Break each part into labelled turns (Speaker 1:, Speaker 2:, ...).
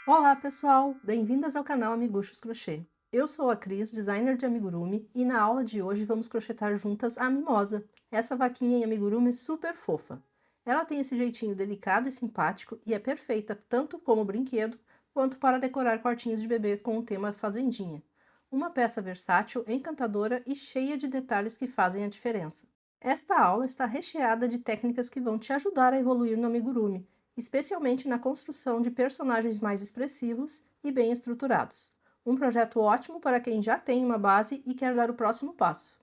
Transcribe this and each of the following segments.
Speaker 1: Olá pessoal, bem-vindas ao canal Amiguchos Crochê. Eu sou a Cris, designer de amigurumi, e na aula de hoje vamos crochetar juntas a Mimosa, essa vaquinha em amigurumi super fofa. Ela tem esse jeitinho delicado e simpático e é perfeita tanto como brinquedo quanto para decorar quartinhos de bebê com o tema fazendinha. Uma peça versátil, encantadora e cheia de detalhes que fazem a diferença. Esta aula está recheada de técnicas que vão te ajudar a evoluir no amigurumi, especialmente na construção de personagens mais expressivos e bem estruturados. Um projeto ótimo para quem já tem uma base e quer dar o próximo passo.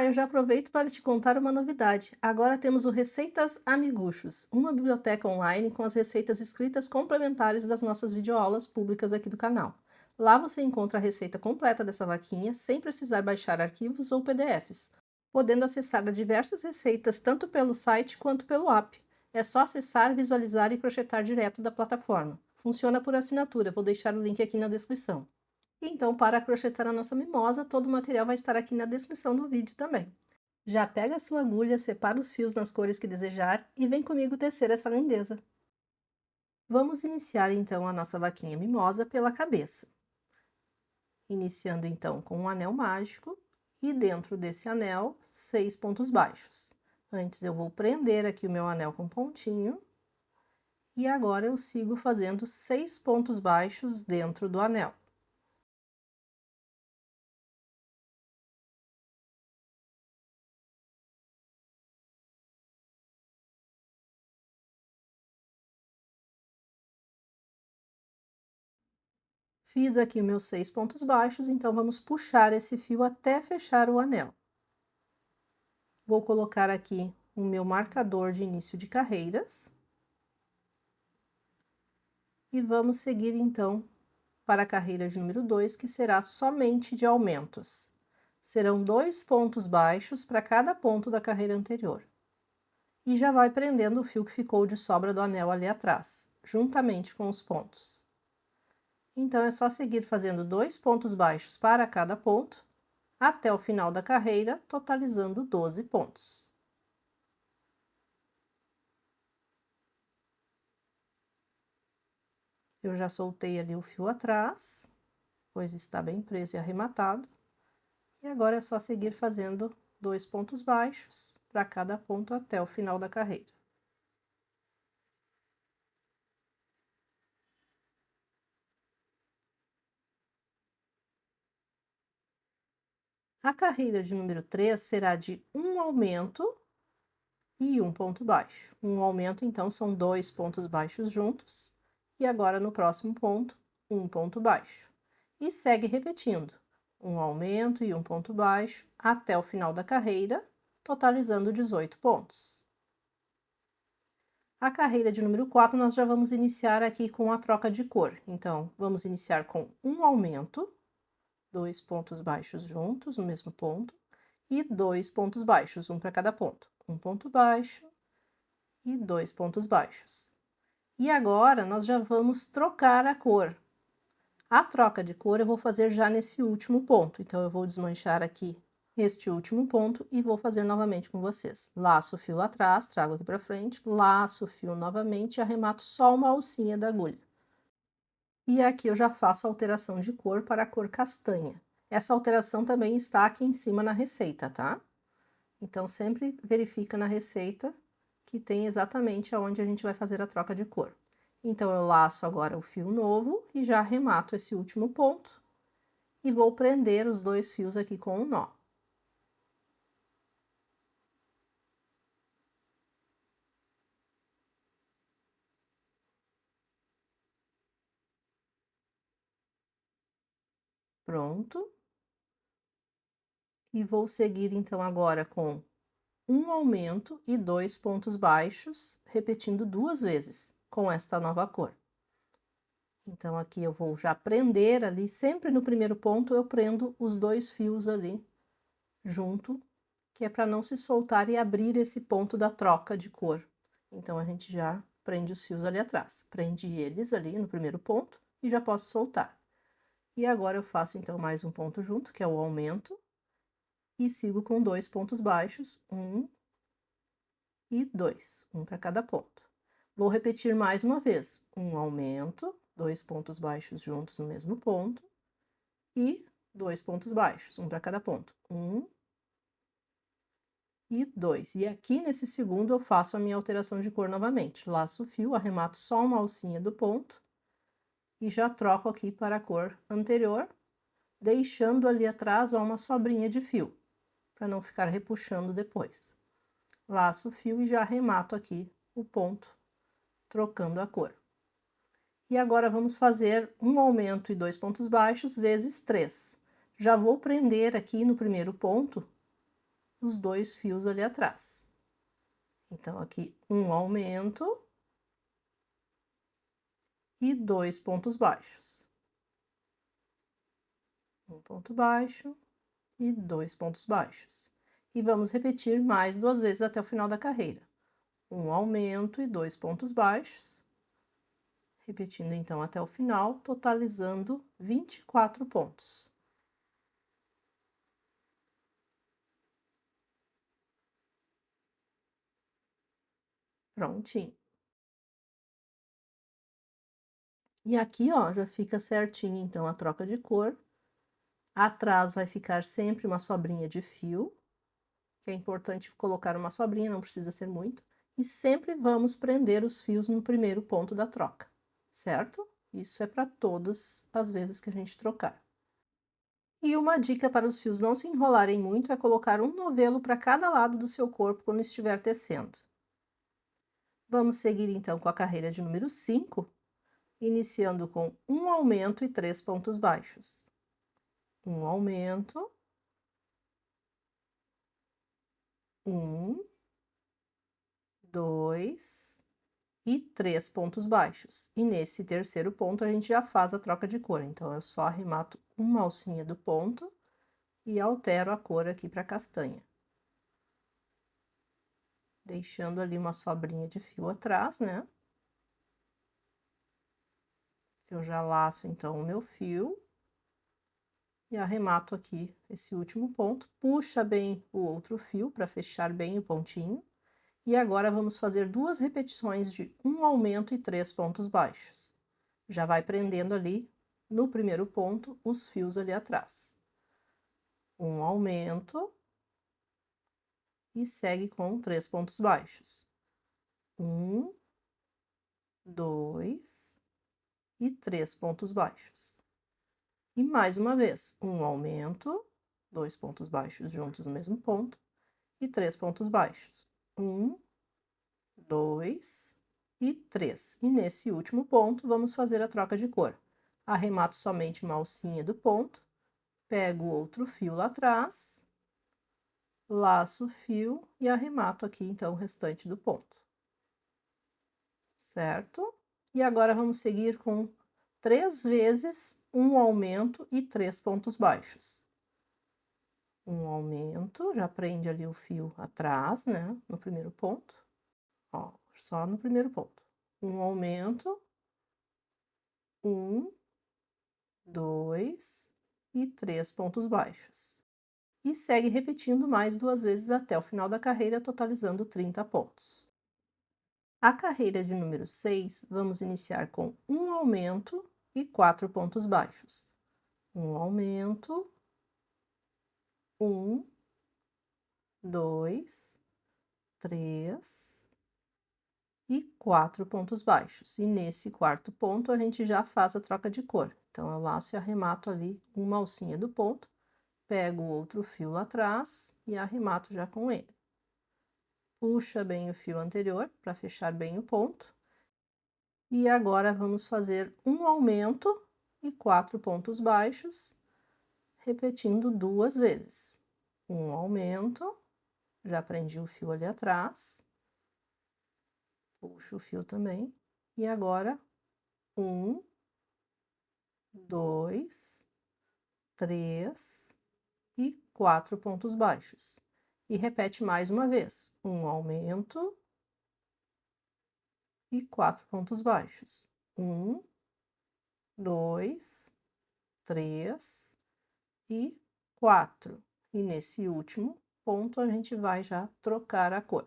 Speaker 1: Eu já aproveito para te contar uma novidade. Agora temos o Receitas Amiguchos, uma biblioteca online com as receitas escritas complementares das nossas videoaulas públicas aqui do canal. Lá você encontra a receita completa dessa vaquinha sem precisar baixar arquivos ou PDFs, podendo acessar diversas receitas tanto pelo site quanto pelo app. É só acessar, visualizar e crochetar direto da plataforma. Funciona por assinatura, vou deixar o link aqui na descrição. Então, para crochetar a nossa mimosa, todo o material vai estar aqui na descrição do vídeo também. Já pega a sua agulha, separa os fios nas cores que desejar e vem comigo tecer essa lindeza. Vamos iniciar então a nossa vaquinha mimosa pela cabeça. Iniciando então com um anel mágico e dentro desse anel, 6 pontos baixos. Antes eu vou prender aqui o meu anel com pontinho e agora eu sigo fazendo 6 pontos baixos dentro do anel. Fiz aqui meus 6 pontos baixos, então vamos puxar esse fio até fechar o anel. Vou colocar aqui o meu marcador de início de carreiras. E vamos seguir então para a carreira de número 2, que será somente de aumentos. Serão 2 pontos baixos para cada ponto da carreira anterior. E já vai prendendo o fio que ficou de sobra do anel ali atrás, juntamente com os pontos. Então, é só seguir fazendo 2 pontos baixos para cada ponto, até o final da carreira, totalizando 12 pontos. Eu já soltei ali o fio atrás, pois está bem preso e arrematado. E agora é só seguir fazendo 2 pontos baixos para cada ponto até o final da carreira. A carreira de número 3 será de um aumento e um ponto baixo. Um aumento, então, são 2 pontos baixos juntos, e agora no próximo ponto, um ponto baixo. E segue repetindo, um aumento e um ponto baixo até o final da carreira, totalizando 18 pontos. A carreira de número 4, nós já vamos iniciar aqui com a troca de cor. Então, vamos iniciar com um aumento, 2 pontos baixos juntos no mesmo ponto, e 2 pontos baixos, um para cada ponto. Um ponto baixo e 2 pontos baixos. E agora, nós já vamos trocar a cor. A troca de cor eu vou fazer já nesse último ponto, então eu vou desmanchar aqui este último ponto e vou fazer novamente com vocês. Laço o fio lá atrás, trago aqui para frente, laço o fio novamente e arremato só uma alcinha da agulha. E aqui eu já faço a alteração de cor para a cor castanha. Essa alteração também está aqui em cima na receita, tá? Então, sempre verifica na receita que tem exatamente aonde a gente vai fazer a troca de cor. Então, eu laço agora o fio novo e já arremato esse último ponto e vou prender os 2 fios aqui com um nó. Pronto. E vou seguir então agora com um aumento e 2 pontos baixos, repetindo 2 vezes com esta nova cor. Então, aqui eu vou já prender ali, sempre no primeiro ponto eu prendo os 2 fios ali junto, que é para não se soltar e abrir esse ponto da troca de cor. Então, a gente já prende os fios ali atrás. Prendi eles ali no primeiro ponto e já posso soltar. E agora eu faço então mais um ponto junto, que é o aumento, e sigo com 2 pontos baixos, 1 e 2, um para cada ponto. Vou repetir mais uma vez, um aumento 2 pontos baixos juntos no mesmo ponto e 2 pontos baixos, um para cada ponto. 1 e 2. E aqui nesse segundo eu faço a minha alteração de cor novamente. Laço o fio, arremato só uma alcinha do ponto e já troco aqui para a cor anterior, deixando ali atrás ó, uma sobrinha de fio, para não ficar repuxando depois. Laço o fio e já arremato aqui o ponto, trocando a cor. E agora vamos fazer um aumento e 2 pontos baixos vezes 3. Já vou prender aqui no primeiro ponto os 2 fios ali atrás. Então, aqui um aumento e 2 pontos baixos. Um ponto baixo e 2 pontos baixos. E vamos repetir mais 2 vezes até o final da carreira. Um aumento e 2 pontos baixos. Repetindo então até o final, totalizando 24 pontos. Prontinho. E aqui, ó, já fica certinho então a troca de cor. Atrás vai ficar sempre uma sobrinha de fio, que é importante colocar uma sobrinha, não precisa ser muito. E sempre vamos prender os fios no primeiro ponto da troca, certo? Isso é para todas as vezes que a gente trocar. E uma dica para os fios não se enrolarem muito é colocar um novelo para cada lado do seu corpo quando estiver tecendo. Vamos seguir então com a carreira de número 5, iniciando com um aumento e 3 pontos baixos. Um aumento, 1, 2 e 3 pontos baixos. E nesse terceiro ponto a gente já faz a troca de cor, então eu só arremato uma alcinha do ponto e altero a cor aqui para castanha. Deixando ali uma sobrinha de fio atrás, né? Eu já laço então o meu fio e arremato aqui esse último ponto, puxa bem o outro fio para fechar bem o pontinho. E agora vamos fazer 2 repetições de um aumento e 3 pontos baixos. Já vai prendendo ali no primeiro ponto os fios ali atrás. Um aumento e segue com 3 pontos baixos. 1, 2 e 3 pontos baixos. E mais uma vez, um aumento, 2 pontos baixos juntos no mesmo ponto e 3 pontos baixos. 1, 2 e 3. E nesse último ponto, vamos fazer a troca de cor. Arremato somente uma alcinha do ponto, pego outro fio lá atrás, laço o fio e arremato aqui, então, o restante do ponto. Certo? E agora vamos seguir com 3 vezes um aumento e 3 pontos baixos. Um aumento, já prende ali o fio atrás, né, no primeiro ponto. Ó, só no primeiro ponto. Um aumento, 1, 2 e 3 pontos baixos. E segue repetindo mais 2 vezes até o final da carreira, totalizando 30 pontos. A carreira de número 6, vamos iniciar com um aumento e 4 pontos baixos. Um aumento, 1, 2, 3 e 4 pontos baixos. E nesse quarto ponto a gente já faz a troca de cor. Então eu laço e arremato ali uma alcinha do ponto, pego outro fio lá atrás e arremato já com ele. Puxa bem o fio anterior para fechar bem o ponto. E agora vamos fazer um aumento e 4 pontos baixos, repetindo 2 vezes. Um aumento, já prendi o fio ali atrás, puxo o fio também, e agora 1, 2, 3 e 4 pontos baixos. E repete mais uma vez, um aumento e 4 pontos baixos. 1, 2, 3 e 4. E nesse último ponto a gente vai já trocar a cor.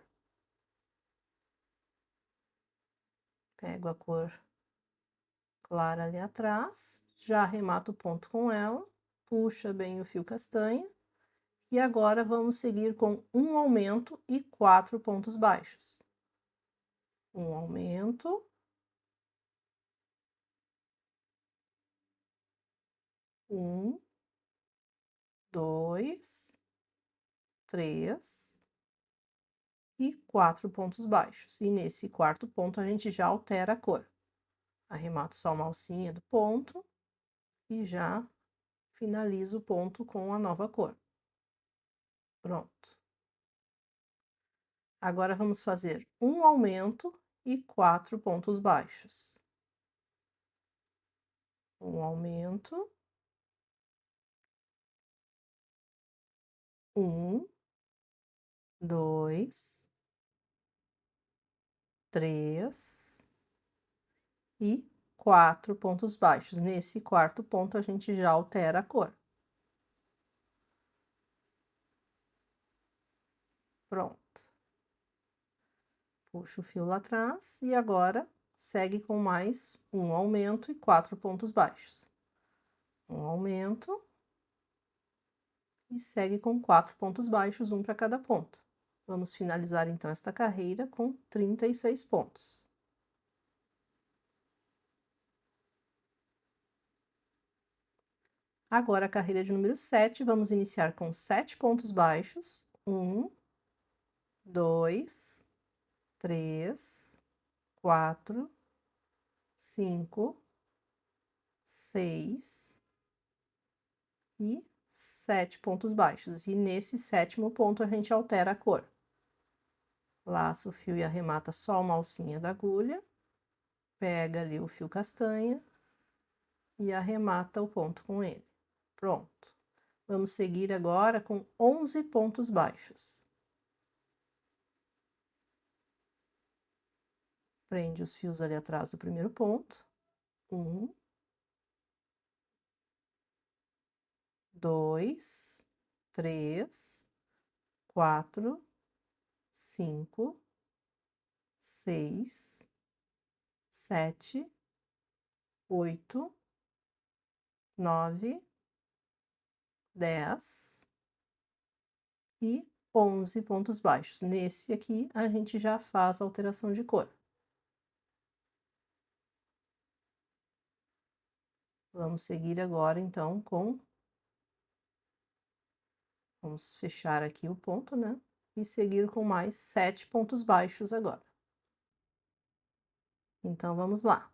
Speaker 1: Pego a cor clara ali atrás, já arremata o ponto com ela, puxa bem o fio castanha, e agora vamos seguir com um aumento e 4 pontos baixos. Um aumento, um, dois, três e 4 pontos baixos. E nesse quarto ponto a gente já altera a cor. Arremato só uma alcinha do ponto e já finalizo o ponto com a nova cor. Pronto. Agora vamos fazer um aumento e 4 pontos baixos. Um aumento, um, dois, três e 4 pontos baixos. Nesse quarto ponto a gente já altera a cor. Pronto. Puxa o fio lá atrás e agora segue com mais um aumento e 4 pontos baixos. Um aumento e segue com 4 pontos baixos, um para cada ponto. Vamos finalizar então esta carreira com 36 pontos. Agora a carreira de número 7, vamos iniciar com 7 pontos baixos. 1, 2, 3, 4, 5, 6 e 7 pontos baixos. E nesse sétimo ponto a gente altera a cor. Laça o fio e arremata só uma alcinha da agulha, pega ali o fio castanha e arremata o ponto com ele. Pronto. Vamos seguir agora com 11 pontos baixos. Prende os fios ali atrás do primeiro ponto. 1, 2, 3, 4, 5, 6, 7, 8, 9, 10 e 11 pontos baixos. Nesse aqui, a gente já faz a alteração de cor. Vamos seguir agora, então, com... Vamos fechar aqui o ponto, né? E seguir com mais 7 pontos baixos agora. Então, vamos lá.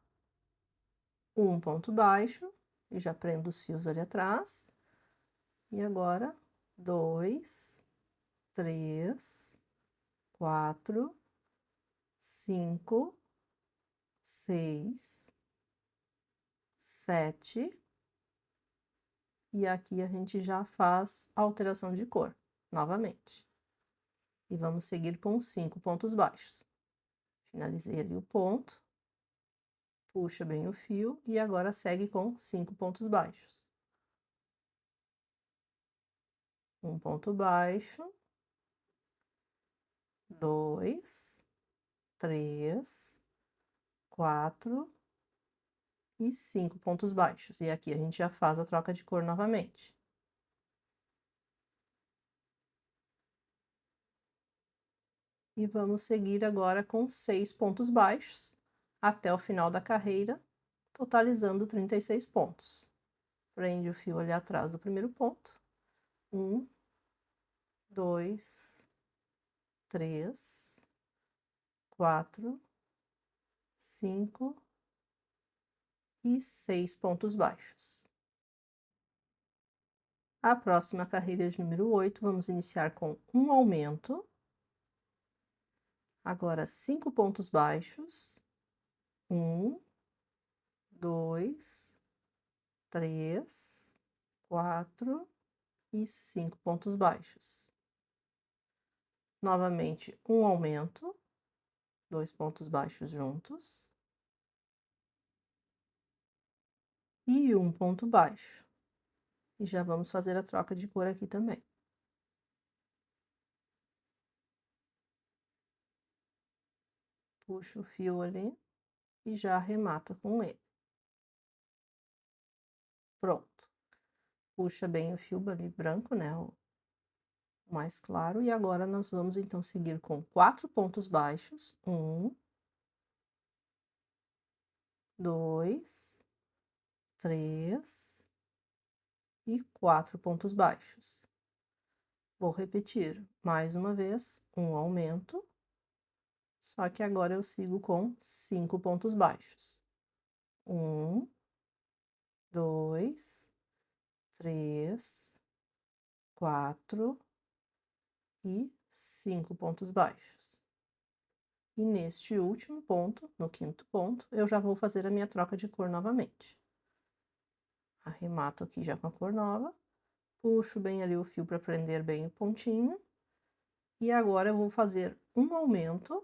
Speaker 1: Um ponto baixo, e já prendo os fios ali atrás. E agora, 2, 3, 4, 5, 6, 7. E aqui a gente já faz a alteração de cor, novamente. E vamos seguir com 5 pontos baixos. Finalizei ali o ponto, puxa bem o fio e agora segue com 5 pontos baixos. Um ponto baixo, 2, 3, 4 e 5 pontos baixos. E aqui a gente já faz a troca de cor novamente. E vamos seguir agora com 6 pontos baixos até o final da carreira, totalizando 36 pontos. Prende o fio ali atrás do primeiro ponto. 1, 2, 3, 4, 5 e 6 pontos baixos. A próxima carreira de número 8, vamos iniciar com um aumento. Agora, 5 pontos baixos. 1, 2, 3, 4 e 5 pontos baixos. Novamente, um aumento, 2 pontos baixos juntos. E um ponto baixo. E já vamos fazer a troca de cor aqui também. Puxa o fio ali e já arremata com ele. Pronto. Puxa bem o fio ali branco, né, o mais claro, e agora nós vamos então seguir com 4 pontos baixos. 1, 2, 3 e 4 pontos baixos. Vou repetir mais uma vez, um aumento, só que agora eu sigo com 5 pontos baixos. 1, 2, 3, 4 e 5 pontos baixos. E neste último ponto, no quinto ponto, eu já vou fazer a minha troca de cor novamente. Arremato aqui já com a cor nova, puxo bem ali o fio para prender bem o pontinho. E agora eu vou fazer um aumento.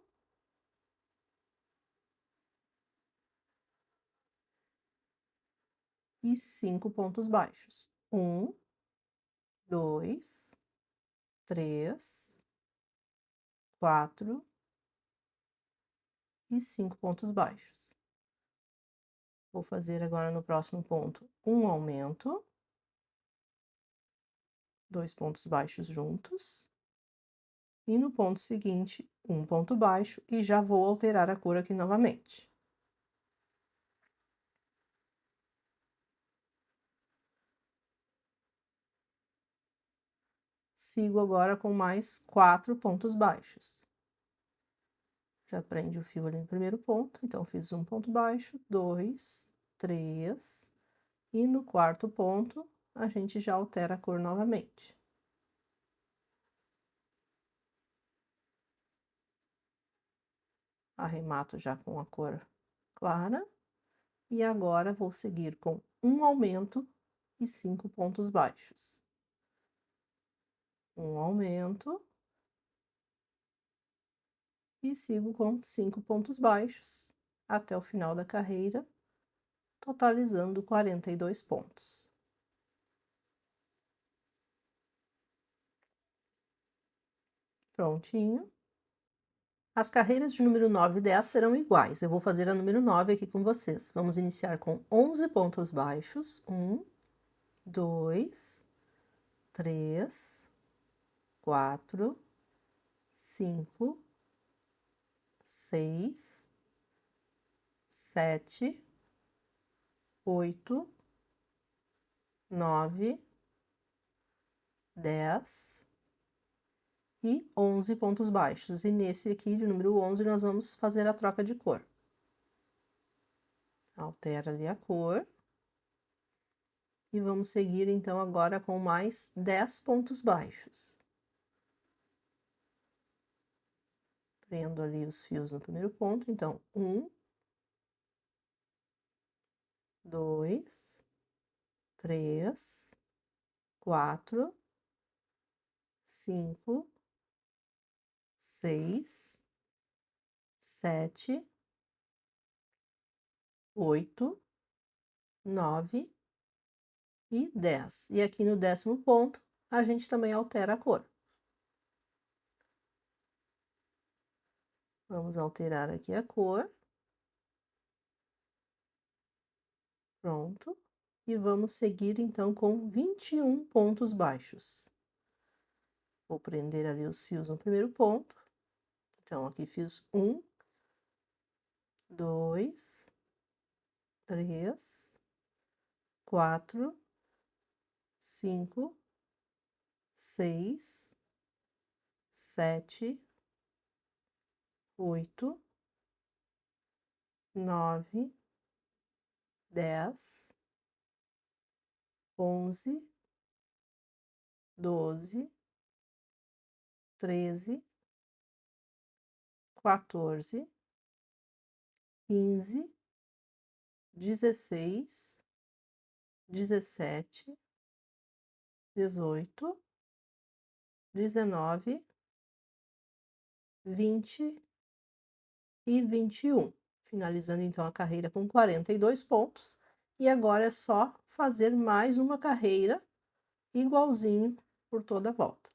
Speaker 1: E 5 pontos baixos. 1, 2, 3, 4 e 5 pontos baixos. Vou fazer agora no próximo ponto um aumento, 2 pontos baixos juntos, e no ponto seguinte, um ponto baixo, e já vou alterar a cor aqui novamente. Sigo agora com mais 4 pontos baixos. Já prende o fio ali no primeiro ponto, então fiz um ponto baixo, 2, 3, e no quarto ponto a gente já altera a cor novamente. Arremato já com a cor clara, e agora vou seguir com um aumento e 5 pontos baixos. Um aumento e sigo com 5 pontos baixos até o final da carreira, totalizando 42 pontos. Prontinho. As carreiras de número 9 e 10 serão iguais. Eu vou fazer a número 9 aqui com vocês. Vamos iniciar com 11 pontos baixos. 1, 2, 3, 4, 5, 6, 7, 8, 9, 10 e 11 pontos baixos. E nesse aqui, de número 11, nós vamos fazer a troca de cor. Altera ali a cor. E vamos seguir, então, agora com mais 10 pontos baixos. Prendo ali os fios no primeiro ponto, então, 1, 2, 3, 4, 5, 6, 7, 8, 9 e 10. E aqui no 10º ponto, a gente também altera a cor. Vamos alterar aqui a cor. Pronto. E vamos seguir, então, com 21 pontos baixos. Vou prender ali os fios no primeiro ponto. Então, aqui fiz 1, 2, 3, 4, 5, 6, 7, 8, 9, 10, 11, 12, 13, 14, 15, 16, 17, 18, 19, 20 e 21. Finalizando então a carreira com 42 pontos. E agora é só fazer mais uma carreira igualzinho por toda a volta.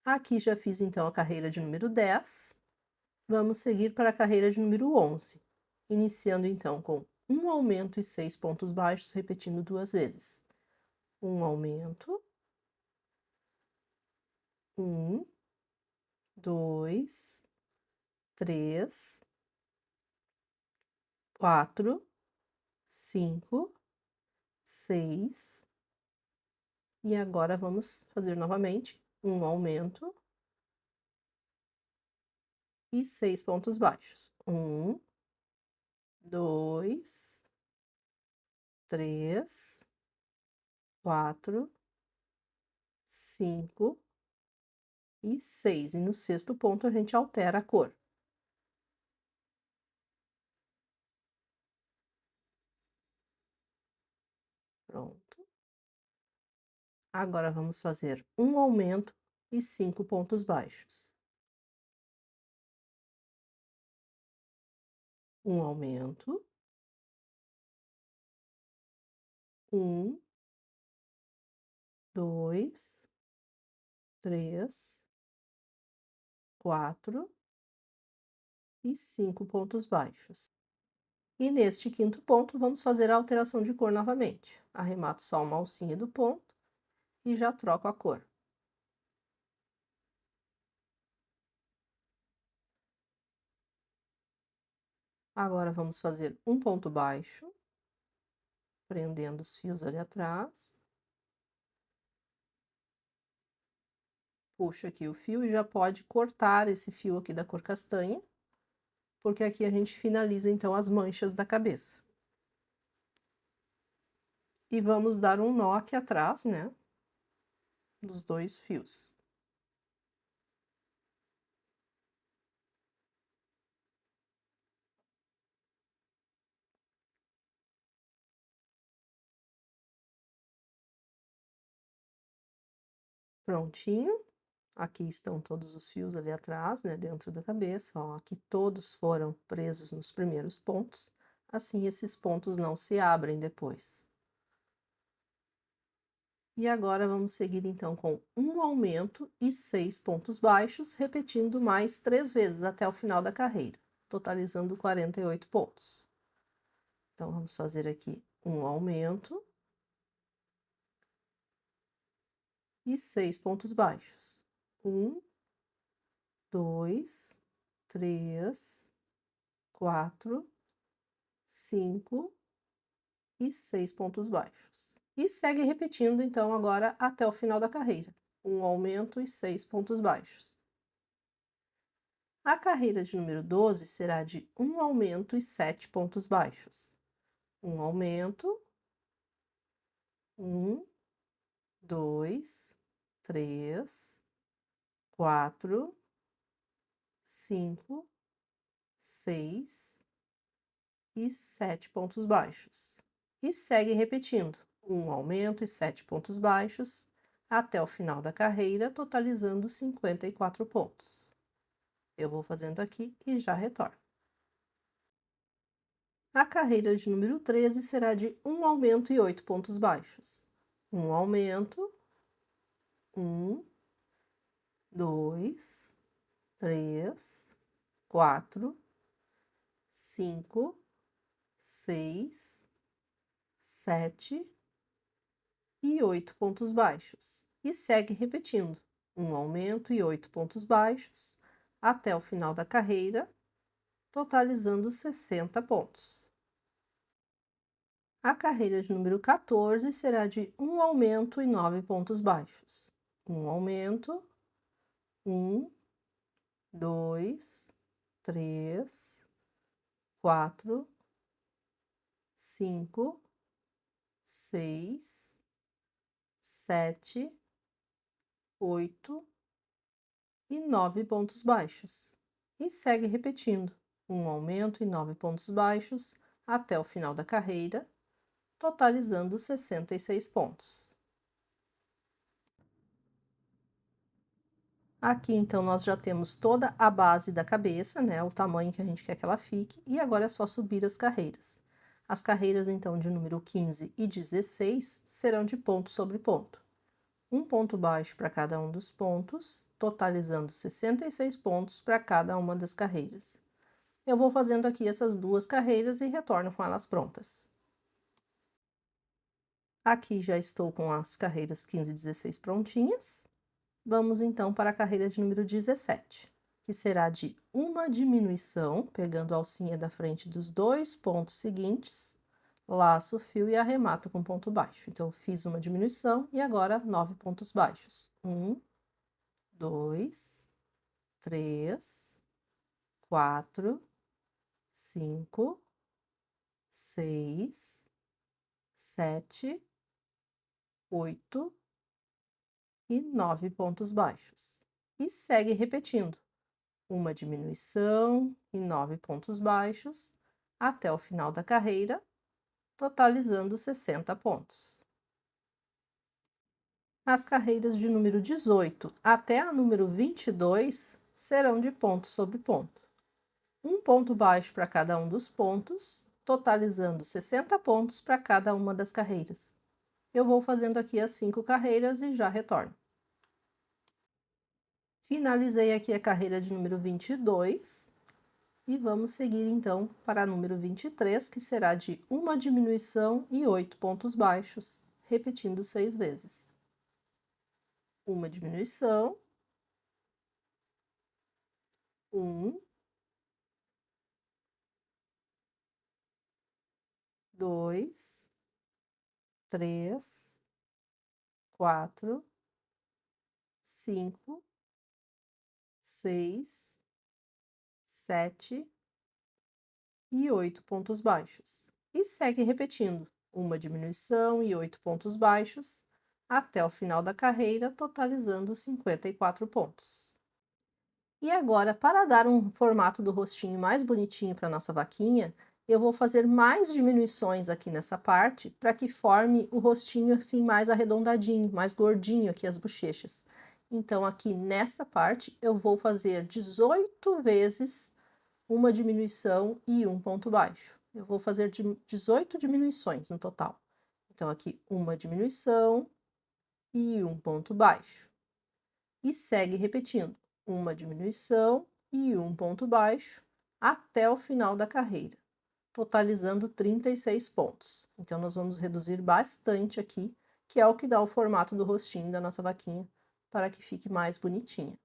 Speaker 1: Aqui já fiz então a carreira de número 10. Vamos seguir para a carreira de número 11. Iniciando então com um aumento e 6 pontos baixos, repetindo 2 vezes. Um aumento, 1, 2, 3, 4, 5, 6. E agora vamos fazer novamente um aumento e 6 pontos baixos. 1, 2, 3, 4, 5 e 6. E no sexto ponto a gente altera a cor. Pronto. Agora vamos fazer um aumento e 5 pontos baixos. Um aumento, 1, 2, 3, 4 e 5 pontos baixos. E neste quinto ponto, vamos fazer a alteração de cor novamente. Arremato só uma alcinha do ponto e já troco a cor. Agora vamos fazer um ponto baixo, prendendo os fios ali atrás. Puxo aqui o fio e já pode cortar esse fio aqui da cor castanha, porque aqui a gente finaliza então as manchas da cabeça. E vamos dar um nó aqui atrás, né, dos 2 fios. Prontinho. Aqui estão todos os fios ali atrás, né, dentro da cabeça, ó, aqui todos foram presos nos primeiros pontos, assim esses pontos não se abrem depois. E agora vamos seguir então com um aumento e 6 pontos baixos, repetindo mais 3 vezes até o final da carreira, totalizando 48 pontos. Então vamos fazer aqui um aumento e 6 pontos baixos. 1, 2, 3, 4, 5 e 6 pontos baixos. E segue repetindo, então, agora até o final da carreira. Um aumento e 6 pontos baixos. A carreira de número 12 será de um aumento e 7 pontos baixos. Um aumento, 1, 2, 3, 4, 5, 6 e 7 pontos baixos. E segue repetindo, um aumento e 7 pontos baixos até o final da carreira, totalizando 54 pontos. Eu vou fazendo aqui e já retorno. A carreira de número 13 será de um aumento e 8 pontos baixos. Um aumento, 1, 2, 3, 4, 5, 6, 7 e 8 pontos baixos. E segue repetindo, um aumento e 8 pontos baixos até o final da carreira, totalizando 60 pontos. A carreira de número 14 será de um aumento e 9 pontos baixos. Um aumento, 1, 2, 3, 4, 5, 6, 7, 8 e 9 pontos baixos. E segue repetindo, um aumento e 9 pontos baixos até o final da carreira, totalizando 66 pontos. Aqui, então, nós já temos toda a base da cabeça, né, o tamanho que a gente quer que ela fique, e agora é só subir as carreiras. As carreiras, então, de número 15 e 16 serão de ponto sobre ponto. Um ponto baixo para cada um dos pontos, totalizando 66 pontos para cada uma das carreiras. Eu vou fazendo aqui essas 2 carreiras e retorno com elas prontas. Aqui já estou com as carreiras 15 e 16 prontinhas. Vamos então para a carreira de número 17, que será de uma diminuição, pegando a alcinha da frente dos 2 pontos seguintes, laço o fio e arremato com ponto baixo. Então, fiz uma diminuição e agora 9 pontos baixos. 1, 2, 3, 4, 5, 6, 7, 8 e 9 pontos baixos. E segue repetindo. Uma diminuição e 9 pontos baixos até o final da carreira, totalizando 60 pontos. As carreiras de número 18 até a número 22 serão de ponto sobre ponto. Um ponto baixo para cada um dos pontos, totalizando 60 pontos para cada uma das carreiras. Eu vou fazendo aqui as 5 carreiras e já retorno. Finalizei aqui a carreira de número 22. E vamos seguir então para a número 23, que será de uma diminuição e 8 pontos baixos, repetindo 6 vezes. Uma diminuição, 1, 2, 3, 4, 5, 6, 7 e 8 pontos baixos. E segue repetindo, uma diminuição e 8 pontos baixos, até o final da carreira, totalizando 54 pontos. E agora, para dar um formato do rostinho mais bonitinho para nossa vaquinha, eu vou fazer mais diminuições aqui nessa parte, para que forme o rostinho assim mais arredondadinho, mais gordinho aqui as bochechas. Então, aqui nesta parte, eu vou fazer 18 vezes uma diminuição e um ponto baixo. Eu vou fazer 18 diminuições no total. Então, aqui uma diminuição e um ponto baixo. E segue repetindo, uma diminuição e um ponto baixo até o final da carreira, totalizando 36 pontos. Então, nós vamos reduzir bastante aqui, que é o que dá o formato do rostinho da nossa vaquinha, para que fique mais bonitinha.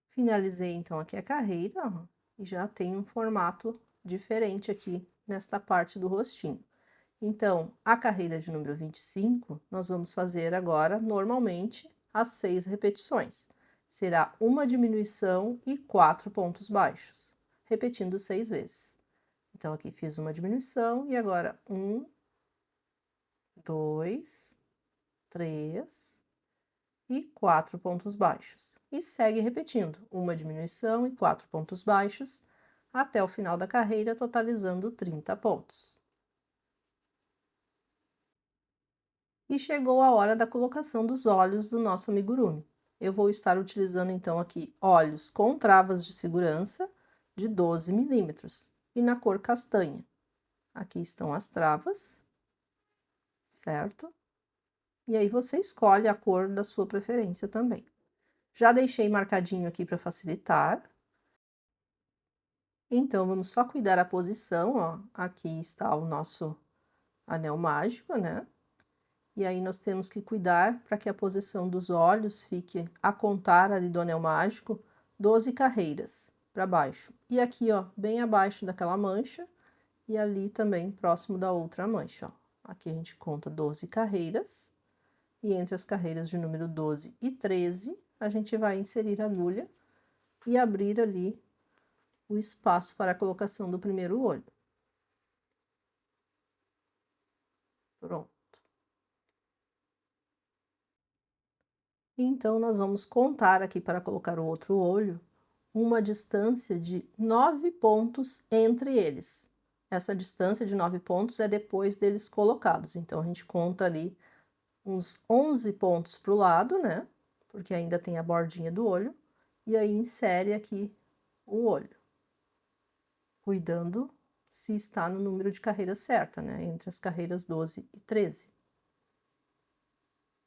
Speaker 1: Finalizei então aqui a carreira, ó, e já tem um formato diferente aqui nesta parte do rostinho. Então, a carreira de número 25, nós vamos fazer agora, normalmente, as 6 repetições. Será uma diminuição e 4 pontos baixos, repetindo 6 vezes. Então, aqui fiz uma diminuição e agora 1, 2, 3 e 4 pontos baixos. E segue repetindo, uma diminuição e 4 pontos baixos, até o final da carreira, totalizando 30 pontos. E chegou a hora da colocação dos olhos do nosso amigurumi. Eu vou estar utilizando então aqui olhos com travas de segurança de 12 milímetros e na cor castanha. Aqui estão as travas, certo? E aí você escolhe a cor da sua preferência também. Já deixei marcadinho aqui para facilitar. Então, vamos só cuidar a posição, ó. Aqui está o nosso anel mágico, né? E aí nós temos que cuidar para que a posição dos olhos fique a contar ali do anel mágico 12 carreiras para baixo. E aqui, ó, bem abaixo daquela mancha e ali também próximo da outra mancha, ó. Aqui a gente conta 12 carreiras e entre as carreiras de número 12 e 13, a gente vai inserir a agulha e abrir ali o espaço para a colocação do primeiro olho. Pronto. Então, nós vamos contar aqui para colocar o outro olho uma distância de 9 pontos entre eles. Essa distância de 9 pontos é depois deles colocados. Então, a gente conta ali uns 11 pontos para o lado, né? Porque ainda tem a bordinha do olho. E aí, insere aqui o olho. Cuidando se está no número de carreira certa, né? Entre as carreiras 12 e 13.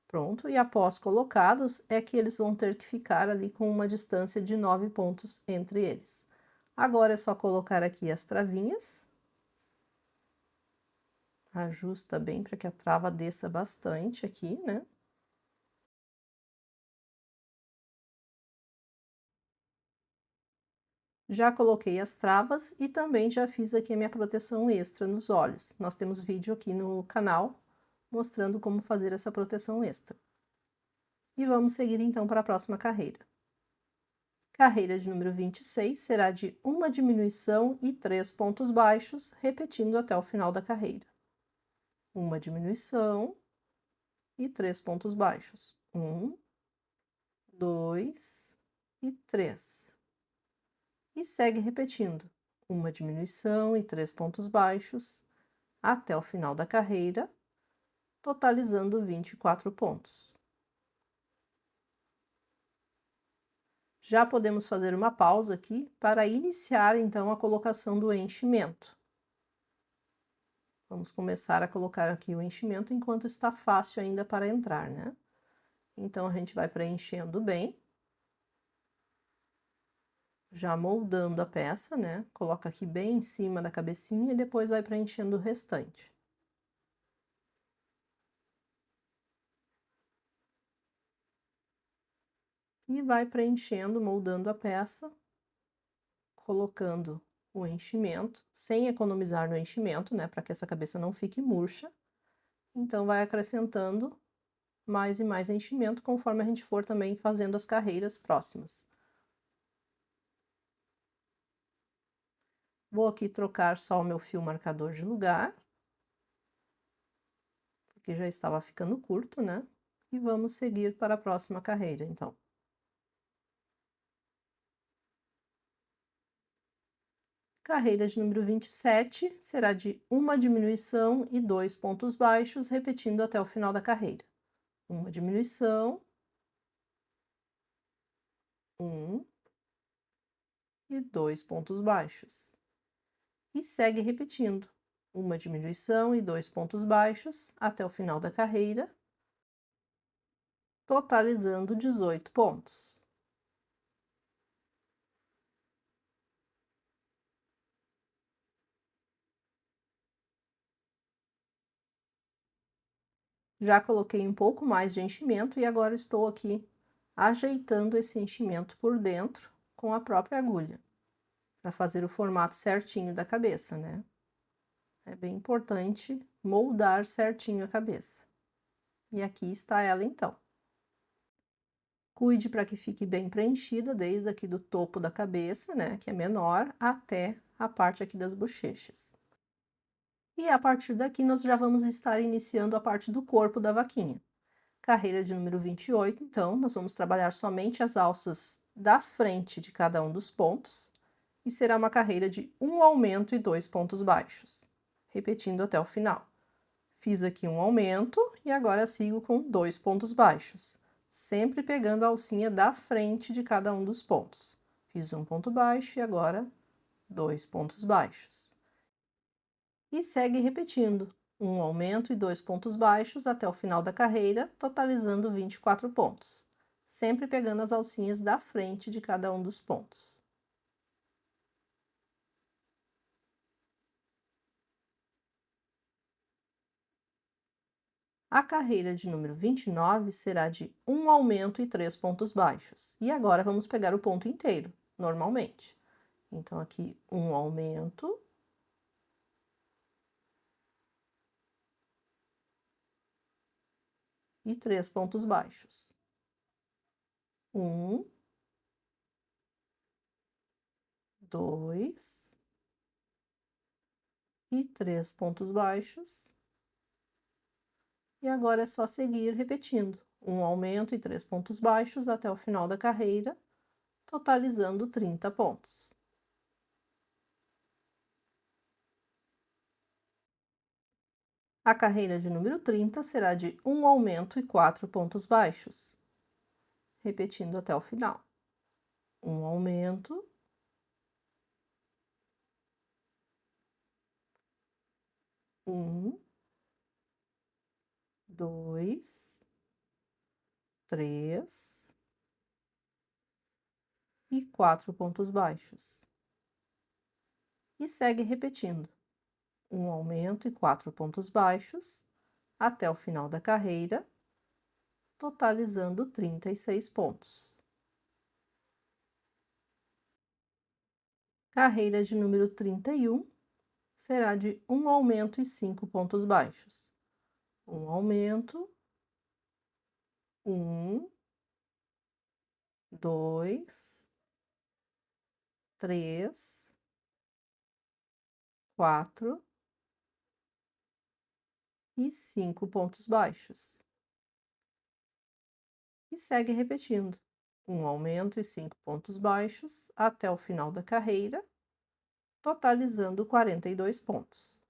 Speaker 1: Pronto, e após colocados, é que eles vão ter que ficar ali com uma distância de 9 pontos entre eles. Agora é só colocar aqui as travinhas. Ajusta bem para que a trava desça bastante aqui, né? Já coloquei as travas e também já fiz aqui a minha proteção extra nos olhos. Nós temos vídeo aqui no canal mostrando como fazer essa proteção extra. E vamos seguir então para a próxima carreira. Carreira de número 26 será de uma diminuição e 3 pontos baixos, repetindo até o final da carreira. Uma diminuição e 3 pontos baixos. 1, 2 e 3. E segue repetindo. Uma diminuição e 3 pontos baixos até o final da carreira, totalizando 24 pontos. Já podemos fazer uma pausa aqui para iniciar então a colocação do enchimento. Vamos começar a colocar aqui o enchimento enquanto está fácil ainda para entrar, né? Então a gente vai preenchendo bem, já moldando a peça, né? Coloca aqui bem em cima da cabecinha e depois vai preenchendo o restante. E vai preenchendo, moldando a peça, colocando o enchimento, sem economizar no enchimento, né, para que essa cabeça não fique murcha. Então vai acrescentando mais e mais enchimento conforme a gente for também fazendo as carreiras próximas. Vou aqui trocar só o meu fio marcador de lugar, porque já estava ficando curto, né? E vamos seguir para a próxima carreira, então. Carreira de número 27 será de uma diminuição e 2 pontos baixos, repetindo até o final da carreira. Uma diminuição, 1 e 2 pontos baixos. E segue repetindo. Uma diminuição e 2 pontos baixos até o final da carreira, totalizando 18 pontos. Já coloquei um pouco mais de enchimento e agora estou aqui ajeitando esse enchimento por dentro com a própria agulha, para fazer o formato certinho da cabeça, né? É bem importante moldar certinho a cabeça. E aqui está ela então. Cuide para que fique bem preenchida, desde aqui do topo da cabeça, né, que é menor, até a parte aqui das bochechas. E a partir daqui nós já vamos estar iniciando a parte do corpo da vaquinha. Carreira de número 28, então, nós vamos trabalhar somente as alças da frente de cada um dos pontos, e será uma carreira de um aumento e 2 pontos baixos, repetindo até o final. Fiz aqui um aumento e agora sigo com 2 pontos baixos, sempre pegando a alcinha da frente de cada um dos pontos. Fiz um ponto baixo e agora 2 pontos baixos. E segue repetindo, um aumento e 2 pontos baixos até o final da carreira, totalizando 24 pontos, sempre pegando as alcinhas da frente de cada um dos pontos. A carreira de número 29 será de um aumento e 3 pontos baixos. E agora vamos pegar o ponto inteiro, normalmente. Então, aqui um aumento e 3 pontos baixos. 1, 2 e 3 pontos baixos. E agora é só seguir repetindo, um aumento e 3 pontos baixos até o final da carreira, totalizando 30 pontos. A carreira de número 30 será de um aumento e 4 pontos baixos, repetindo até o final. Um aumento, um, 2, 3 e 4 pontos baixos. e segue repetindo. Um aumento e 4 pontos baixos até o final da carreira, totalizando 36 pontos. Carreira de número 31 será de um aumento e 5 pontos baixos. Um aumento, 1, 2, 3, 4 e 5 pontos baixos. E segue repetindo. Um aumento e 5 pontos baixos até o final da carreira, totalizando 42 pontos.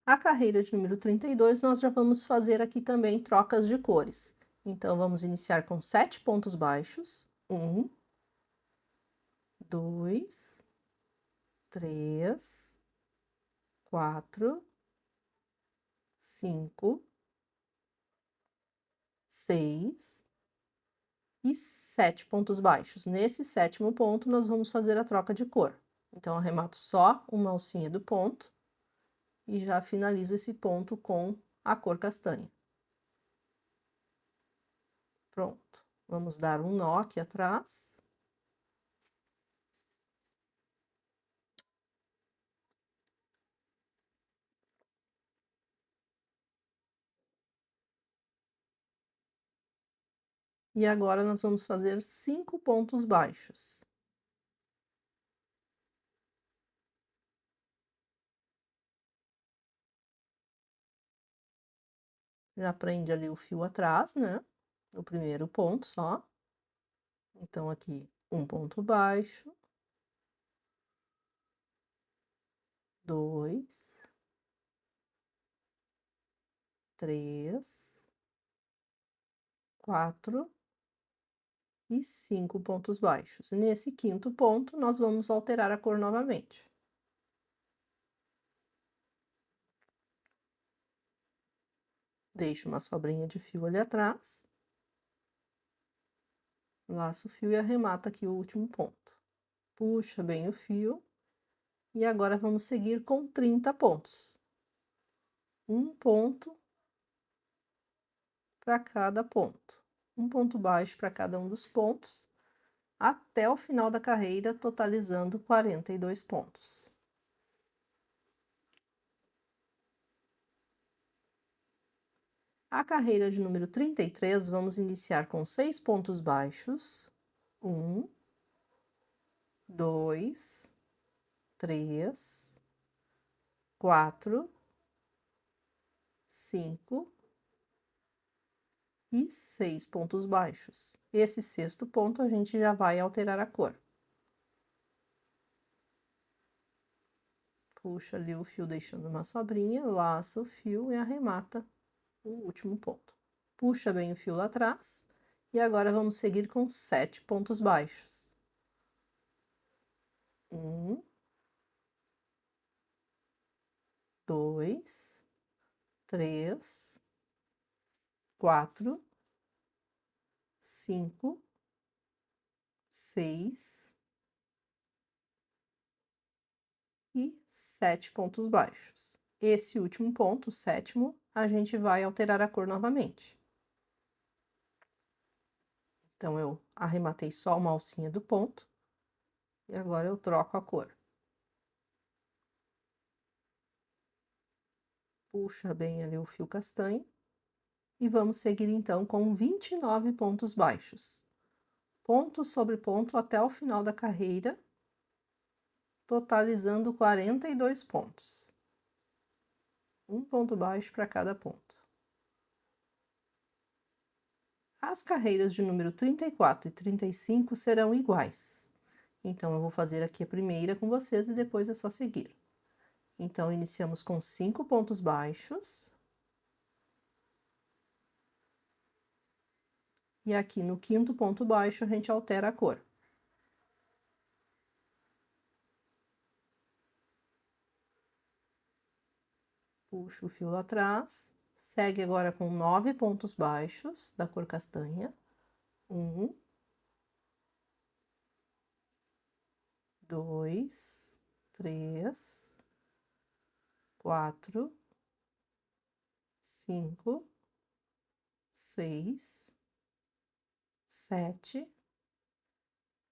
Speaker 1: A carreira de número 32, nós já vamos fazer aqui também trocas de cores. Então, vamos iniciar com 7 pontos baixos. 1, 2, 3, 4, 5, 6 e 7 pontos baixos. Nesse sétimo ponto, nós vamos fazer a troca de cor. Então, arremato só uma alcinha do ponto e já finalizo esse ponto com a cor castanha. Pronto. Vamos dar um nó aqui atrás. E agora nós vamos fazer 5 pontos baixos. Já prende ali o fio atrás, né? No primeiro ponto só. Então, aqui, um ponto baixo. 2, 3, 4 e 5 pontos baixos. Nesse quinto ponto, nós vamos alterar a cor novamente. Deixo uma sobrinha de fio ali atrás. Laço o fio e arremato aqui o último ponto. Puxa bem o fio. E agora vamos seguir com 30 pontos. Um ponto para cada ponto. Um ponto baixo para cada um dos pontos, até o final da carreira, totalizando 42 pontos. A carreira de número 33, vamos iniciar com 6 pontos baixos. 1, 2, 3, 4, 5 e 6 pontos baixos. Esse sexto ponto a gente já vai alterar a cor. Puxa ali o fio deixando uma sobrinha, laça o fio e arremata o último ponto. Puxa bem o fio lá atrás e agora vamos seguir com 7 pontos baixos. 1, 2, 3, 4, 5, 6 e 7 pontos baixos. Esse último ponto, o sétimo, a gente vai alterar a cor novamente. Então, eu arrematei só uma alcinha do ponto e agora eu troco a cor. Puxa bem ali o fio castanho e vamos seguir então com 29 pontos baixos. Ponto sobre ponto até o final da carreira, totalizando 42 pontos. Um ponto baixo para cada ponto. As carreiras de número 34 e 35 serão iguais. Então, eu vou fazer aqui a primeira com vocês e depois é só seguir. Então, iniciamos com 5 pontos baixos. E aqui no quinto ponto baixo, a gente altera a cor. Puxo o fio lá atrás. Segue agora com 9 pontos baixos da cor castanha. 1, 2, 3, 4, 5, 6, 7,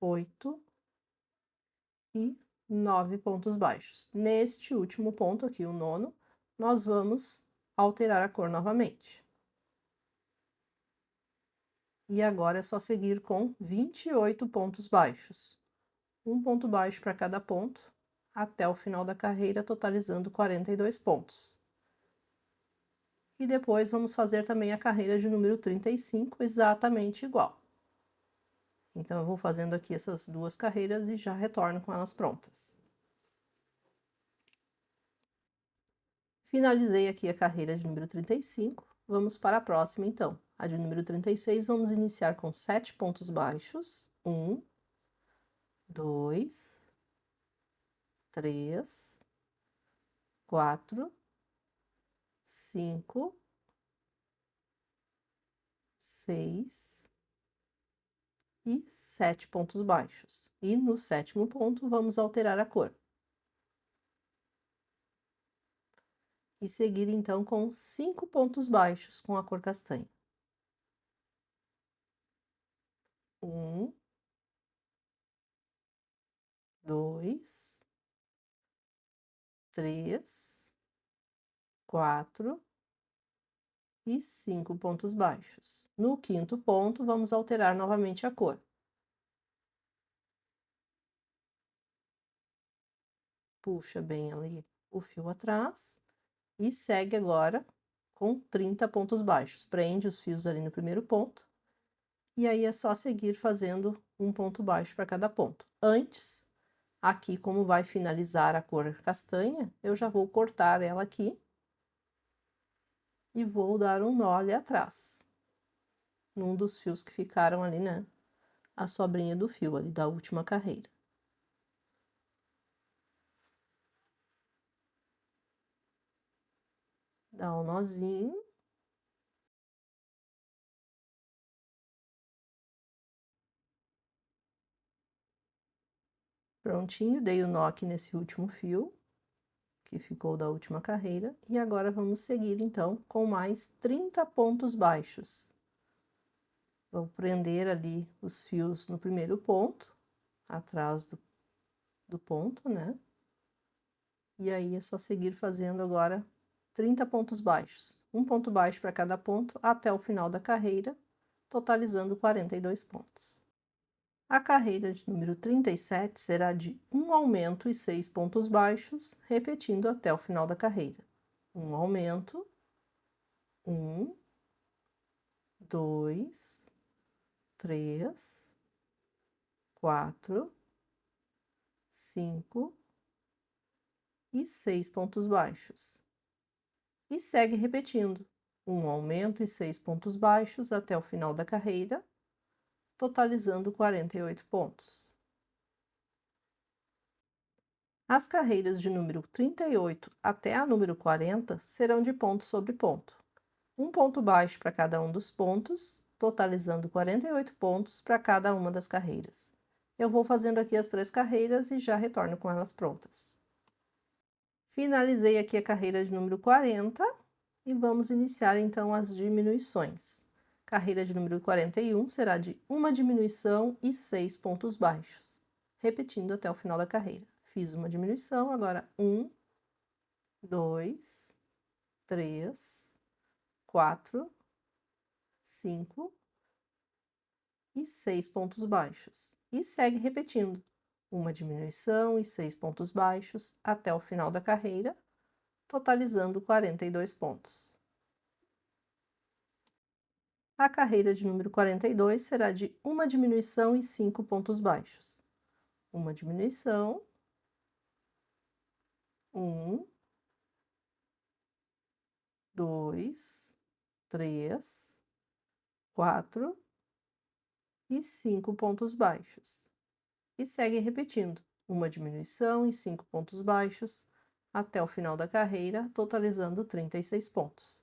Speaker 1: 8 e 9 pontos baixos. Neste último ponto aqui, o nono, nós vamos alterar a cor novamente. E agora é só seguir com 28 pontos baixos. Um ponto baixo para cada ponto, até o final da carreira, totalizando 42 pontos. E depois vamos fazer também a carreira de número 35, exatamente igual. Então, eu vou fazendo aqui essas duas carreiras e já retorno com elas prontas. Finalizei aqui a carreira de número 35, vamos para a próxima então. A de número 36, vamos iniciar com 7 pontos baixos. 1, 2, 3, 4, 5, 6 e 7 pontos baixos. E no sétimo ponto, vamos alterar a cor. E seguir então com 5 pontos baixos com a cor castanha. 1, 2, 3, 4 e 5 pontos baixos. No quinto ponto, vamos alterar novamente a cor. Puxa bem ali o fio atrás e segue agora com 30 pontos baixos. Prende os fios ali no primeiro ponto e aí é só seguir fazendo um ponto baixo para cada ponto. Antes, aqui como vai finalizar a cor castanha, eu já vou cortar ela aqui e vou dar um nó ali atrás, num dos fios que ficaram ali, né? A sobrinha do fio ali da última carreira. Dá um nozinho. Prontinho, dei o nó aqui nesse último fio, que ficou da última carreira. E agora vamos seguir, então, com mais 30 pontos baixos. Vou prender ali os fios no primeiro ponto, atrás do ponto, né? E aí é só seguir fazendo agora 30 pontos baixos. Um ponto baixo para cada ponto até o final da carreira, totalizando 42 pontos. A carreira de número 37 será de um aumento e 6 pontos baixos, repetindo até o final da carreira. Um aumento, 1, 2, 3, 4, 5 e 6 pontos baixos. E segue repetindo, um aumento e 6 pontos baixos até o final da carreira, totalizando 48 pontos. As carreiras de número 38 até a número 40 serão de ponto sobre ponto. Um ponto baixo para cada um dos pontos, totalizando 48 pontos para cada uma das carreiras. Eu vou fazendo aqui as 3 carreiras e já retorno com elas prontas. Finalizei aqui a carreira de número 40 e vamos iniciar então as diminuições. Carreira de número 41 será de uma diminuição e 6 pontos baixos, repetindo até o final da carreira. Fiz uma diminuição, agora 1, 2, 3, 4, 5 e 6 pontos baixos. E segue repetindo, uma diminuição e 6 pontos baixos até o final da carreira, totalizando 42 pontos. A carreira de número 42 será de uma diminuição e 5 pontos baixos. Uma diminuição, 1, 2, 3, 4 e 5 pontos baixos. E segue repetindo, uma diminuição e 5 pontos baixos até o final da carreira, totalizando 36 pontos.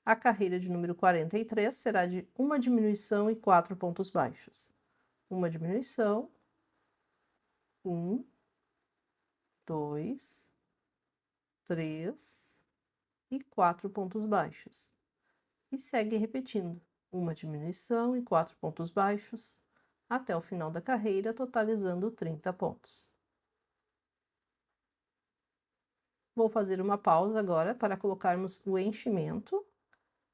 Speaker 1: A carreira de número 43 será de uma diminuição e 4 pontos baixos. Uma diminuição, 1, 2, 3 e 4 pontos baixos. E segue repetindo, uma diminuição e 4 pontos baixos, até o final da carreira, totalizando 30 pontos. Vou fazer uma pausa agora para colocarmos o enchimento,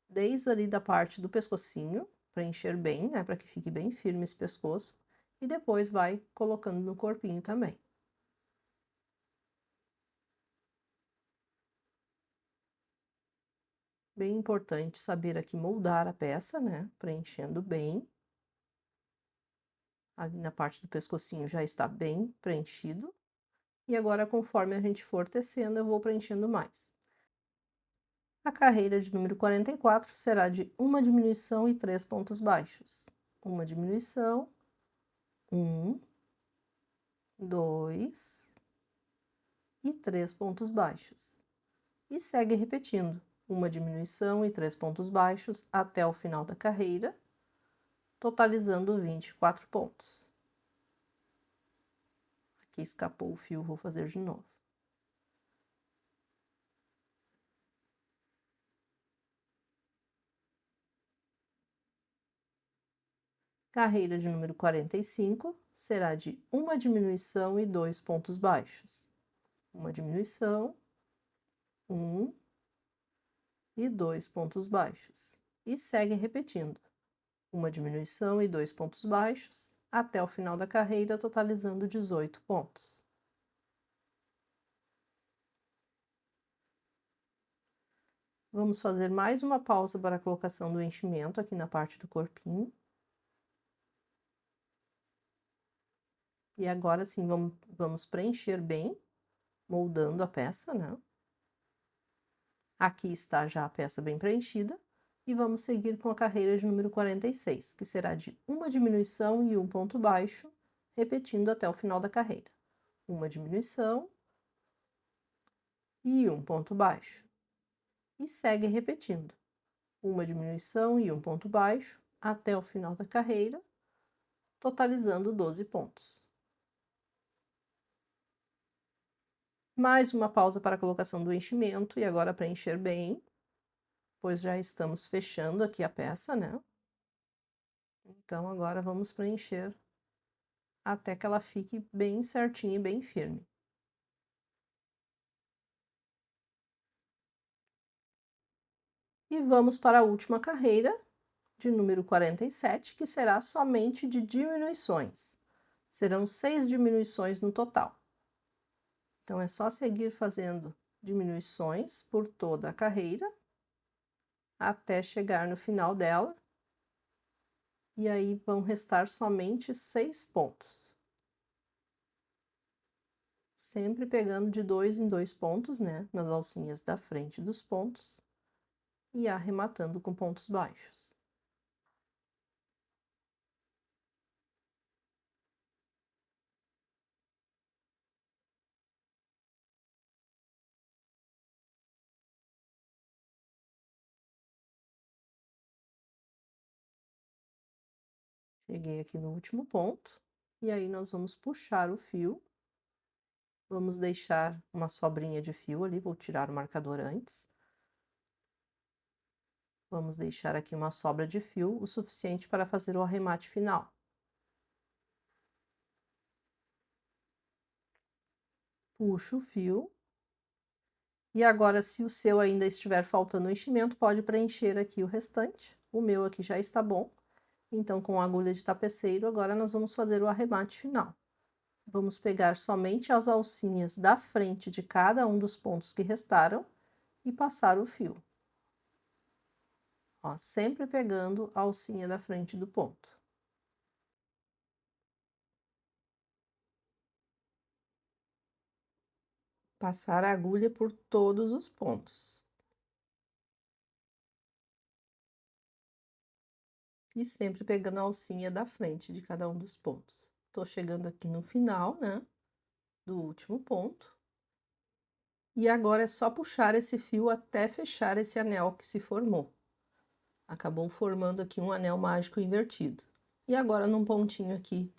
Speaker 1: desde ali da parte do pescocinho, para encher bem, né, para que fique bem firme esse pescoço, e depois vai colocando no corpinho também. Bem importante saber aqui moldar a peça, né, preenchendo bem. Ali na parte do pescocinho já está bem preenchido. E agora, conforme a gente for tecendo, eu vou preenchendo mais. A carreira de número 44 será de uma diminuição e 3 pontos baixos. Uma diminuição, 1, 2 e 3 pontos baixos. E segue repetindo, uma diminuição e 3 pontos baixos até o final da carreira, totalizando 24 pontos. Aqui escapou o fio, vou fazer de novo. Carreira de número 45 será de uma diminuição e 2 pontos baixos. Uma diminuição, 1 e 2 pontos baixos. E segue repetindo, uma diminuição e 2 pontos baixos, até o final da carreira, totalizando 18 pontos. Vamos fazer mais uma pausa para a colocação do enchimento aqui na parte do corpinho. E agora sim, vamos preencher bem, moldando a peça, né? Aqui está já a peça bem preenchida. E vamos seguir com a carreira de número 46, que será de uma diminuição e um ponto baixo, repetindo até o final da carreira. Uma diminuição e um ponto baixo. E segue repetindo. Uma diminuição e um ponto baixo até o final da carreira, totalizando 12 pontos. Mais uma pausa para a colocação do enchimento e agora preencher bem, pois já estamos fechando aqui a peça, né? Então, agora vamos preencher até que ela fique bem certinha e bem firme. E vamos para a última carreira, de número 47, que será somente de diminuições. Serão 6 diminuições no total. Então, é só seguir fazendo diminuições por toda a carreira, até chegar no final dela. E aí vão restar somente 6 pontos. Sempre pegando de 2 em 2 pontos, né, nas alcinhas da frente dos pontos, e arrematando com pontos baixos. Cheguei aqui no último ponto, e aí nós vamos puxar o fio. Vamos deixar uma sobrinha de fio ali, vou tirar o marcador antes. Vamos deixar aqui uma sobra de fio, o suficiente para fazer o arremate final. Puxo o fio. E agora, se o seu ainda estiver faltando enchimento, pode preencher aqui o restante. O meu aqui já está bom. Então, com a agulha de tapeceiro, agora nós vamos fazer o arremate final. Vamos pegar somente as alcinhas da frente de cada um dos pontos que restaram e passar o fio. Ó, sempre pegando a alcinha da frente do ponto. Passar a agulha por todos os pontos. E sempre pegando a alcinha da frente de cada um dos pontos. Tô chegando aqui no final, né, do último ponto. E agora é só puxar esse fio até fechar esse anel que se formou. Acabou formando aqui um anel mágico invertido. E agora, num pontinho aqui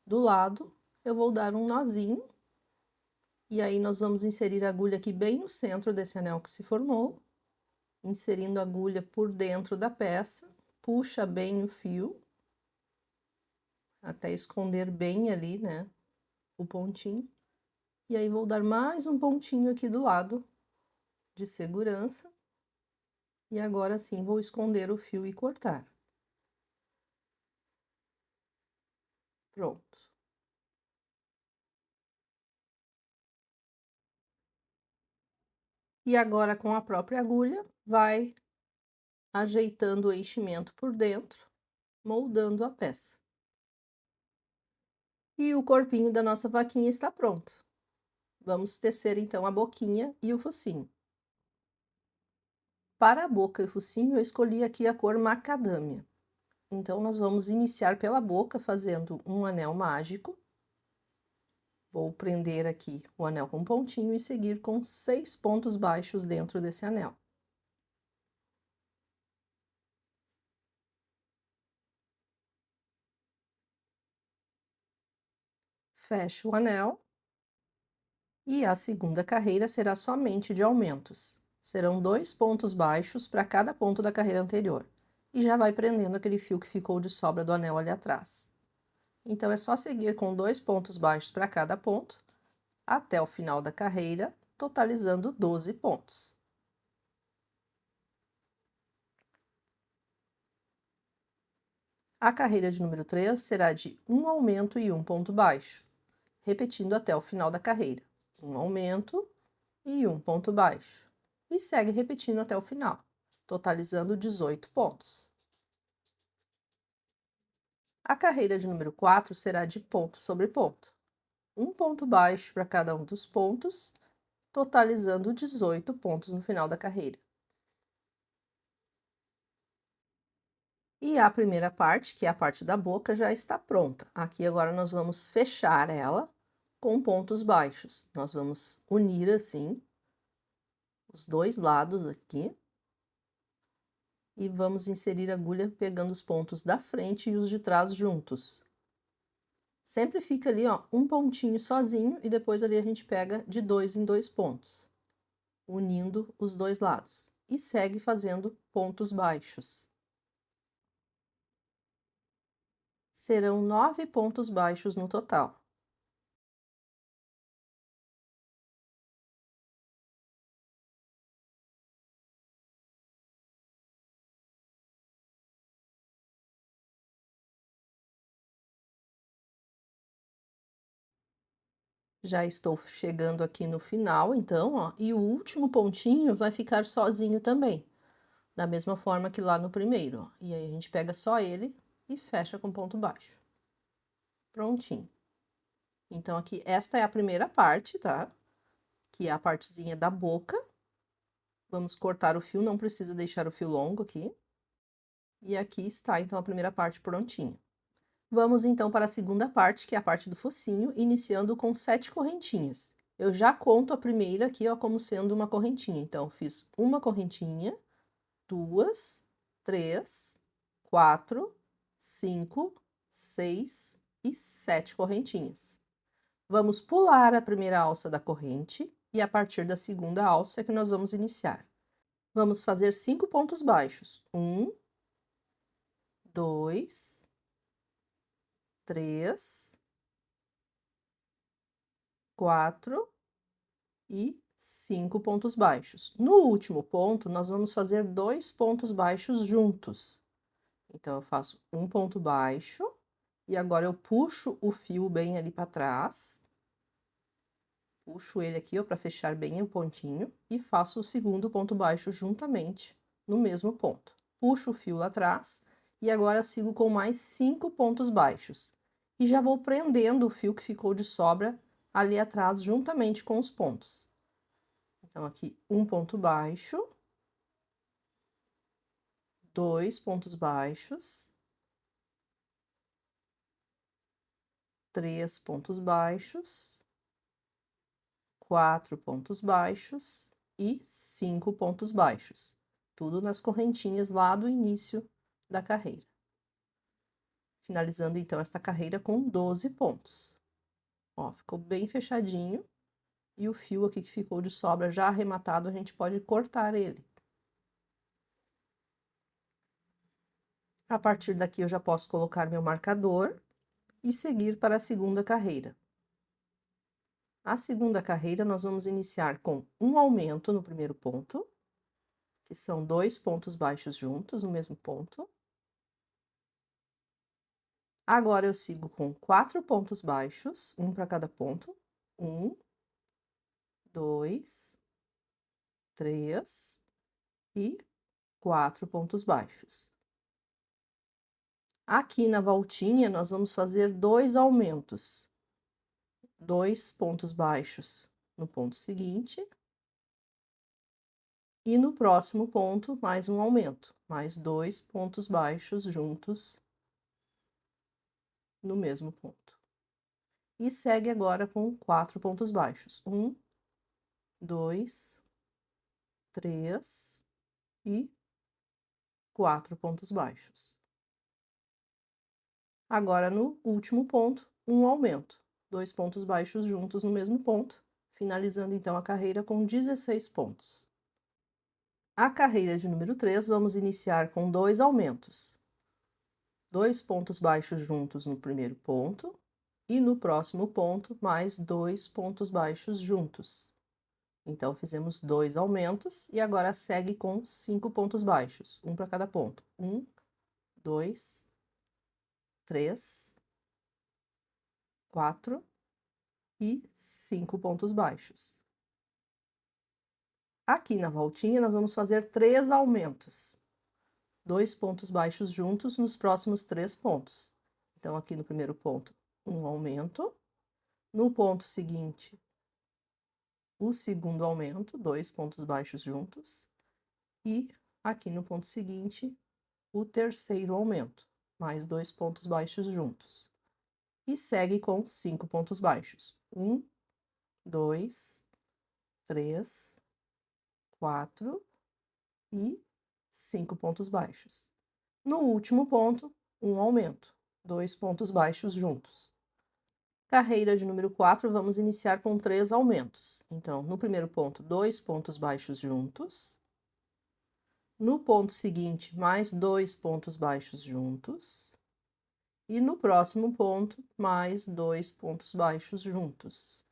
Speaker 1: do lado, eu vou dar um nozinho. E aí, nós vamos inserir a agulha aqui bem no centro desse anel que se formou. Inserindo a agulha por dentro da peça. Puxa bem o fio. Até esconder bem ali, né, o pontinho. E aí, vou dar mais um pontinho aqui do lado de segurança. E agora sim, vou esconder o fio e cortar. Pronto. E agora, com a própria agulha, vai ajeitando o enchimento por dentro, moldando a peça. E o corpinho da nossa vaquinha está pronto. Vamos tecer então a boquinha e o focinho. Para a boca e o focinho, eu escolhi aqui a cor macadâmia. Então, nós vamos iniciar pela boca fazendo um anel mágico. Vou prender aqui o anel com pontinho e seguir com 6 pontos baixos dentro desse anel. Fecho o anel. E a segunda carreira será somente de aumentos. Serão 2 pontos baixos para cada ponto da carreira anterior. E já vai prendendo aquele fio que ficou de sobra do anel ali atrás. Então, é só seguir com 2 pontos baixos para cada ponto, até o final da carreira, totalizando 12 pontos. A carreira de número 3 será de um aumento e um ponto baixo, repetindo até o final da carreira. Um aumento e um ponto baixo. E segue repetindo até o final, totalizando 18 pontos. A carreira de número 4 será de ponto sobre ponto. Um ponto baixo para cada um dos pontos, totalizando 18 pontos no final da carreira. E a primeira parte, que é a parte da boca, já está pronta. Aqui agora nós vamos fechar ela com pontos baixos. Nós vamos unir assim os dois lados aqui. E vamos inserir a agulha pegando os pontos da frente e os de trás juntos. Sempre fica ali, ó, um pontinho sozinho e depois ali a gente pega de 2 em 2 pontos, unindo os dois lados. E segue fazendo pontos baixos. Serão 9 pontos baixos no total. Já estou chegando aqui no final, então, ó, e o último pontinho vai ficar sozinho também, da mesma forma que lá no primeiro, ó. E aí a gente pega só ele e fecha com ponto baixo. Prontinho. Então, aqui, esta é a primeira parte, tá? Que é a partezinha da boca. Vamos cortar o fio, não precisa deixar o fio longo aqui. E aqui está, então, a primeira parte prontinha. Vamos, então, para a segunda parte, que é a parte do focinho, iniciando com 7 correntinhas. Eu já conto a primeira aqui, ó, como sendo uma correntinha. Então, fiz uma correntinha, 2, 3, 4, 5, 6 e 7 correntinhas. Vamos pular a primeira alça da corrente e a partir da segunda alça é que nós vamos iniciar. Vamos fazer 5 pontos baixos. 1, 2, 3, 4 e 5 pontos baixos. No último ponto, nós vamos fazer 2 pontos baixos juntos. Então, eu faço um ponto baixo e agora eu puxo o fio bem ali para trás. Puxo ele aqui, ó, para fechar bem o pontinho e faço o segundo ponto baixo juntamente no mesmo ponto. Puxo o fio lá atrás e agora sigo com mais 5 pontos baixos. E já vou prendendo o fio que ficou de sobra ali atrás juntamente com os pontos. Então, aqui, um ponto baixo, 2 pontos baixos, 3 pontos baixos, 4 pontos baixos e 5 pontos baixos. tudo nas correntinhas lá do início da carreira. Finalizando, então, esta carreira com 12 pontos. Ó, ficou bem fechadinho. E o fio aqui que ficou de sobra já arrematado, a gente pode cortar ele. A partir daqui, eu já posso colocar meu marcador e seguir para a segunda carreira. A segunda carreira, nós vamos iniciar com um aumento no primeiro ponto, que são 2 pontos baixos juntos no mesmo ponto. Agora, eu sigo com 4 pontos baixos, um para cada ponto. 1, 2, 3 e 4 pontos baixos. Aqui na voltinha, nós vamos fazer 2 aumentos. 2 pontos baixos no ponto seguinte. E no próximo ponto, mais um aumento, mais 2 pontos baixos juntos no mesmo ponto. E segue agora com 4 pontos baixos. 1, 2, 3 e 4 pontos baixos. Agora, no último ponto, um aumento. 2 pontos baixos juntos no mesmo ponto, finalizando então a carreira com 16 pontos. A carreira de número 3, vamos iniciar com 2 aumentos. 2 pontos baixos juntos no primeiro ponto, e no próximo ponto, mais 2 pontos baixos juntos. Então, fizemos 2 aumentos, e agora segue com 5 pontos baixos, um para cada ponto. 1, 2, 3, 4 e 5 pontos baixos. Aqui na voltinha, nós vamos fazer 3 aumentos. 2 pontos baixos juntos nos próximos 3 pontos. Então, aqui no primeiro ponto, um aumento. No ponto seguinte, o segundo aumento, 2 pontos baixos juntos. E aqui no ponto seguinte, o terceiro aumento, mais 2 pontos baixos juntos. E segue com 5 pontos baixos. 1, 2, 3, 4 e 5 pontos baixos. No último ponto, um aumento, 2 pontos baixos juntos. Carreira de número 4, vamos iniciar com 3 aumentos. Então, no primeiro ponto, 2 pontos baixos juntos. No ponto seguinte, mais 2 pontos baixos juntos. E no próximo ponto, mais 2 pontos baixos juntos.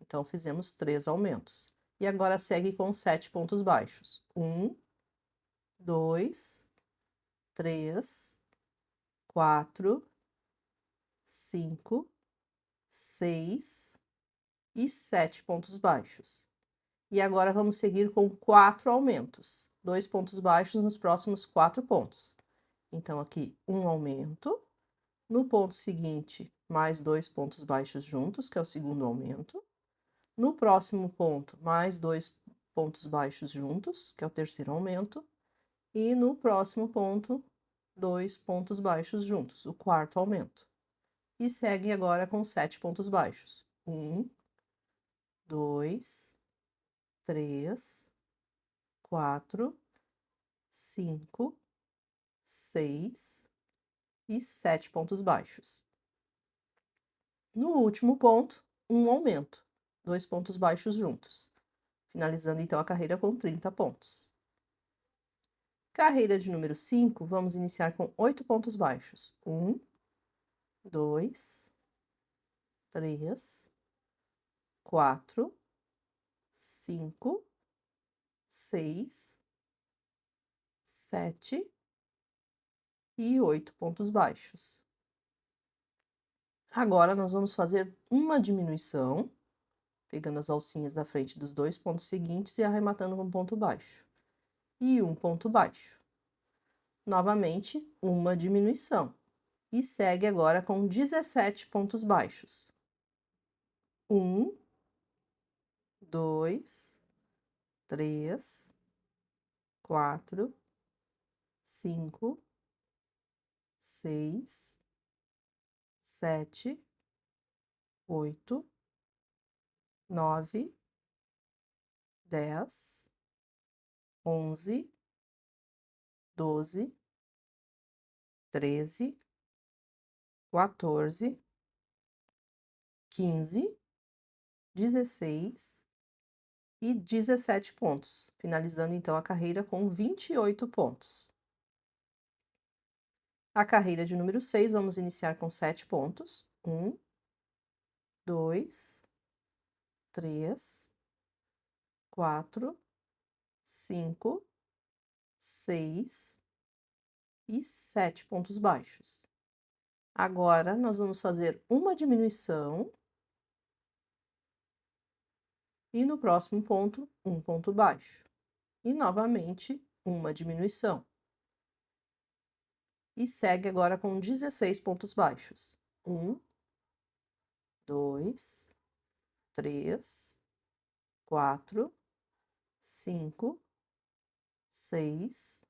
Speaker 1: Então, fizemos 3 aumentos. E agora segue com 7 pontos baixos. 1, 2, 3, 4, 5, 6 e 7 pontos baixos. E agora vamos seguir com 4 aumentos. 2 pontos baixos nos próximos 4 pontos. Então, aqui, um aumento. No ponto seguinte, mais 2 pontos baixos juntos, que é o segundo aumento. No próximo ponto, mais 2 pontos baixos juntos, que é o terceiro aumento. E no próximo ponto, 2 pontos baixos juntos, o quarto aumento. E segue agora com 7 pontos baixos. 1, 2, 3, 4, 5, 6 e 7 pontos baixos. No último ponto, um aumento, 2 pontos baixos juntos, finalizando então a carreira com 30 pontos. Carreira de número 5, vamos iniciar com 8 pontos baixos. 1, 2, 3, 4, 5, 6, 7 e 8 pontos baixos. Agora, nós vamos fazer uma diminuição, pegando as alcinhas da frente dos 2 pontos seguintes e arrematando com ponto baixo. E um ponto baixo. Novamente, uma diminuição. E segue agora com 17 pontos baixos. 1, 2, 3, 4, 5, 6, 7, 8, 9, 10, 11, 12, 13, 14, 15, 16 e 17 pontos, finalizando então a carreira com 28 pontos. A carreira de número 6, vamos iniciar com 7 pontos. 1, 2, 3, 4, 5, 6 e 7 pontos baixos. Agora, nós vamos fazer uma diminuição e no próximo ponto, um ponto baixo. E novamente, uma diminuição. E segue agora com 16 pontos baixos. 1, 2, 3, 4, 5, 6,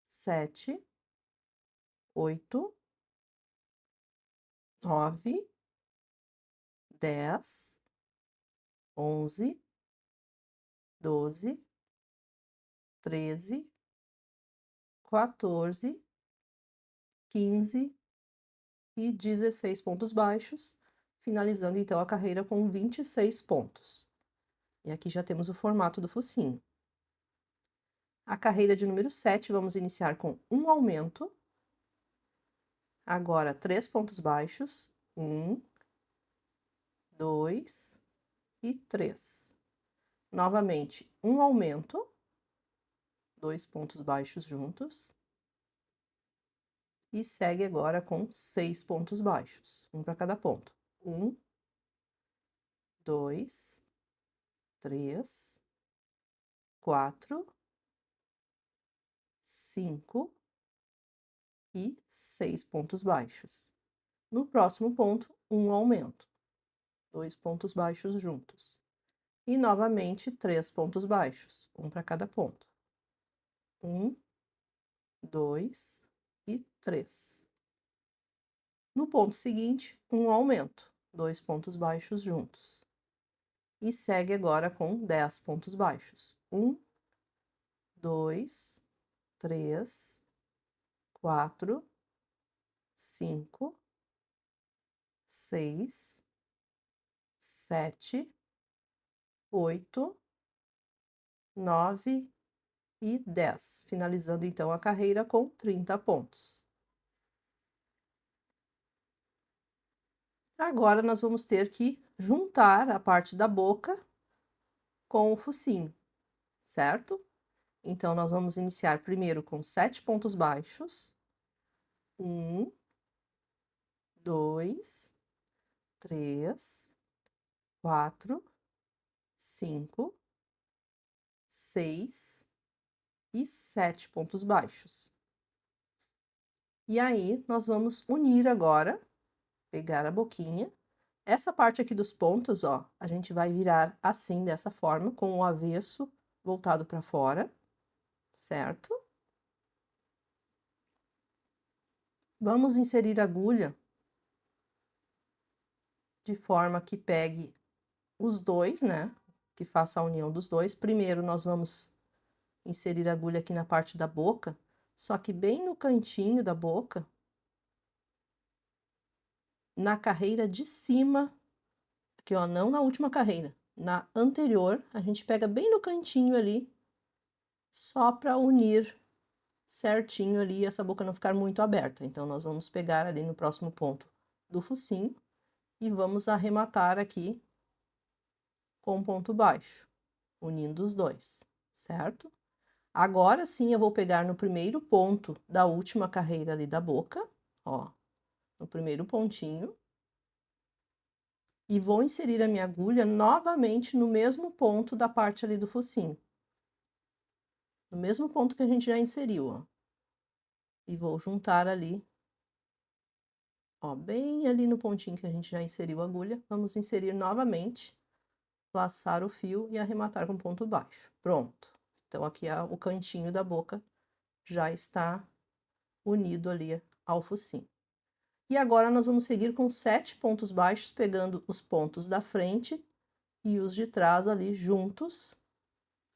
Speaker 1: 7, 8, 9, 10, 11, 12, 13, 14, 15 e 16 pontos baixos, finalizando então a carreira com 26 pontos. E aqui já temos o formato do focinho. A carreira de número 7, vamos iniciar com um aumento. Agora, 3 pontos baixos. 1, 2 e 3. Novamente, um aumento. 2 pontos baixos juntos. E segue agora com 6 pontos baixos, um para cada ponto. 1, 2, 3, 4, 5 e 6 pontos baixos. No próximo ponto, um aumento, 2 pontos baixos juntos. E novamente 3 pontos baixos, um para cada ponto. 1, 2 e 3. No ponto seguinte, um aumento, 2 pontos baixos juntos. E segue agora com 10 pontos baixos. 1, 2, 3, 4, 5, 6, 7, 8, 9 e 10, finalizando então a carreira com 30 pontos. Agora nós vamos ter que juntar a parte da boca com o focinho, certo? Então, nós vamos iniciar primeiro com 7 pontos baixos. 1, 2, 3, 4, 5, 6 e 7 pontos baixos. E aí, nós vamos unir agora, pegar a boquinha. Essa parte aqui dos pontos, ó, a gente vai virar assim, dessa forma, com o avesso voltado para fora, certo? Vamos inserir a agulha de forma que pegue os dois, né? Que faça a união dos dois. Primeiro, nós vamos inserir a agulha aqui na parte da boca, só que bem no cantinho da boca, na carreira de cima, aqui ó, não na última carreira, na anterior, a gente pega bem no cantinho ali, só para unir certinho ali, essa boca não ficar muito aberta. Então, nós vamos pegar ali no próximo ponto do focinho e vamos arrematar aqui com ponto baixo, unindo os dois, certo? Agora sim, eu vou pegar no primeiro ponto da última carreira ali da boca, ó, no primeiro pontinho, e vou inserir a minha agulha novamente no mesmo ponto da parte ali do focinho. No mesmo ponto que a gente já inseriu, ó. E vou juntar ali, ó, bem ali no pontinho que a gente já inseriu a agulha, vamos inserir novamente, laçar o fio e arrematar com ponto baixo. Pronto. Então, aqui o cantinho da boca já está unido ali ao focinho. E agora nós vamos seguir com 7 pontos baixos, pegando os pontos da frente e os de trás ali juntos,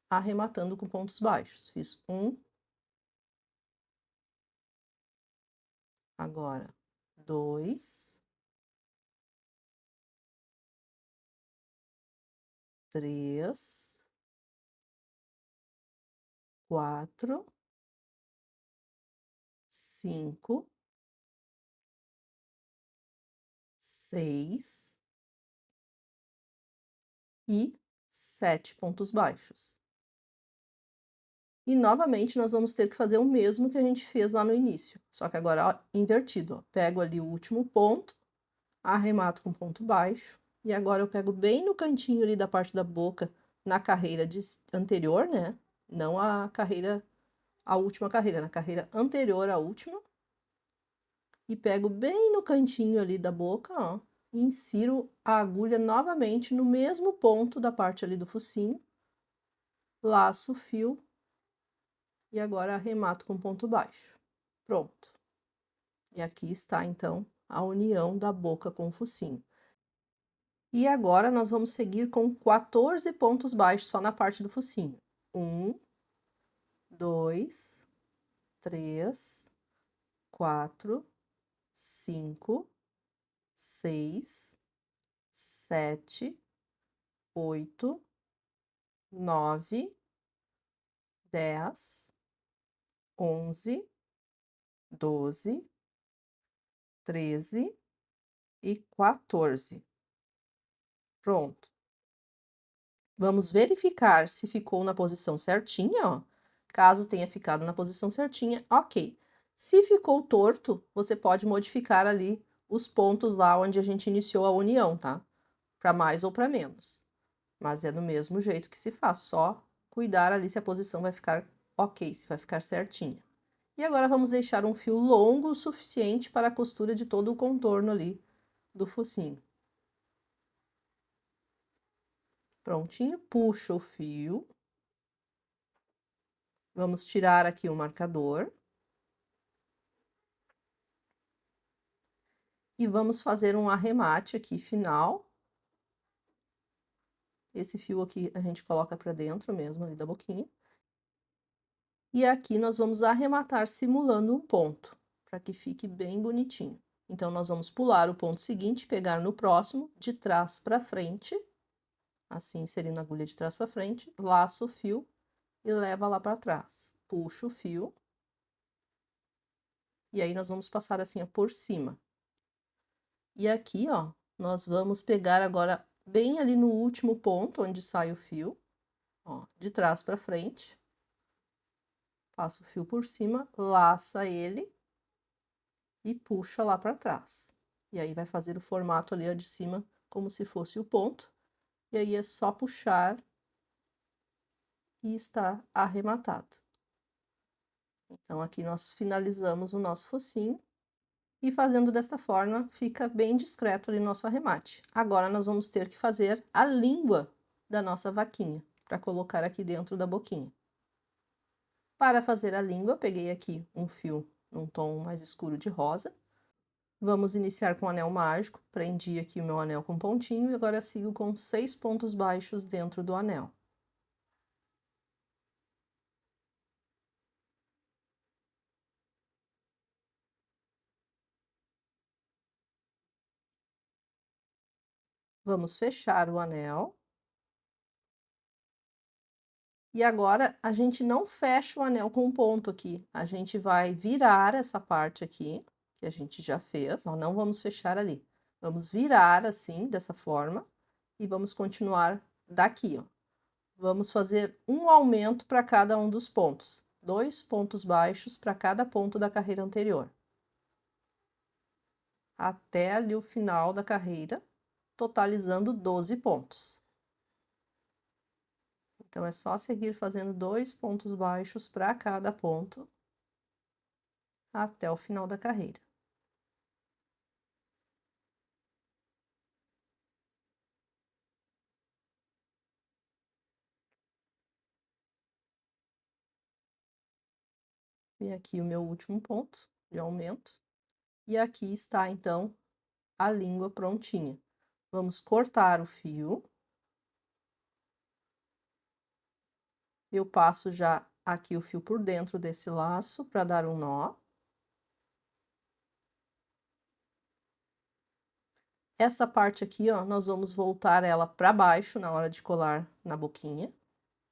Speaker 1: arrematando com pontos baixos. Fiz 1, Agora, 2, 3, 4, 5, 6 e 7 pontos baixos. E novamente nós vamos ter que fazer o mesmo que a gente fez lá no início, só que agora, ó, invertido, ó. Pego ali o último ponto, arremato com ponto baixo, e agora eu pego bem no cantinho ali da parte da boca, na carreira anterior, né? Não a carreira, a última carreira, na carreira anterior à última. E pego bem no cantinho ali da boca, ó, e insiro a agulha novamente no mesmo ponto da parte ali do focinho, laço o fio e agora arremato com ponto baixo. Pronto. E aqui está, então, a união da boca com o focinho. E agora nós vamos seguir com 14 pontos baixos só na parte do focinho. 1, 2, 3, 4, 5, 6, 7, 8, 9, 10, 11, 12, 13 e 14. Pronto. Vamos verificar se ficou na posição certinha, ó. Caso tenha ficado na posição certinha, ok. Se ficou torto, você pode modificar ali os pontos lá onde a gente iniciou a união, tá? Para mais ou para menos. Mas é do mesmo jeito que se faz, só cuidar ali se a posição vai ficar ok, se vai ficar certinha. E agora vamos deixar um fio longo o suficiente para a costura de todo o contorno ali do focinho. Prontinho, puxa o fio. Vamos tirar aqui o marcador. E vamos fazer um arremate aqui final. Esse fio aqui a gente coloca para dentro mesmo ali da boquinha. E aqui nós vamos arrematar simulando um ponto, para que fique bem bonitinho. Então, nós vamos pular o ponto seguinte, pegar no próximo, de trás para frente, assim, inserindo a agulha de trás para frente, laço o fio e leva lá para trás. Puxa o fio. E aí, nós vamos passar assim, ó, por cima. E aqui, ó, nós vamos pegar agora bem ali no último ponto, onde sai o fio, ó, de trás para frente. Passa o fio por cima, laça ele e puxa lá para trás. E aí, vai fazer o formato ali, ó, de cima, como se fosse o ponto. E aí, é só puxar e está arrematado. Então, aqui nós finalizamos o nosso focinho. E fazendo desta forma, fica bem discreto ali nosso arremate. Agora, nós vamos ter que fazer a língua da nossa vaquinha, para colocar aqui dentro da boquinha. Para fazer a língua, peguei aqui um fio num tom mais escuro de rosa. Vamos iniciar com o anel mágico, prendi aqui o meu anel com pontinho e agora sigo com 6 pontos baixos dentro do anel. Vamos fechar o anel. E agora, a gente não fecha o anel com um ponto aqui, a gente vai virar essa parte aqui, que a gente já fez, ó, não vamos fechar ali. Vamos virar assim, dessa forma, e vamos continuar daqui, ó. Vamos fazer um aumento para cada um dos pontos, 2 pontos baixos para cada ponto da carreira anterior. Até ali o final da carreira, totalizando 12 pontos. Então, é só seguir fazendo 2 pontos baixos para cada ponto até o final da carreira. E aqui o meu último ponto de aumento. E aqui está, então, a língua prontinha. Vamos cortar o fio. Eu passo já aqui o fio por dentro desse laço para dar um nó. Essa parte aqui, ó, nós vamos voltar ela para baixo na hora de colar na boquinha.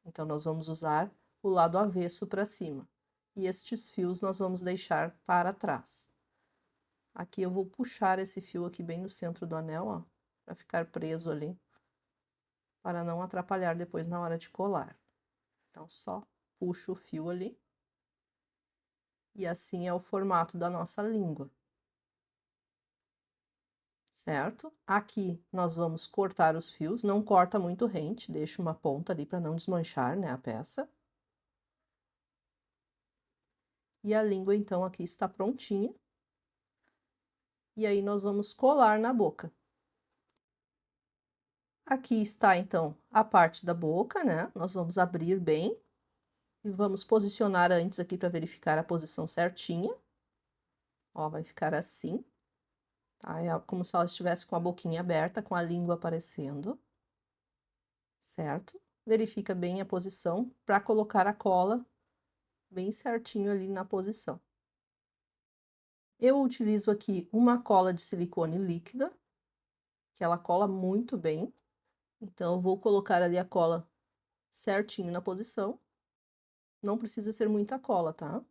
Speaker 1: Então, nós vamos usar o lado avesso para cima. E estes fios nós vamos deixar para trás. Aqui eu vou puxar esse fio aqui bem no centro do anel, ó, para ficar preso ali, para não atrapalhar depois na hora de colar. Então, só puxo o fio ali. E assim é o formato da nossa língua. Certo? Aqui nós vamos cortar os fios, não corta muito rente, deixa uma ponta ali para não desmanchar, né, a peça. E a língua, então, aqui está prontinha. E aí, nós vamos colar na boca. Aqui está, então, a parte da boca, né? Nós vamos abrir bem. E vamos posicionar antes aqui para verificar a posição certinha. Ó, vai ficar assim. Tá? É como se ela estivesse com a boquinha aberta, com a língua aparecendo. Certo? Verifica bem a posição para colocar a cola bem certinho ali na posição. Eu utilizo aqui uma cola de silicone líquida, que ela cola muito bem. Então, eu vou colocar ali a cola certinho na posição. Não precisa ser muita cola, tá?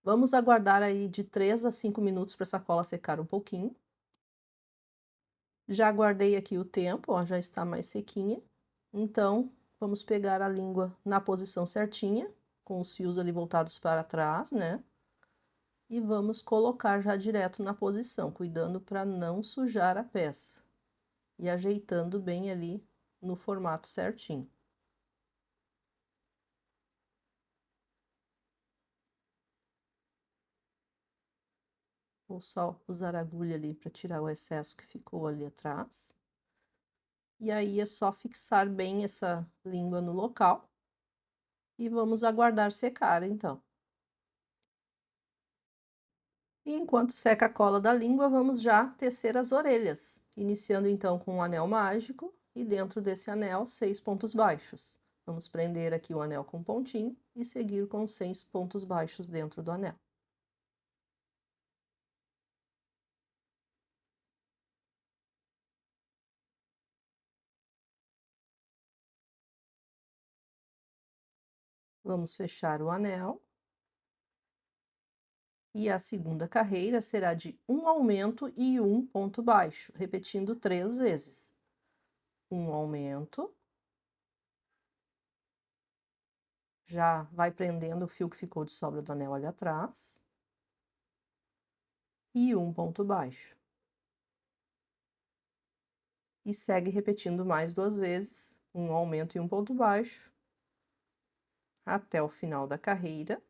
Speaker 1: Vamos aguardar aí de 3 a 5 minutos para essa cola secar um pouquinho. Já guardei aqui o tempo, ó, já está mais sequinha. Então, vamos pegar a língua na posição certinha, com os fios ali voltados para trás, né? E vamos colocar já direto na posição, cuidando para não sujar a peça. E ajeitando bem ali no formato certinho. Vou só usar a agulha ali para tirar o excesso que ficou ali atrás. E aí é só fixar bem essa língua no local. E vamos aguardar secar, então. E enquanto seca a cola da língua, vamos já tecer as orelhas. Iniciando então com um anel mágico e dentro desse anel, 6 pontos baixos. Vamos prender aqui o anel com um pontinho e seguir com 6 pontos baixos dentro do anel. Vamos fechar o anel. E a segunda carreira será de um aumento e um ponto baixo, repetindo 3 vezes. Um aumento. Já vai prendendo o fio que ficou de sobra do anel ali atrás. E um ponto baixo. E segue repetindo mais 2 vezes, um aumento e um ponto baixo, até o final da carreira,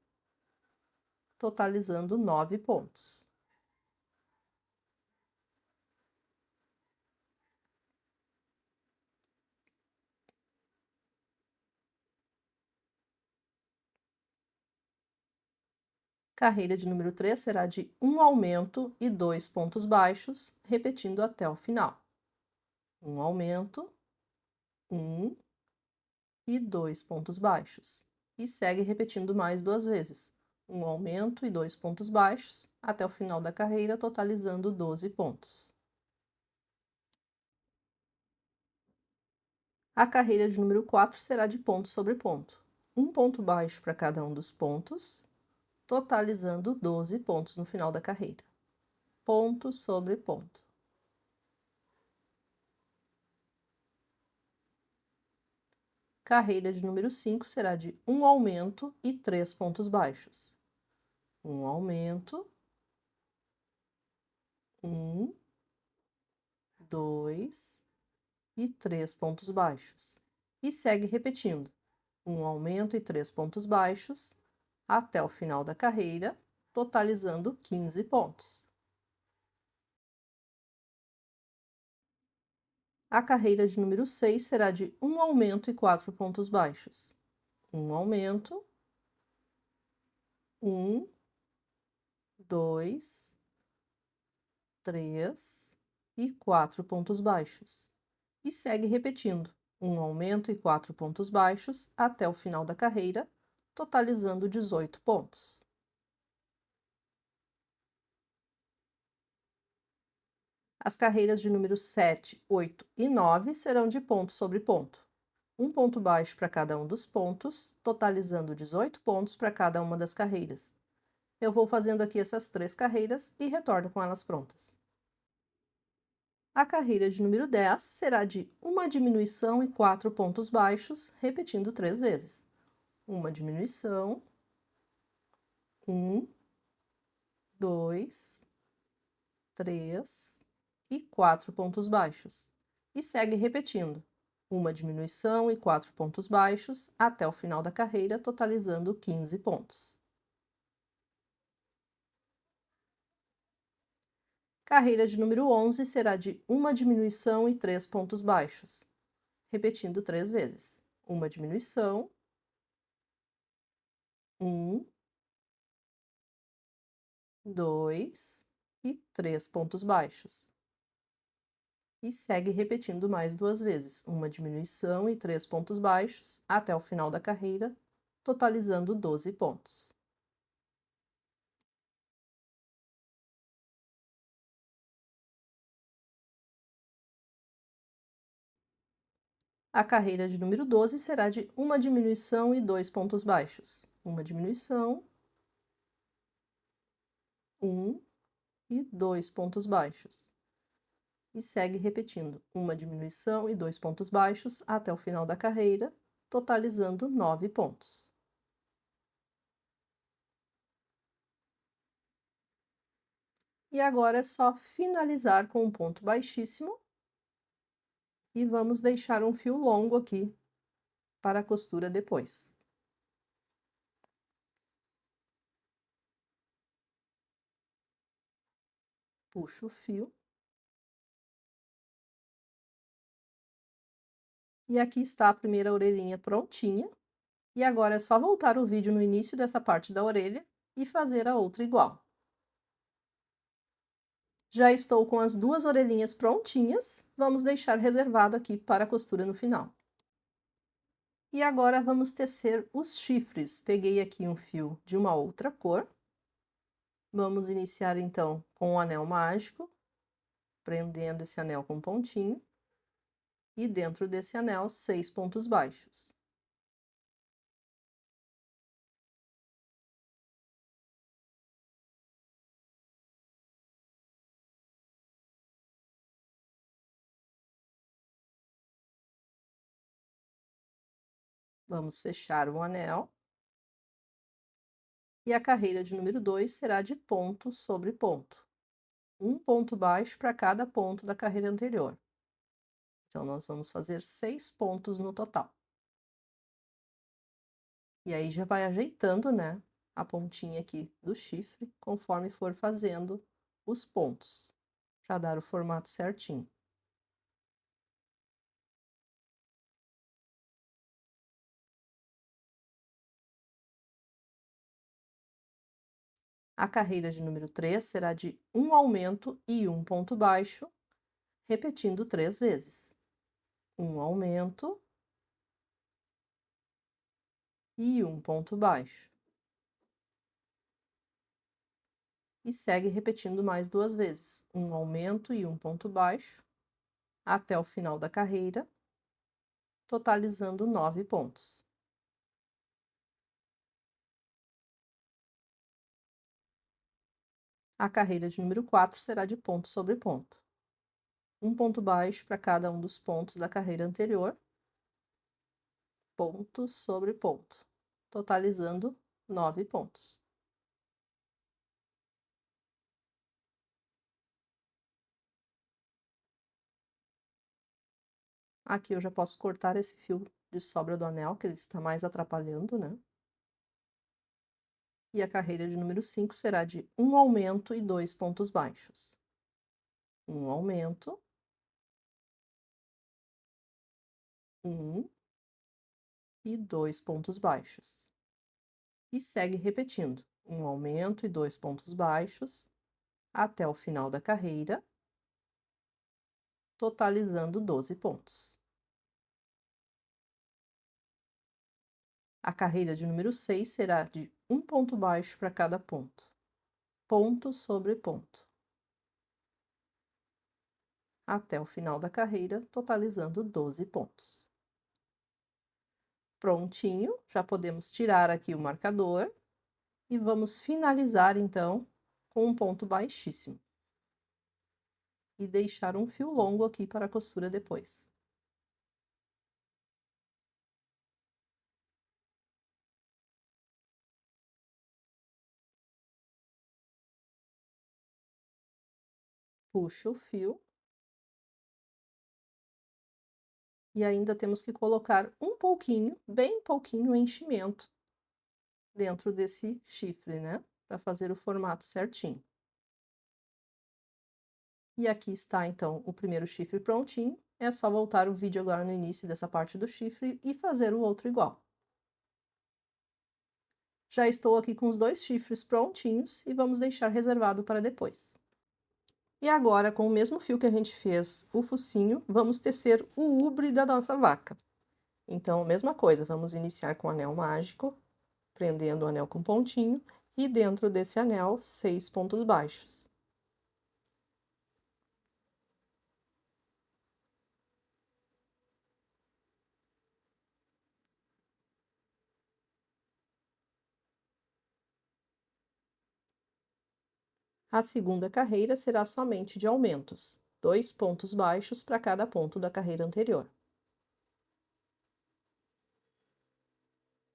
Speaker 1: totalizando 9 pontos. Carreira de número 3 será de um aumento e 2 pontos baixos, repetindo até o final. Um aumento, 1 e 2 pontos baixos. E segue repetindo mais 2 vezes. Um aumento e 2 pontos baixos, até o final da carreira, totalizando 12 pontos. A carreira de número 4 será de ponto sobre ponto. Um ponto baixo para cada um dos pontos, totalizando 12 pontos no final da carreira. Ponto sobre ponto. Carreira de número 5 será de um aumento e 3 pontos baixos. Um aumento, 1, 2 e 3 pontos baixos. E segue repetindo, um aumento e 3 pontos baixos, até o final da carreira, totalizando 15 pontos. A carreira de número 6 será de um aumento e 4 pontos baixos. Um aumento, 1, 2, 3 e 4 pontos baixos. E segue repetindo, um aumento e 4 pontos baixos até o final da carreira, totalizando 18 pontos. As carreiras de número 7, 8 e 9 serão de ponto sobre ponto. Um ponto baixo para cada um dos pontos, totalizando 18 pontos para cada uma das carreiras. Eu vou fazendo aqui essas 3 carreiras e retorno com elas prontas. A carreira de número 10 será de uma diminuição e 4 pontos baixos, repetindo 3 vezes. Uma diminuição, 1, 2, 3 e 4 pontos baixos. E segue repetindo. Uma diminuição e 4 pontos baixos até o final da carreira, totalizando 15 pontos. Carreira de número 11 será de uma diminuição e 3 pontos baixos, repetindo 3 vezes. Uma diminuição, 1, 2 e 3 pontos baixos. E segue repetindo mais 2 vezes, uma diminuição e 3 pontos baixos até o final da carreira, totalizando 12 pontos. A carreira de número 12 será de uma diminuição e 2 pontos baixos. Uma diminuição, 1 e 2 pontos baixos. E segue repetindo, uma diminuição e 2 pontos baixos até o final da carreira, totalizando 9 pontos. E agora é só finalizar com um ponto baixíssimo e vamos deixar um fio longo aqui para a costura depois. Puxo o fio. E aqui está a primeira orelhinha prontinha. E agora é só voltar o vídeo no início dessa parte da orelha e fazer a outra igual. Já estou com as 2 orelhinhas prontinhas, vamos deixar reservado aqui para a costura no final. E agora vamos tecer os chifres. Peguei aqui um fio de uma outra cor. Vamos iniciar então com o anel mágico, prendendo esse anel com pontinho. E dentro desse anel, 6 pontos baixos. Vamos fechar o anel. E a carreira de número 2 será de ponto sobre ponto. Um ponto baixo para cada ponto da carreira anterior. Então, nós vamos fazer 6 pontos no total. E aí já vai ajeitando, né, a pontinha aqui do chifre, conforme for fazendo os pontos, para dar o formato certinho. A carreira de número 3 será de um aumento e um ponto baixo, repetindo 3 vezes. Um aumento e um ponto baixo. E segue repetindo mais 2 vezes. Um aumento e um ponto baixo, até o final da carreira, totalizando 9 pontos. A carreira de número 4 será de ponto sobre ponto. Um ponto baixo para cada um dos pontos da carreira anterior, ponto sobre ponto, totalizando 9 pontos. Aqui eu já posso cortar esse fio de sobra do anel, que ele está mais atrapalhando, né? E a carreira de número 5 será de um aumento e 2 pontos baixos. Um aumento, 1 e 2 pontos baixos. E segue repetindo, um aumento e 2 pontos baixos, até o final da carreira, totalizando 12 pontos. A carreira de número 6 será de um ponto baixo para cada ponto, ponto sobre ponto. até o final da carreira, totalizando 12 pontos. Prontinho, já podemos tirar aqui o marcador e vamos finalizar então com um ponto baixíssimo. E deixar um fio longo aqui para a costura depois. Puxa o fio. E ainda temos que colocar um pouquinho, bem pouquinho enchimento dentro desse chifre, né? Para fazer o formato certinho. E aqui está, então, o primeiro chifre prontinho. É só voltar o vídeo agora no início dessa parte do chifre e fazer o outro igual. Já estou aqui com os 2 chifres prontinhos e vamos deixar reservado para depois. E agora, com o mesmo fio que a gente fez o focinho, vamos tecer o ubre da nossa vaca. Então, mesma coisa, vamos iniciar com o anel mágico, prendendo o anel com pontinho, e dentro desse anel, 6 pontos baixos. A segunda carreira será somente de aumentos, 2 pontos baixos para cada ponto da carreira anterior.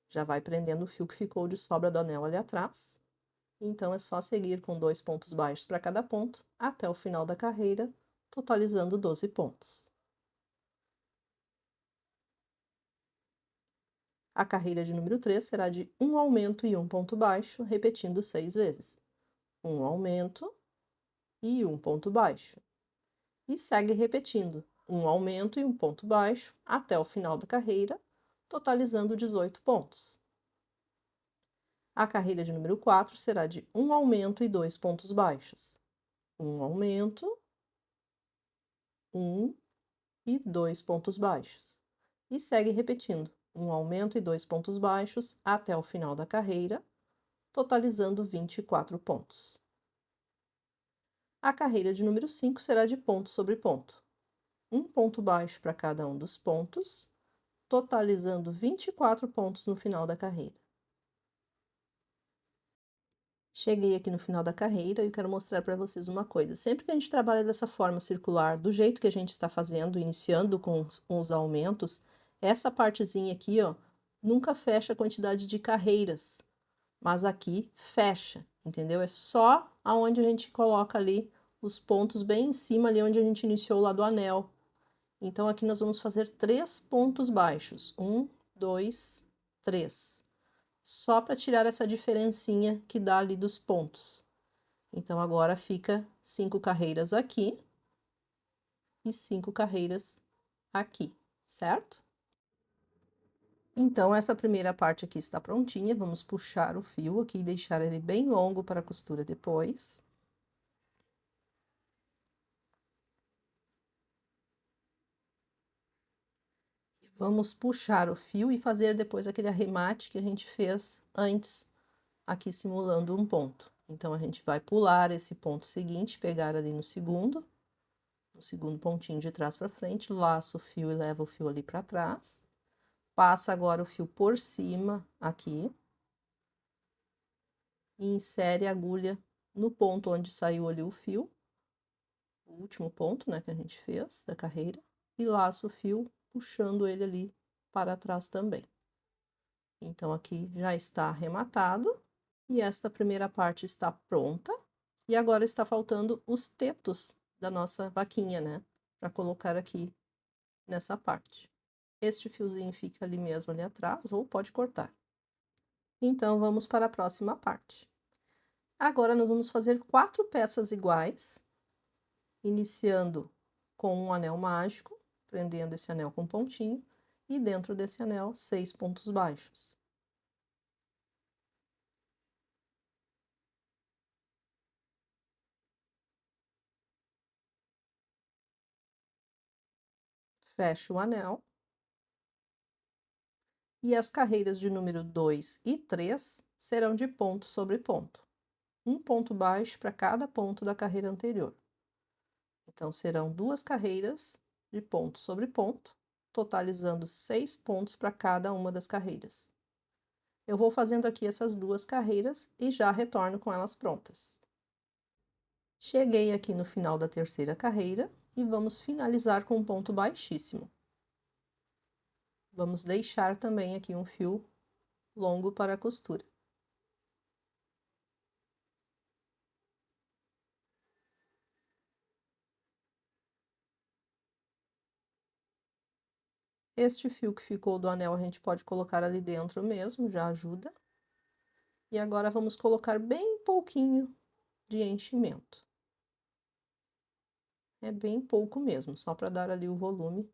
Speaker 1: Já vai prendendo o fio que ficou de sobra do anel ali atrás. Então, é só seguir com 2 pontos baixos para cada ponto, até o final da carreira, totalizando 12 pontos. A carreira de número 3 será de um aumento e um ponto baixo, repetindo 6 vezes. Um aumento e um ponto baixo. E segue repetindo um aumento e um ponto baixo até o final da carreira, totalizando 18 pontos. A carreira de número 4 será de um aumento e 2 pontos baixos. Um aumento, 1 e 2 pontos baixos. E segue repetindo um aumento e 2 pontos baixos até o final da carreira, totalizando 24 pontos. A carreira de número 5 será de ponto sobre ponto. Um ponto baixo para cada um dos pontos, totalizando 24 pontos no final da carreira. Cheguei aqui no final da carreira e quero mostrar para vocês uma coisa. Sempre que a gente trabalha dessa forma circular, do jeito que a gente está fazendo, iniciando com os aumentos, essa partezinha aqui, ó, nunca fecha a quantidade de carreiras, mas aqui fecha, entendeu? É só aonde a gente coloca ali os pontos bem em cima, ali onde a gente iniciou lá do anel. Então, aqui nós vamos fazer 3 pontos baixos. 1, 2, 3. Só para tirar essa diferencinha que dá ali dos pontos. Então, agora fica 5 carreiras aqui e 5 carreiras aqui, certo? Então, essa primeira parte aqui está prontinha. Vamos puxar o fio aqui e deixar ele bem longo para a costura depois. Vamos puxar o fio e fazer depois aquele arremate que a gente fez antes, aqui simulando um ponto. Então, a gente vai pular esse ponto seguinte, pegar ali no segundo pontinho de trás para frente, laça o fio e leva o fio ali para trás. Passa agora o fio por cima aqui. E insere a agulha no ponto onde saiu ali o fio. O último ponto, né, que a gente fez da carreira. E laça o fio, puxando ele ali para trás também. Então, aqui já está arrematado. E esta primeira parte está pronta. E agora está faltando os tetos da nossa vaquinha, né? Para colocar aqui nessa parte. Este fiozinho fica ali mesmo, ali atrás, ou pode cortar. Então, vamos para a próxima parte. Agora, nós vamos fazer 4 peças iguais, iniciando com um anel mágico, prendendo esse anel com pontinho, e dentro desse anel, 6 pontos baixos. Fecho o anel. E as carreiras de número 2 e 3 serão de ponto sobre ponto. Um ponto baixo para cada ponto da carreira anterior. Então, serão 2 carreiras de ponto sobre ponto, totalizando 6 pontos para cada uma das carreiras. Eu vou fazendo aqui essas 2 carreiras e já retorno com elas prontas. Cheguei aqui no final da terceira carreira e vamos finalizar com um ponto baixíssimo. Vamos deixar também aqui um fio longo para a costura. Este fio que ficou do anel a gente pode colocar ali dentro mesmo, já ajuda. E agora vamos colocar bem pouquinho de enchimento. É bem pouco mesmo, só para dar ali o volume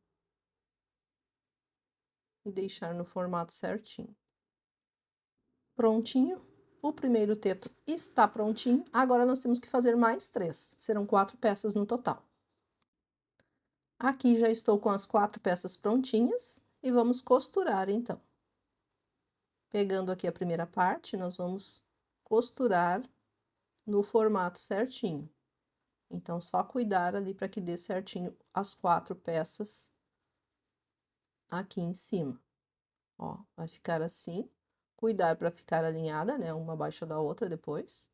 Speaker 1: e deixar no formato certinho. Prontinho. O primeiro teto está prontinho. Agora nós temos que fazer mais 3. Serão 4 peças no total. Aqui já estou com as 4 peças prontinhas e vamos costurar então. Pegando aqui a primeira parte, nós vamos costurar no formato certinho. Então, só cuidar ali para que dê certinho as 4 peças aqui em cima. Ó, vai ficar assim. Cuidar para ficar alinhada, né? Uma abaixo da outra depois.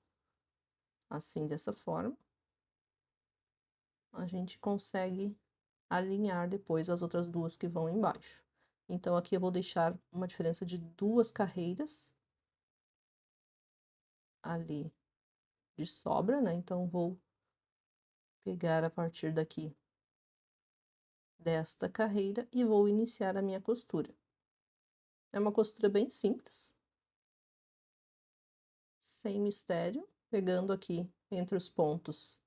Speaker 1: Assim, dessa forma. A gente consegue alinhar depois as outras 2 que vão embaixo. Então, aqui eu vou deixar uma diferença de 2 carreiras ali de sobra, né? Então, vou pegar a partir daqui desta carreira e vou iniciar a minha costura. É uma costura bem simples, sem mistério, pegando aqui entre os pontos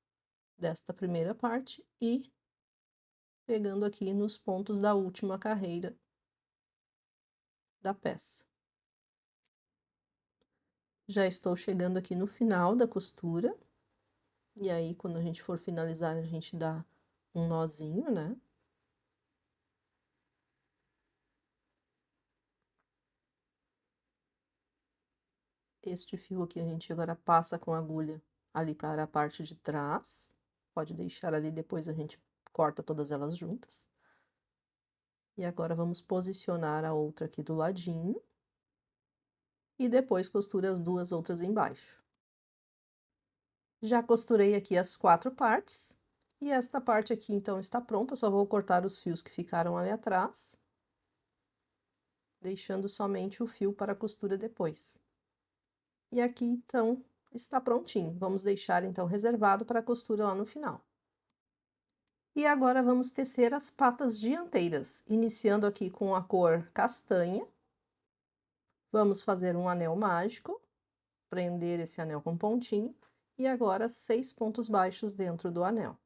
Speaker 1: desta primeira parte e pegando aqui nos pontos da última carreira da peça. Já estou chegando aqui no final da costura, e aí quando a gente for finalizar, a gente dá um nozinho, né? Este fio aqui a gente agora passa com a agulha ali para a parte de trás. Pode deixar ali, depois a gente corta todas elas juntas. E agora vamos posicionar a outra aqui do ladinho. E depois costura as 2 outras embaixo. Já costurei aqui as 4 partes. E esta parte aqui, então, está pronta. Só vou cortar os fios que ficaram ali atrás, deixando somente o fio para a costura depois. E aqui, então, está prontinho. Vamos deixar, então, reservado para a costura lá no final. E agora vamos tecer as patas dianteiras, iniciando aqui com a cor castanha. Vamos fazer um anel mágico, prender esse anel com pontinho, e agora 6 pontos baixos dentro do anel.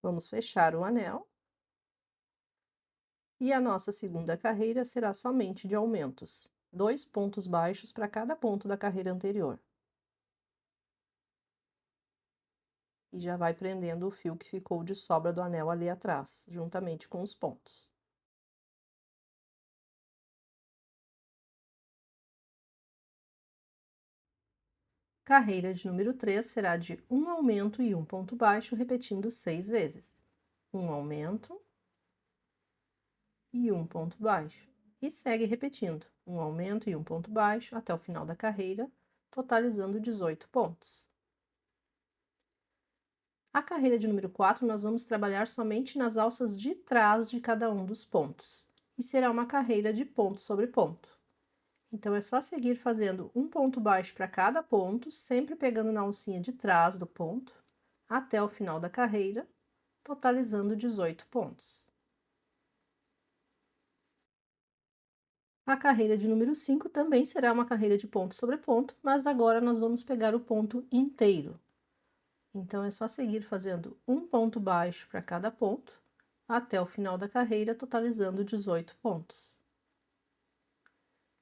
Speaker 1: Vamos fechar o anel. E a nossa segunda carreira será somente de aumentos, 2 pontos baixos para cada ponto da carreira anterior. E já vai prendendo o fio que ficou de sobra do anel ali atrás, juntamente com os pontos. Carreira de número 3 será de um aumento e um ponto baixo, repetindo 6 vezes. Um aumento e um ponto baixo. E segue repetindo, um aumento e um ponto baixo até o final da carreira, totalizando 18 pontos. A carreira de número 4, nós vamos trabalhar somente nas alças de trás de cada um dos pontos, e será uma carreira de ponto sobre ponto. Então, é só seguir fazendo um ponto baixo para cada ponto, sempre pegando na alcinha de trás do ponto, até o final da carreira, totalizando 18 pontos. A carreira de número 5 também será uma carreira de ponto sobre ponto, mas agora nós vamos pegar o ponto inteiro. Então, é só seguir fazendo um ponto baixo para cada ponto, até o final da carreira, totalizando 18 pontos.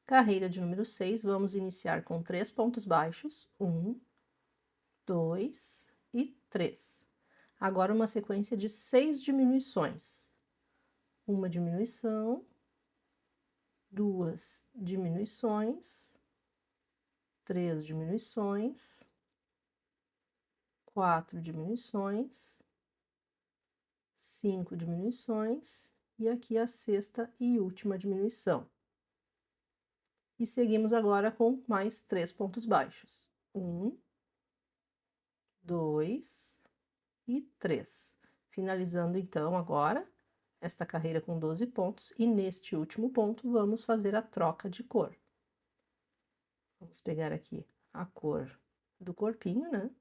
Speaker 1: Carreira de número 6, vamos iniciar com 3 pontos baixos, 1, 2 e 3. Agora, uma sequência de 6 diminuições. uma diminuição, 2 diminuições, 3 diminuições, 4 diminuições, 5 diminuições, e aqui a sexta e última diminuição. E seguimos agora com mais 3 pontos baixos. 1, 2 e 3. Finalizando, então, agora esta carreira com 12 pontos, e neste último ponto vamos fazer a troca de cor. Vamos pegar aqui a cor do corpinho, né?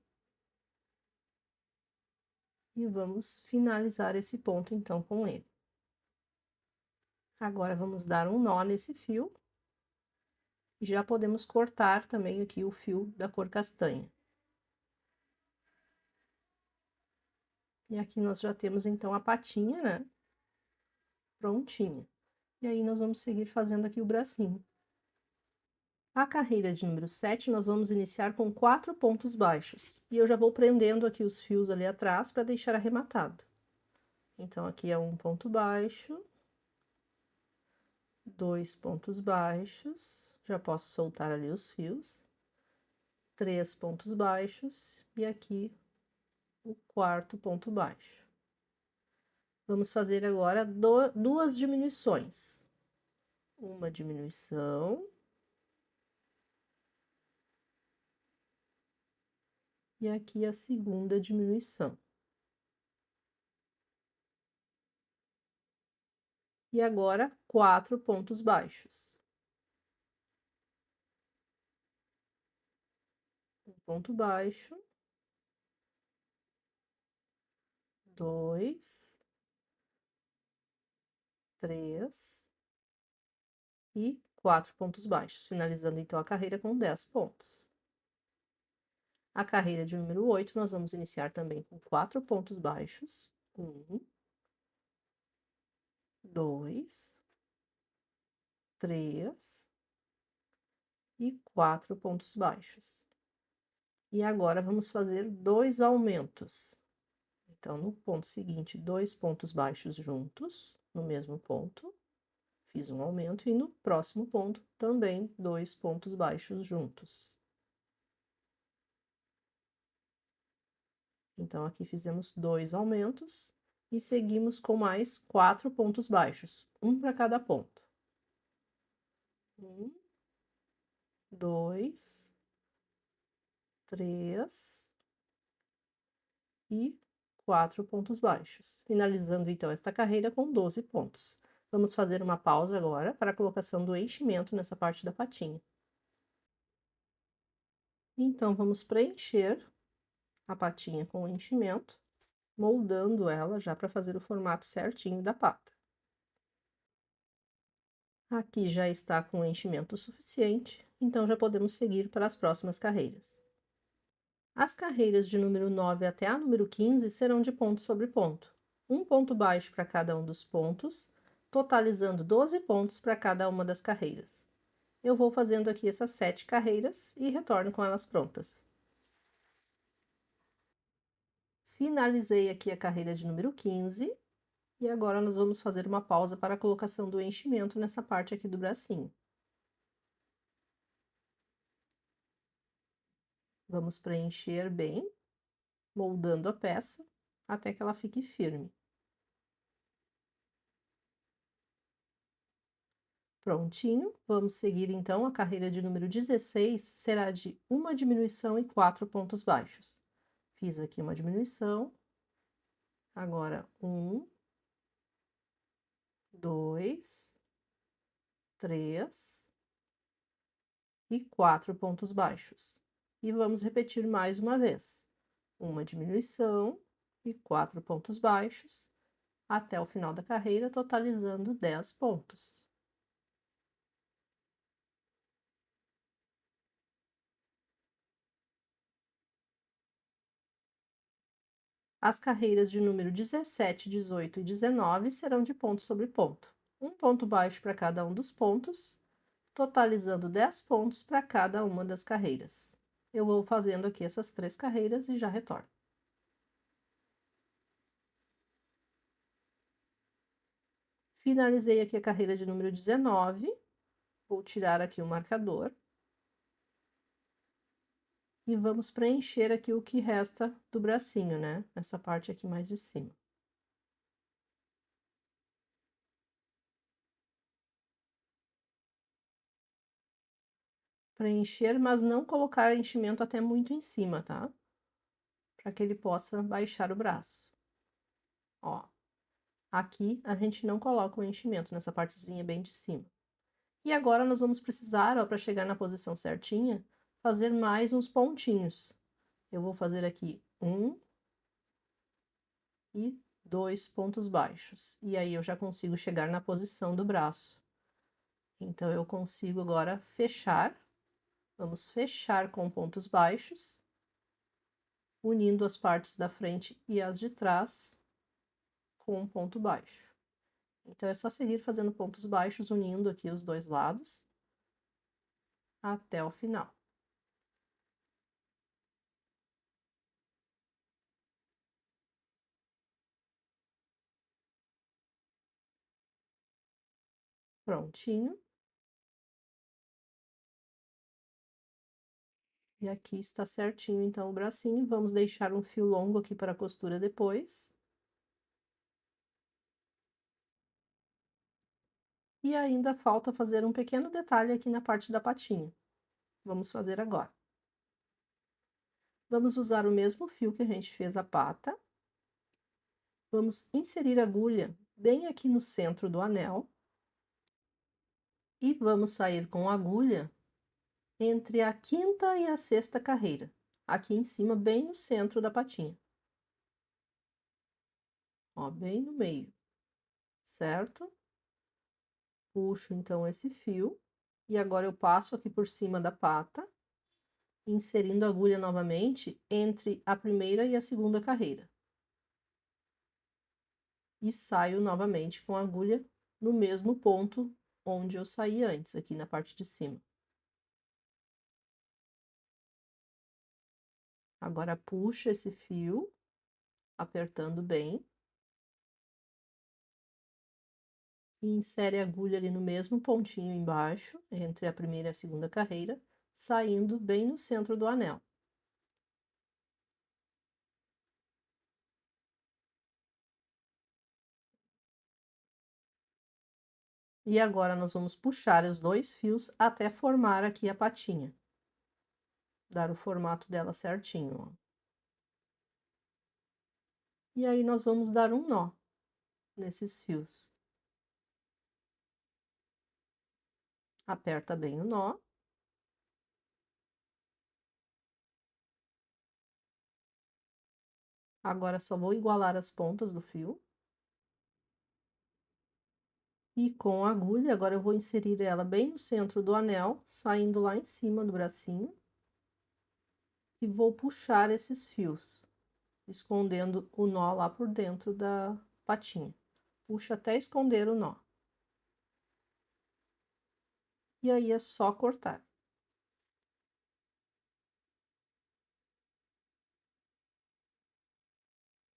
Speaker 1: E vamos finalizar esse ponto, então, com ele. Agora, vamos dar um nó nesse fio. E já podemos cortar também aqui o fio da cor castanha. E aqui nós já temos, então, a patinha, né? Prontinha. E aí, nós vamos seguir fazendo aqui o bracinho. A carreira de número 7, nós vamos iniciar com 4 pontos baixos. E eu já vou prendendo aqui os fios ali atrás para deixar arrematado. Então, aqui é um ponto baixo, 2 pontos baixos, já posso soltar ali os fios, 3 pontos baixos e aqui o quarto ponto baixo. Vamos fazer agora duas diminuições. Uma diminuição. E aqui a segunda diminuição. E agora, 4 pontos baixos. Um ponto baixo. 2. 3. E 4 pontos baixos, finalizando então a carreira com 10 pontos. A carreira de número 8, nós vamos iniciar também com 4 pontos baixos. 1, 2, 3 e 4 pontos baixos. E agora vamos fazer 2 aumentos. Então, no ponto seguinte, 2 pontos baixos juntos, no mesmo ponto, fiz um aumento, e no próximo ponto também 2 pontos baixos juntos. Então, aqui fizemos 2 aumentos e seguimos com mais 4 pontos baixos, um para cada ponto. 1, 2, 3 e 4 pontos baixos, finalizando então esta carreira com 12 pontos. Vamos fazer uma pausa agora para a colocação do enchimento nessa parte da patinha. Então, vamos preencher a patinha com o enchimento, moldando ela já para fazer o formato certinho da pata. Aqui já está com o enchimento suficiente, então já podemos seguir para as próximas carreiras. As carreiras de número 9 até a número 15 serão de ponto sobre ponto. Um ponto baixo para cada um dos pontos, totalizando 12 pontos para cada uma das carreiras. Eu vou fazendo aqui essas 7 carreiras e retorno com elas prontas. Finalizei aqui a carreira de número 15 e agora nós vamos fazer uma pausa para a colocação do enchimento nessa parte aqui do bracinho. Vamos preencher bem, moldando a peça até que ela fique firme. Prontinho, vamos seguir então a carreira de número 16, será de uma diminuição e 4 pontos baixos. Fiz aqui uma diminuição, agora 1, 2, 3 e 4 pontos baixos. E vamos repetir mais uma vez, uma diminuição e 4 pontos baixos, até o final da carreira, totalizando 10 pontos. As carreiras de número 17, 18 e 19 serão de ponto sobre ponto. Um ponto baixo para cada um dos pontos, totalizando 10 pontos para cada uma das carreiras. Eu vou fazendo aqui essas 3 carreiras e já retorno. Finalizei aqui a carreira de número 19. Vou tirar aqui o marcador. E vamos preencher aqui o que resta do bracinho, né? Essa parte aqui mais de cima. Preencher, mas não colocar enchimento até muito em cima, tá? Para que ele possa baixar o braço. Ó, aqui a gente não coloca o enchimento nessa partezinha bem de cima. E agora nós vamos precisar, ó, para chegar na posição certinha, fazer mais uns pontinhos. Eu vou fazer aqui 1 e 2 pontos baixos. E aí eu já consigo chegar na posição do braço. Então eu consigo agora fechar. Vamos fechar com pontos baixos, unindo as partes da frente e as de trás com um ponto baixo. Então, é só seguir fazendo pontos baixos, unindo aqui os dois lados até o final. Prontinho. E aqui está certinho, então, o bracinho. Vamos deixar um fio longo aqui para a costura depois. E ainda falta fazer um pequeno detalhe aqui na parte da patinha. Vamos fazer agora. Vamos usar o mesmo fio que a gente fez a pata. Vamos inserir a agulha bem aqui no centro do anel. E vamos sair com a agulha entre a quinta e a sexta carreira. Aqui em cima, bem no centro da patinha. Ó, bem no meio, certo? Puxo, então, esse fio. E agora eu passo aqui por cima da pata, inserindo a agulha novamente entre a primeira e a segunda carreira. E saio novamente com a agulha no mesmo ponto onde eu saí antes, aqui na parte de cima. Agora puxa esse fio, apertando bem. E insere a agulha ali no mesmo pontinho embaixo, entre a primeira e a segunda carreira, saindo bem no centro do anel. E agora nós vamos puxar os dois fios até formar aqui a patinha. Dar o formato dela certinho, ó. E aí nós vamos dar um nó nesses fios. Aperta bem o nó. Agora só vou igualar as pontas do fio. E com a agulha, agora eu vou inserir ela bem no centro do anel, saindo lá em cima do bracinho. E vou puxar esses fios, escondendo o nó lá por dentro da patinha. Puxa até esconder o nó. E aí é só cortar.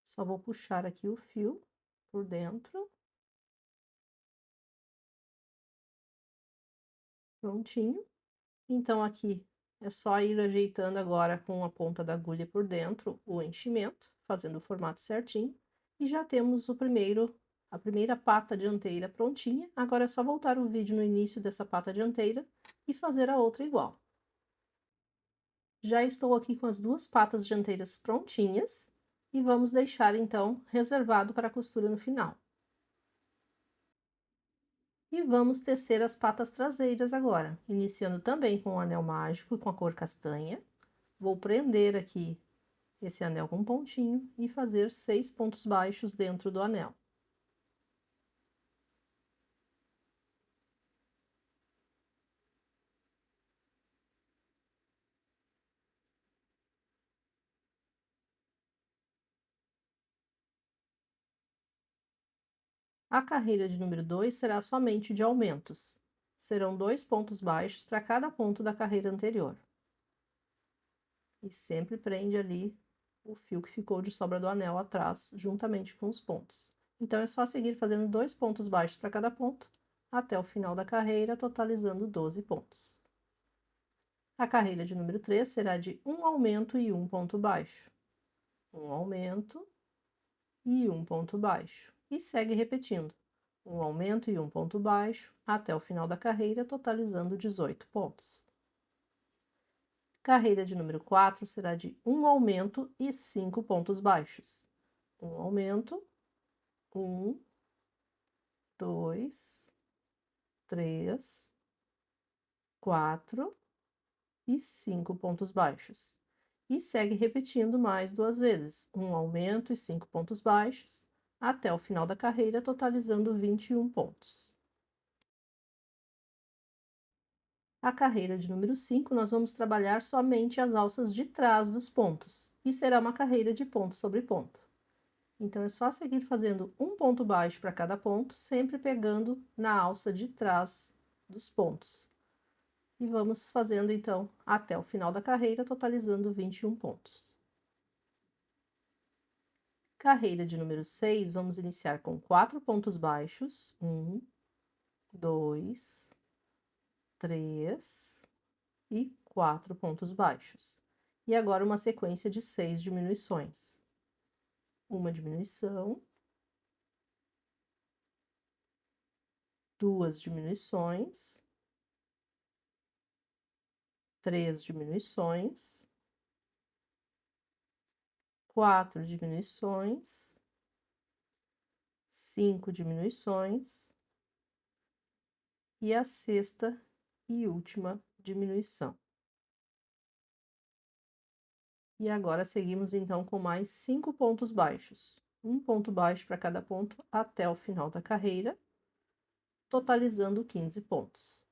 Speaker 1: Só vou puxar aqui o fio por dentro. Prontinho. Então, aqui é só ir ajeitando agora com a ponta da agulha por dentro o enchimento, fazendo o formato certinho. E já temos a primeira pata dianteira prontinha. Agora é só voltar o vídeo no início dessa pata dianteira e fazer a outra igual. Já estou aqui com as duas patas dianteiras prontinhas e vamos deixar então reservado para a costura no final. E vamos tecer as patas traseiras agora, iniciando também com o anel mágico com a cor castanha. Vou prender aqui esse anel com um pontinho e fazer 6 pontos baixos dentro do anel. A carreira de número 2 será somente de aumentos. Serão 2 pontos baixos para cada ponto da carreira anterior. E sempre prende ali o fio que ficou de sobra do anel atrás, juntamente com os pontos. Então, é só seguir fazendo 2 pontos baixos para cada ponto, até o final da carreira, totalizando 12 pontos. A carreira de número 3 será de um aumento e um ponto baixo. Um aumento e um ponto baixo. E segue repetindo. Um aumento e um ponto baixo, até o final da carreira, totalizando 18 pontos. Carreira de número 4 será de um aumento e 5 pontos baixos. Um aumento, 1, 2, 3, 4 e 5 pontos baixos. E segue repetindo mais 2 vezes, um aumento e 5 pontos baixos, até o final da carreira, totalizando 21 pontos. A carreira de número 5, nós vamos trabalhar somente as alças de trás dos pontos, e será uma carreira de ponto sobre ponto. Então, é só seguir fazendo um ponto baixo para cada ponto, sempre pegando na alça de trás dos pontos. E vamos fazendo, então, até o final da carreira, totalizando 21 pontos. Carreira de número 6, vamos iniciar com 4 pontos baixos. 1, 2, 3 e 4 pontos baixos. E agora uma sequência de 6 diminuições. Uma diminuição, 2 diminuições, 3 diminuições, 4 diminuições, 5 diminuições e a sexta e última diminuição. E agora seguimos então com mais 5 pontos baixos. Um ponto baixo para cada ponto até o final da carreira, totalizando 15 pontos.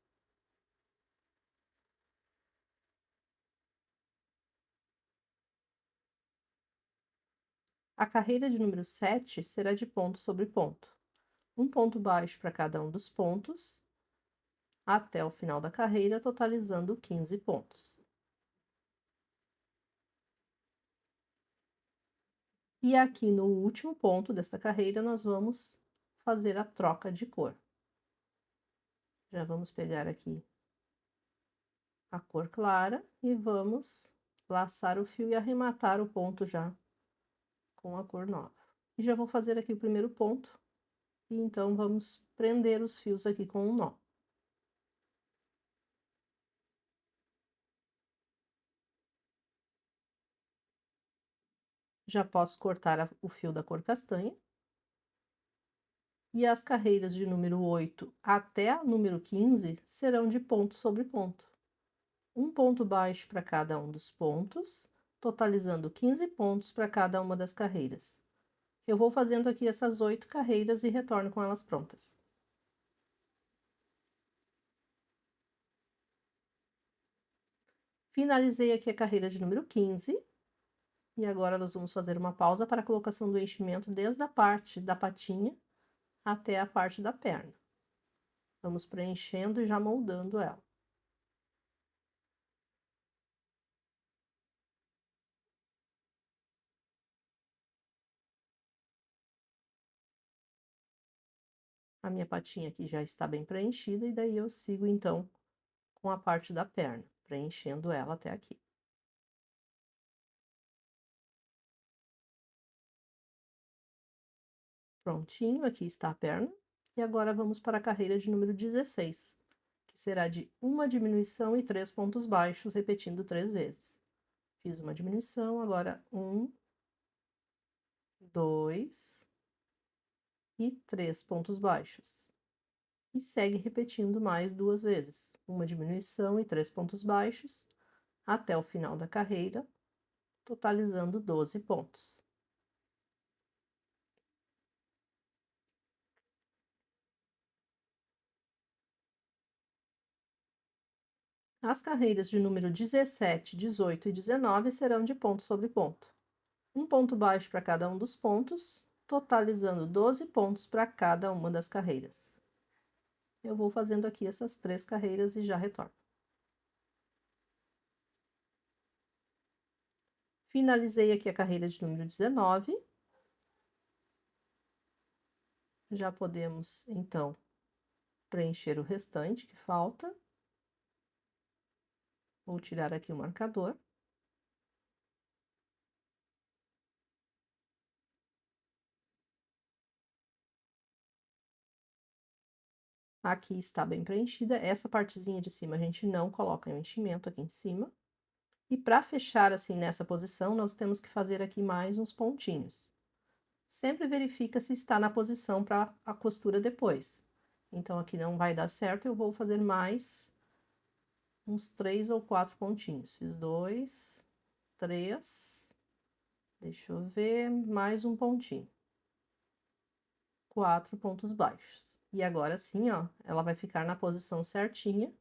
Speaker 1: A carreira de número 7 será de ponto sobre ponto. Um ponto baixo para cada um dos pontos, até o final da carreira, totalizando 15 pontos. E aqui no último ponto desta carreira, nós vamos fazer a troca de cor. Já vamos pegar aqui a cor clara e vamos laçar o fio e arrematar o ponto já com a cor nova. E já vou fazer aqui o primeiro ponto, e então vamos prender os fios aqui com um nó. Já posso cortar o fio da cor castanha. E as carreiras de número 8 até a número 15 serão de ponto sobre ponto. Um ponto baixo para cada um dos pontos, totalizando 15 pontos para cada uma das carreiras. Eu vou fazendo aqui essas 8 carreiras e retorno com elas prontas. Finalizei aqui a carreira de número 15. E agora nós vamos fazer uma pausa para a colocação do enchimento desde a parte da patinha até a parte da perna. Vamos preenchendo e já moldando ela. A minha patinha aqui já está bem preenchida e daí eu sigo então com a parte da perna, preenchendo ela até aqui. Prontinho, aqui está a perna. E agora vamos para a carreira de número 16, que será de uma diminuição e 3 pontos baixos, repetindo 3 vezes. Fiz uma diminuição, agora 1, 2 e 3 pontos baixos. E segue repetindo mais 2 vezes. Uma diminuição e 3 pontos baixos, até o final da carreira, totalizando 12 pontos. As carreiras de número 17, 18 e 19 serão de ponto sobre ponto. Um ponto baixo para cada um dos pontos, totalizando 12 pontos para cada uma das carreiras. Eu vou fazendo aqui essas 3 carreiras e já retorno. Finalizei aqui a carreira de número 19. Já podemos, então, preencher o restante que falta. Vou tirar aqui o marcador. Aqui está bem preenchida. Essa partezinha de cima a gente não coloca o enchimento aqui em cima. E para fechar assim nessa posição, nós temos que fazer aqui mais uns pontinhos. Sempre verifica se está na posição para a costura depois. Então, aqui não vai dar certo, eu vou fazer mais uns 3 ou 4 pontinhos. Fiz 2, 3, deixa eu ver, mais um pontinho. 4 pontos baixos. E agora sim, ó, ela vai ficar na posição certinha.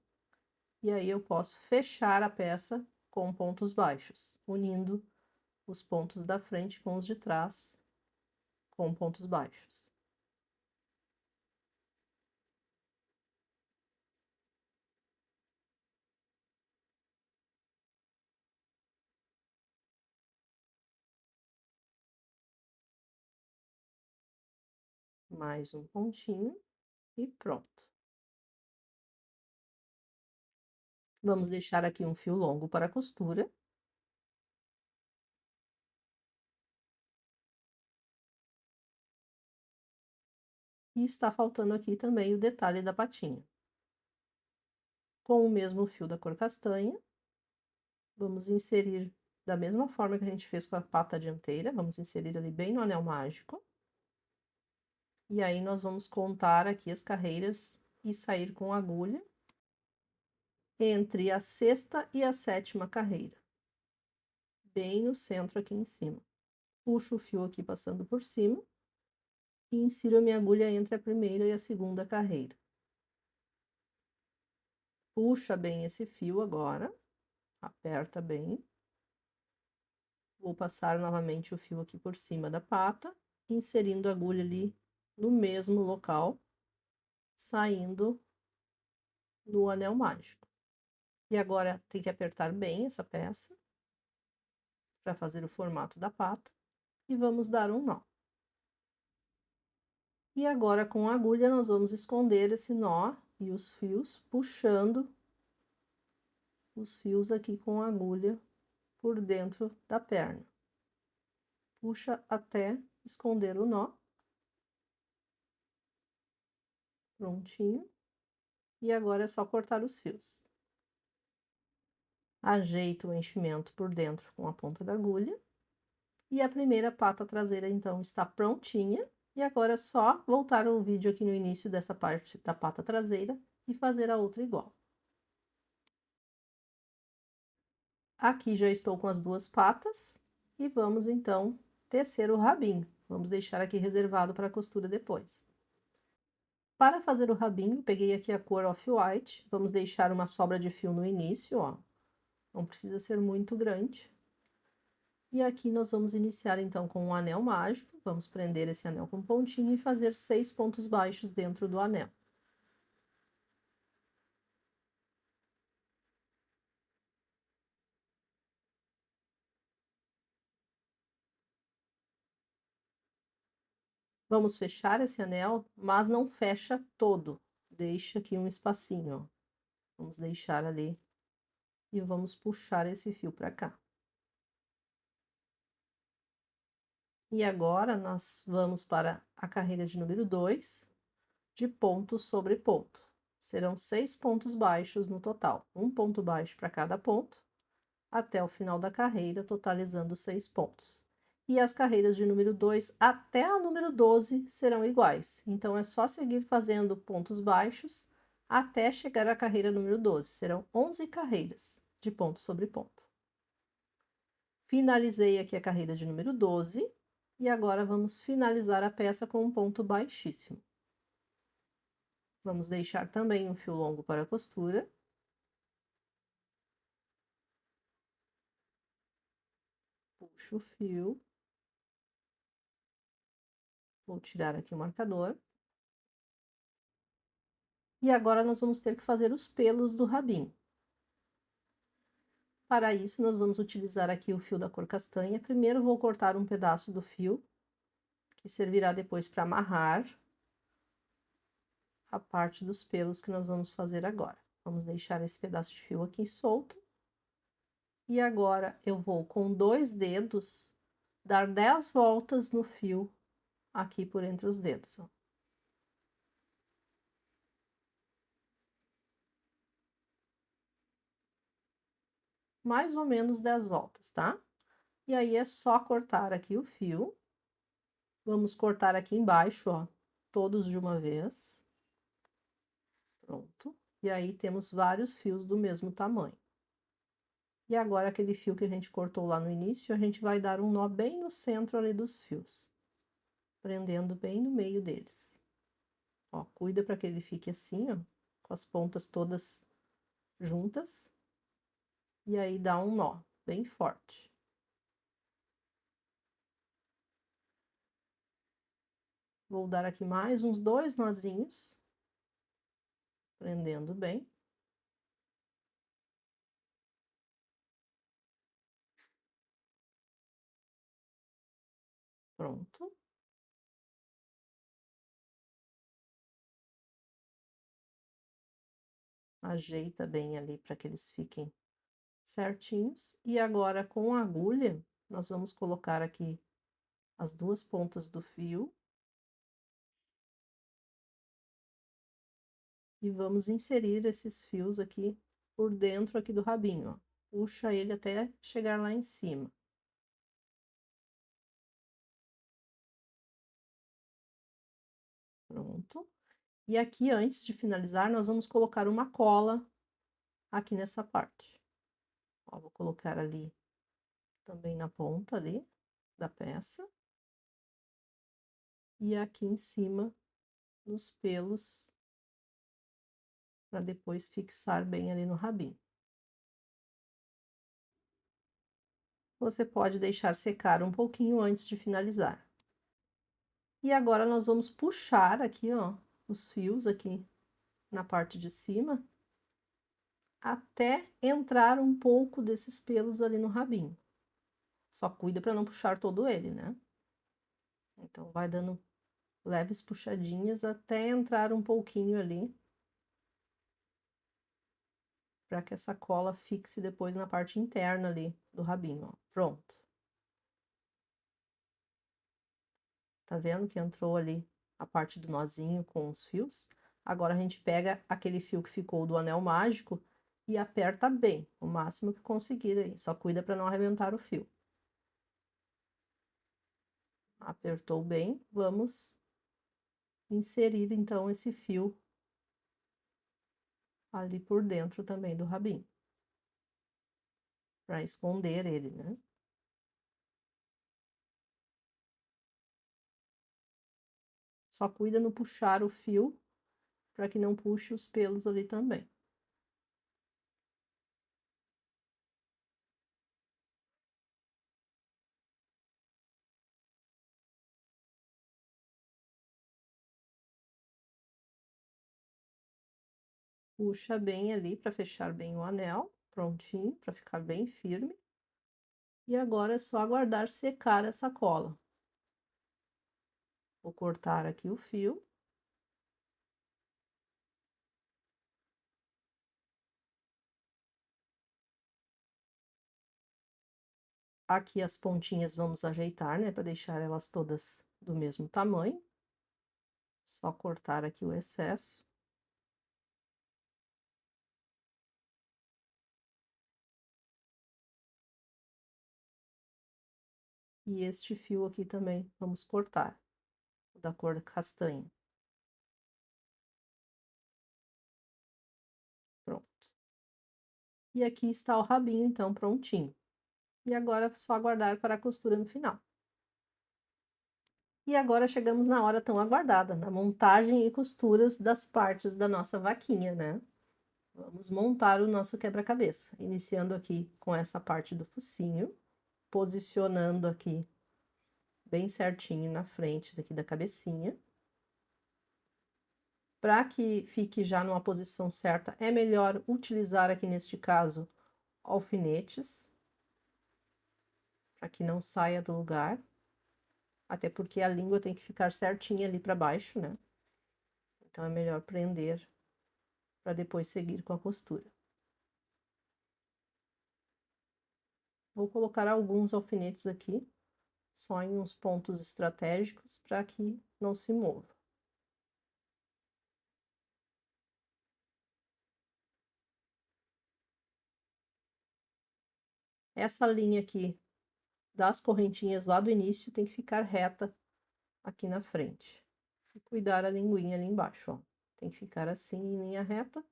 Speaker 1: E aí eu posso fechar a peça com pontos baixos, unindo os pontos da frente com os de trás, com pontos baixos. Mais um pontinho e pronto. Vamos deixar aqui um fio longo para a costura. E está faltando aqui também o detalhe da patinha. Com o mesmo fio da cor castanha, vamos inserir da mesma forma que a gente fez com a pata dianteira, vamos inserir ali bem no anel mágico. E aí nós vamos contar aqui as carreiras e sair com a agulha entre a sexta e a sétima carreira, bem no centro aqui em cima. Puxo o fio aqui passando por cima e insiro a minha agulha entre a primeira e a segunda carreira. Puxa bem esse fio agora, aperta bem. Vou passar novamente o fio aqui por cima da pata, inserindo a agulha ali no mesmo local, saindo no anel mágico. E agora tem que apertar bem essa peça para fazer o formato da pata e vamos dar um nó. E agora com a agulha nós vamos esconder esse nó e os fios, puxando os fios aqui com a agulha por dentro da perna. Puxa até esconder o nó. Prontinho. E agora é só cortar os fios. Ajeito o enchimento por dentro com a ponta da agulha. E a primeira pata traseira, então, está prontinha. E agora é só voltar o vídeo aqui no início dessa parte da pata traseira e fazer a outra igual. Aqui já estou com as duas patas e vamos, então, tecer o rabinho. Vamos deixar aqui reservado para a costura depois. Para fazer o rabinho, peguei aqui a cor Off-White. Vamos deixar uma sobra de fio no início, ó. Não precisa ser muito grande. E aqui nós vamos iniciar então com um anel mágico. Vamos prender esse anel com pontinho e fazer 6 pontos baixos dentro do anel. Vamos fechar esse anel, mas não fecha todo. Deixa aqui um espacinho, ó. Vamos deixar ali e vamos puxar esse fio para cá. E agora nós vamos para a carreira de número 2, de ponto sobre ponto. Serão 6 pontos baixos no total, um ponto baixo para cada ponto, até o final da carreira, totalizando 6 pontos. E as carreiras de número 2 até a número 12 serão iguais. Então, é só seguir fazendo pontos baixos até chegar à carreira número 12. Serão 11 carreiras de ponto sobre ponto. Finalizei aqui a carreira de número 12 e agora vamos finalizar a peça com um ponto baixíssimo. Vamos deixar também um fio longo para a costura. Puxo o fio. Vou tirar aqui o marcador. E agora nós vamos ter que fazer os pelos do rabinho. Para isso, nós vamos utilizar aqui o fio da cor castanha. Primeiro, vou cortar um pedaço do fio, que servirá depois para amarrar a parte dos pelos que nós vamos fazer agora. Vamos deixar esse pedaço de fio aqui solto. E agora eu vou com 2 dedos dar 10 voltas no fio aqui por entre os dedos, ó. Mais ou menos 10 voltas, tá? E aí é só cortar aqui o fio. Vamos cortar aqui embaixo, ó, todos de uma vez. Pronto. E aí temos vários fios do mesmo tamanho. E agora aquele fio que a gente cortou lá no início, a gente vai dar um nó bem no centro ali dos fios, prendendo bem no meio deles. Ó, cuida para que ele fique assim, ó, com as pontas todas juntas. E aí dá um nó bem forte. Vou dar aqui mais uns 2 nozinhos, prendendo bem. Pronto. Ajeita bem ali para que eles fiquem certinhos. E agora com a agulha, nós vamos colocar aqui as 2 pontas do fio. E vamos inserir esses fios aqui por dentro aqui do rabinho, ó. Puxa ele até chegar lá em cima. Pronto. E aqui, antes de finalizar, nós vamos colocar uma cola aqui nessa parte. Ó, vou colocar ali também na ponta ali da peça. E aqui em cima, nos pelos, para depois fixar bem ali no rabinho. Você pode deixar secar um pouquinho antes de finalizar. E agora nós vamos puxar aqui, ó, os fios aqui na parte de cima, até entrar um pouco desses pelos ali no rabinho. Só cuida para não puxar todo ele, né? Então, vai dando leves puxadinhas até entrar um pouquinho ali, para que essa cola fixe depois na parte interna ali do rabinho, ó. Pronto. Tá vendo que entrou ali a parte do nozinho com os fios? Agora a gente pega aquele fio que ficou do anel mágico e aperta bem, o máximo que conseguir aí. Só cuida para não arrebentar o fio. Apertou bem, vamos inserir então esse fio ali por dentro também do rabinho, para esconder ele, né? Só cuida no puxar o fio, para que não puxe os pelos ali também. Puxa bem ali para fechar bem o anel, prontinho, para ficar bem firme. E agora é só aguardar secar essa cola. Vou cortar aqui o fio. Aqui as pontinhas vamos ajeitar, né, para deixar elas todas do mesmo tamanho. Só cortar aqui o excesso. E este fio aqui também vamos cortar, da cor castanha. Pronto. E aqui está o rabinho, então, prontinho. E agora é só aguardar para a costura no final. E agora chegamos na hora tão aguardada, na montagem e costuras das partes da nossa vaquinha, né? Vamos montar o nosso quebra-cabeça, iniciando aqui com essa parte do focinho, posicionando aqui bem certinho na frente daqui da cabecinha. Para que fique já numa posição certa, é melhor utilizar aqui neste caso alfinetes, para que não saia do lugar, até porque a língua tem que ficar certinha ali para baixo, né? Então é melhor prender para depois seguir com a costura. Vou colocar alguns alfinetes aqui, só em uns pontos estratégicos, para que não se mova. Essa linha aqui das correntinhas lá do início tem que ficar reta aqui na frente. E cuidar a linguinha ali embaixo, ó. Tem que ficar assim em linha reta.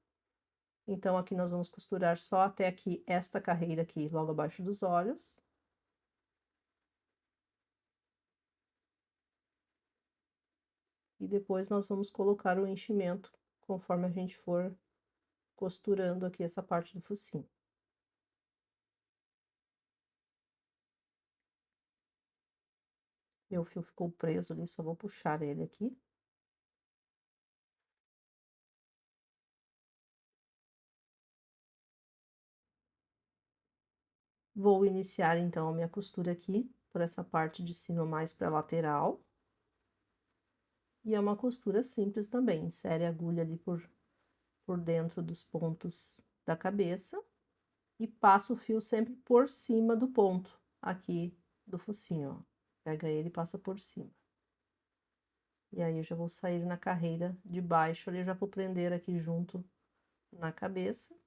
Speaker 1: Então, aqui nós vamos costurar só até aqui, esta carreira aqui, logo abaixo dos olhos. E depois nós vamos colocar o enchimento, conforme a gente for costurando aqui essa parte do focinho. Meu fio ficou preso ali, só vou puxar ele aqui. Vou iniciar, então, a minha costura aqui, por essa parte de cima mais para a lateral. E é uma costura simples também, insere a agulha ali por dentro dos pontos da cabeça. E passa o fio sempre por cima do ponto aqui do focinho, ó. Pega ele e passa por cima. E aí, eu já vou sair na carreira de baixo ali, já vou prender aqui junto na cabeça.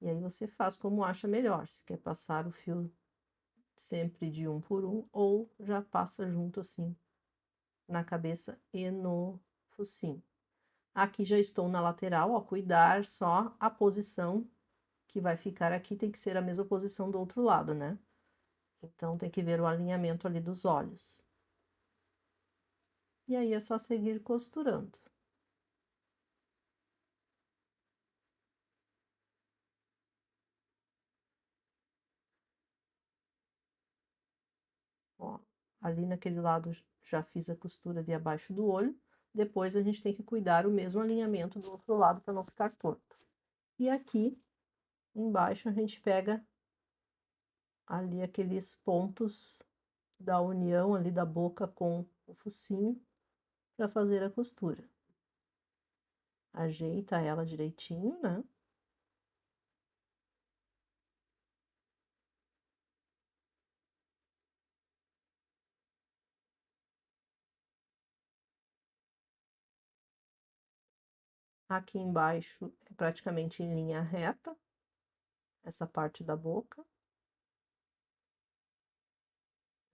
Speaker 1: E aí, você faz como acha melhor, se quer passar o fio sempre de um por um, ou já passa junto assim na cabeça e no focinho. Aqui já estou na lateral, ó, cuidar só a posição que vai ficar aqui, tem que ser a mesma posição do outro lado, né? Então, tem que ver o alinhamento ali dos olhos. E aí, é só seguir costurando. Ó, ali naquele lado já fiz a costura de abaixo do olho. Depois, a gente tem que cuidar o mesmo alinhamento do outro lado para não ficar torto. E aqui, embaixo, a gente pega ali aqueles pontos da união ali da boca com o focinho para fazer a costura. Ajeita ela direitinho, né? Aqui embaixo é praticamente em linha reta, essa parte da boca.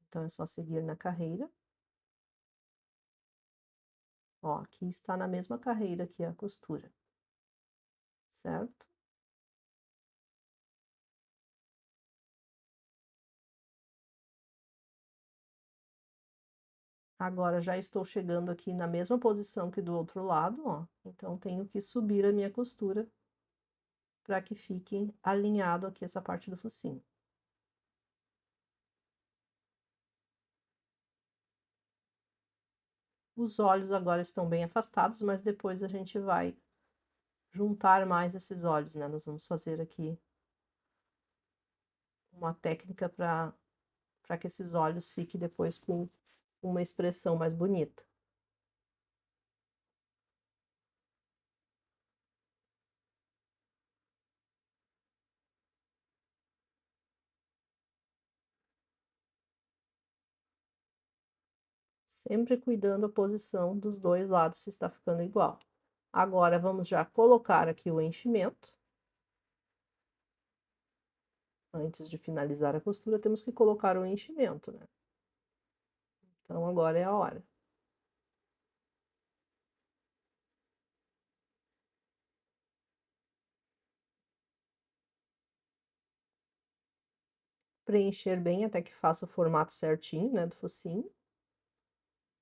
Speaker 1: Então, é só seguir na carreira. Ó, aqui está na mesma carreira que a costura, certo? Agora, já estou chegando aqui na mesma posição que do outro lado, ó. Então, tenho que subir a minha costura para que fique alinhado aqui essa parte do focinho. Os olhos agora estão bem afastados, mas depois a gente vai juntar mais esses olhos, né? Nós vamos fazer aqui uma técnica para que esses olhos fiquem depois com uma expressão mais bonita. Sempre cuidando a posição dos dois lados, se está ficando igual. Agora, vamos já colocar aqui o enchimento. Antes de finalizar a costura, temos que colocar o enchimento, né? Então, agora é a hora. Preencher bem até que faça o formato certinho, né, do focinho.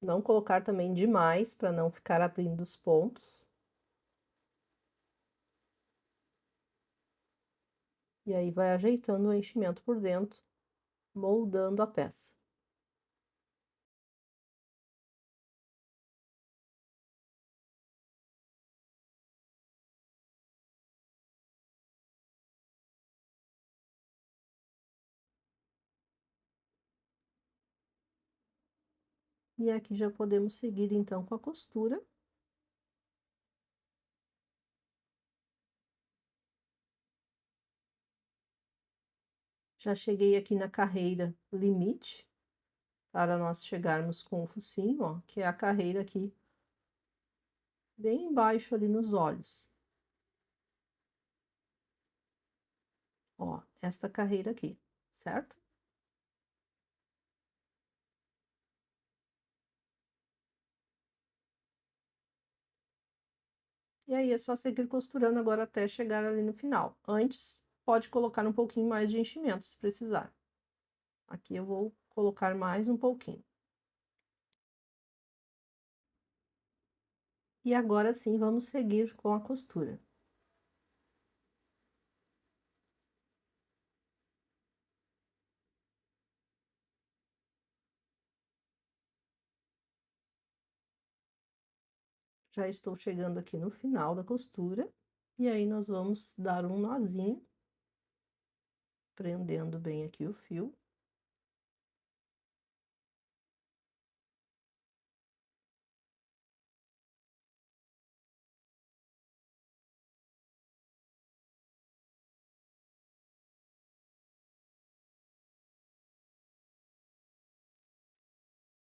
Speaker 1: Não colocar também demais, para não ficar abrindo os pontos. E aí, vai ajeitando o enchimento por dentro, moldando a peça. E aqui já podemos seguir então com a costura. Já cheguei aqui na carreira limite, para nós chegarmos com o focinho, ó, que é a carreira aqui bem embaixo ali nos olhos. Ó, esta carreira aqui, certo? E aí é só seguir costurando agora até chegar ali no final. Antes, pode colocar um pouquinho mais de enchimento, se precisar. Aqui eu vou colocar mais um pouquinho. E agora sim, vamos seguir com a costura. Já estou chegando aqui no final da costura. E aí, nós vamos dar um nozinho, prendendo bem aqui o fio.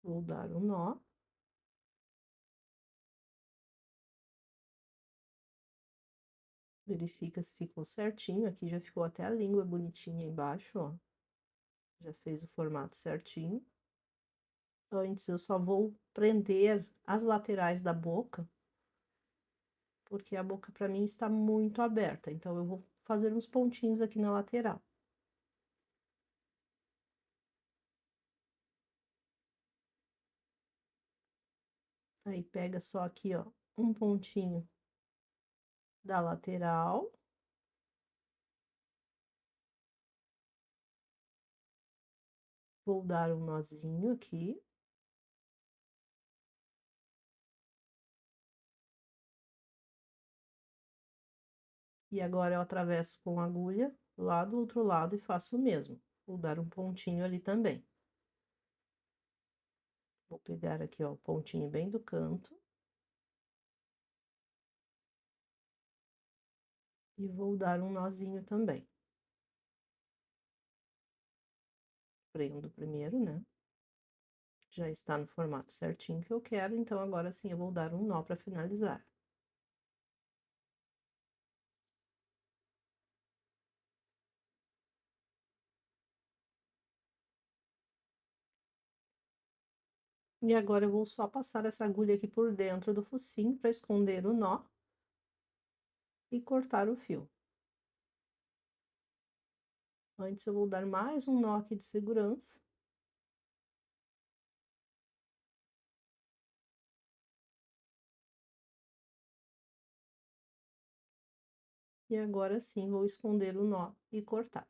Speaker 1: Vou dar um nó. Verifica se ficou certinho. Aqui já ficou até a língua bonitinha embaixo, ó. Já fez o formato certinho. Antes, eu só vou prender as laterais da boca, porque a boca para mim está muito aberta. Então, eu vou fazer uns pontinhos aqui na lateral. Aí, pega só aqui, ó, um pontinho da lateral. Vou dar um nozinho aqui. E agora eu atravesso com a agulha lá do outro lado e faço o mesmo. Vou dar um pontinho ali também. Vou pegar aqui, ó, o pontinho bem do canto. E vou dar um nozinho também. Prendo primeiro, né? Já está no formato certinho que eu quero, então agora sim eu vou dar um nó para finalizar. E agora eu vou só passar essa agulha aqui por dentro do focinho para esconder o nó e cortar o fio. Antes eu vou dar mais um nó aqui de segurança. E agora sim vou esconder o nó e cortar.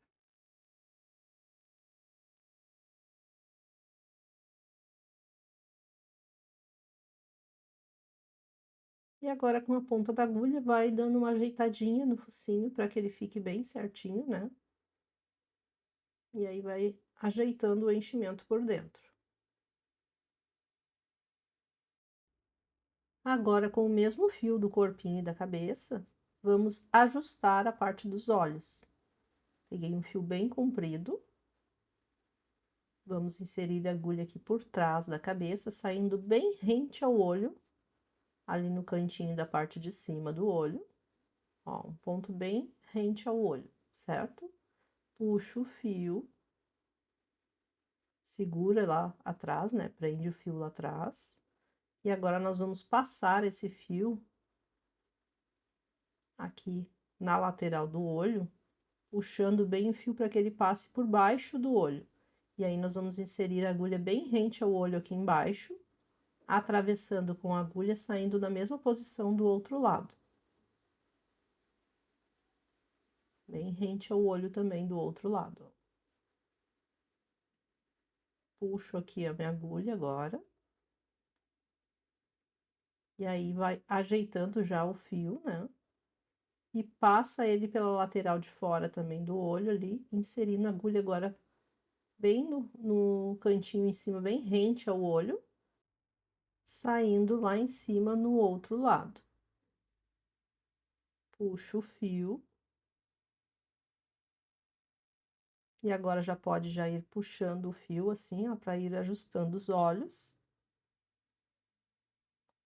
Speaker 1: E agora com a ponta da agulha vai dando uma ajeitadinha no focinho para que ele fique bem certinho, né? E aí vai ajeitando o enchimento por dentro. Agora, com o mesmo fio do corpinho e da cabeça, vamos ajustar a parte dos olhos. Peguei um fio bem comprido. Vamos inserir a agulha aqui por trás da cabeça, saindo bem rente ao olho, ali no cantinho da parte de cima do olho. Ó, um ponto bem rente ao olho, certo? Puxo o fio, segura lá atrás, né? Prende o fio lá atrás. E agora nós vamos passar esse fio aqui na lateral do olho, puxando bem o fio para que ele passe por baixo do olho. E aí nós vamos inserir a agulha bem rente ao olho aqui embaixo, atravessando com a agulha, saindo da mesma posição do outro lado. Bem rente ao olho também do outro lado. Puxo aqui a minha agulha agora. E aí vai ajeitando já o fio, né? E passa ele pela lateral de fora também do olho ali, inserindo a agulha agora bem no cantinho em cima, bem rente ao olho. saindo lá em cima no outro lado. Puxo o fio. E agora já pode já ir puxando o fio assim, ó, para ir ajustando os olhos.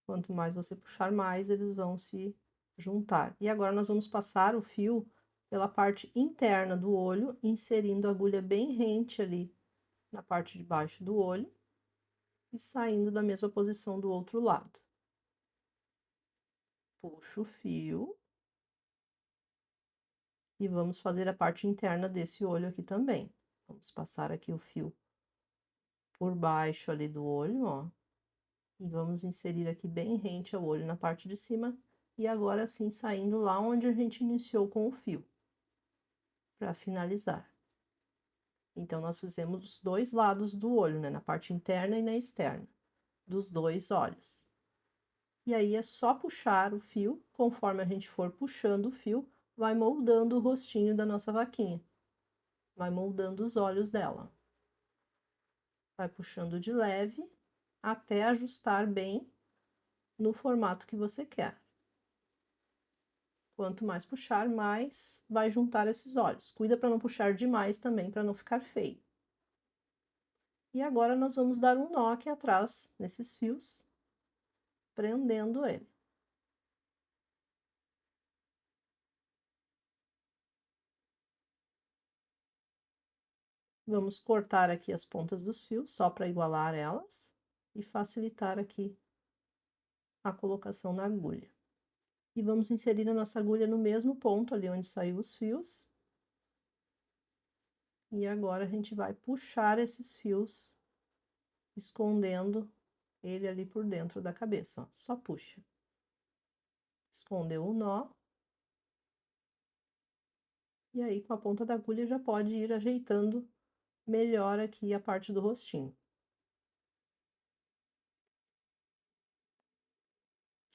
Speaker 1: Quanto mais você puxar, mais eles vão se juntar. E agora nós vamos passar o fio pela parte interna do olho, inserindo a agulha bem rente ali na parte de baixo do olho e saindo da mesma posição do outro lado. Puxo o fio e vamos fazer a parte interna desse olho aqui também. Vamos passar aqui o fio por baixo ali do olho, ó. E vamos inserir aqui bem rente ao olho na parte de cima. E agora sim, saindo lá onde a gente iniciou com o fio, para finalizar. Então, nós fizemos os dois lados do olho, né? Na parte interna e na externa, dos dois olhos. E aí, é só puxar o fio, conforme a gente for puxando o fio, vai moldando o rostinho da nossa vaquinha. Vai moldando os olhos dela. Vai puxando de leve, até ajustar bem no formato que você quer. Quanto mais puxar, mais vai juntar esses olhos. Cuida para não puxar demais também, para não ficar feio. E agora nós vamos dar um nó aqui atrás, nesses fios, prendendo ele. Vamos cortar aqui as pontas dos fios, só para igualar elas e facilitar aqui a colocação na agulha. E vamos inserir a nossa agulha no mesmo ponto ali onde saiu os fios. E agora a gente vai puxar esses fios, escondendo ele ali por dentro da cabeça, ó. Só puxa. Escondeu o nó. E aí, com a ponta da agulha, já pode ir ajeitando melhor aqui a parte do rostinho.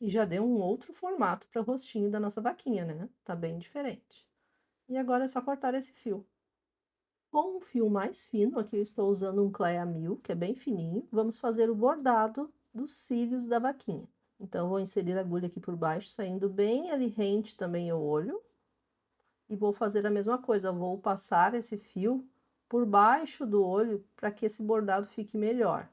Speaker 1: E já deu um outro formato para o rostinho da nossa vaquinha, né? Tá bem diferente. E agora é só cortar esse fio. Com um fio mais fino, aqui eu estou usando um Clea 1000, que é bem fininho, vamos fazer o bordado dos cílios da vaquinha. Então, vou inserir a agulha aqui por baixo, saindo bem ali rente também ao olho. E vou fazer a mesma coisa, vou passar esse fio por baixo do olho para que esse bordado fique melhor.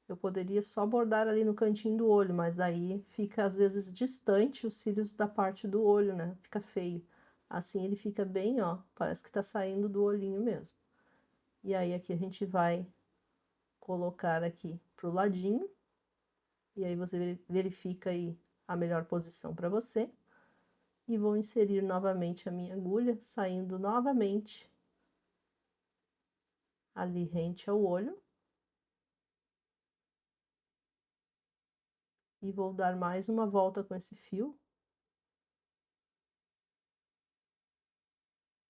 Speaker 1: Eu poderia só bordar ali no cantinho do olho, mas daí fica às vezes distante os cílios da parte do olho, né? Fica feio. Assim ele fica bem, ó, parece que tá saindo do olhinho mesmo. E aí aqui a gente vai colocar aqui pro ladinho. E aí você verifica aí a melhor posição para você. E vou inserir novamente a minha agulha, saindo novamente ali rente ao olho. E vou dar mais uma volta com esse fio,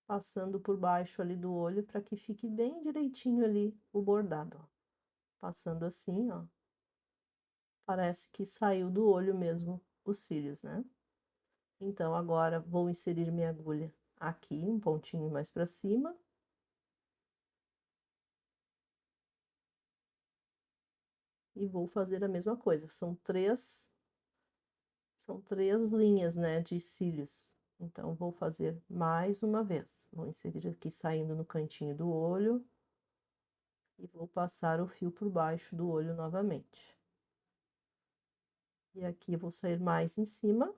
Speaker 1: passando por baixo ali do olho para que fique bem direitinho ali o bordado, ó. Passando assim, ó. Parece que saiu do olho mesmo os cílios, né? Então, agora vou inserir minha agulha aqui, um pontinho mais para cima. E vou fazer a mesma coisa. São três linhas, né, de cílios. Então, vou fazer mais uma vez. Vou inserir aqui saindo no cantinho do olho. E vou passar o fio por baixo do olho novamente. E aqui eu vou sair mais em cima.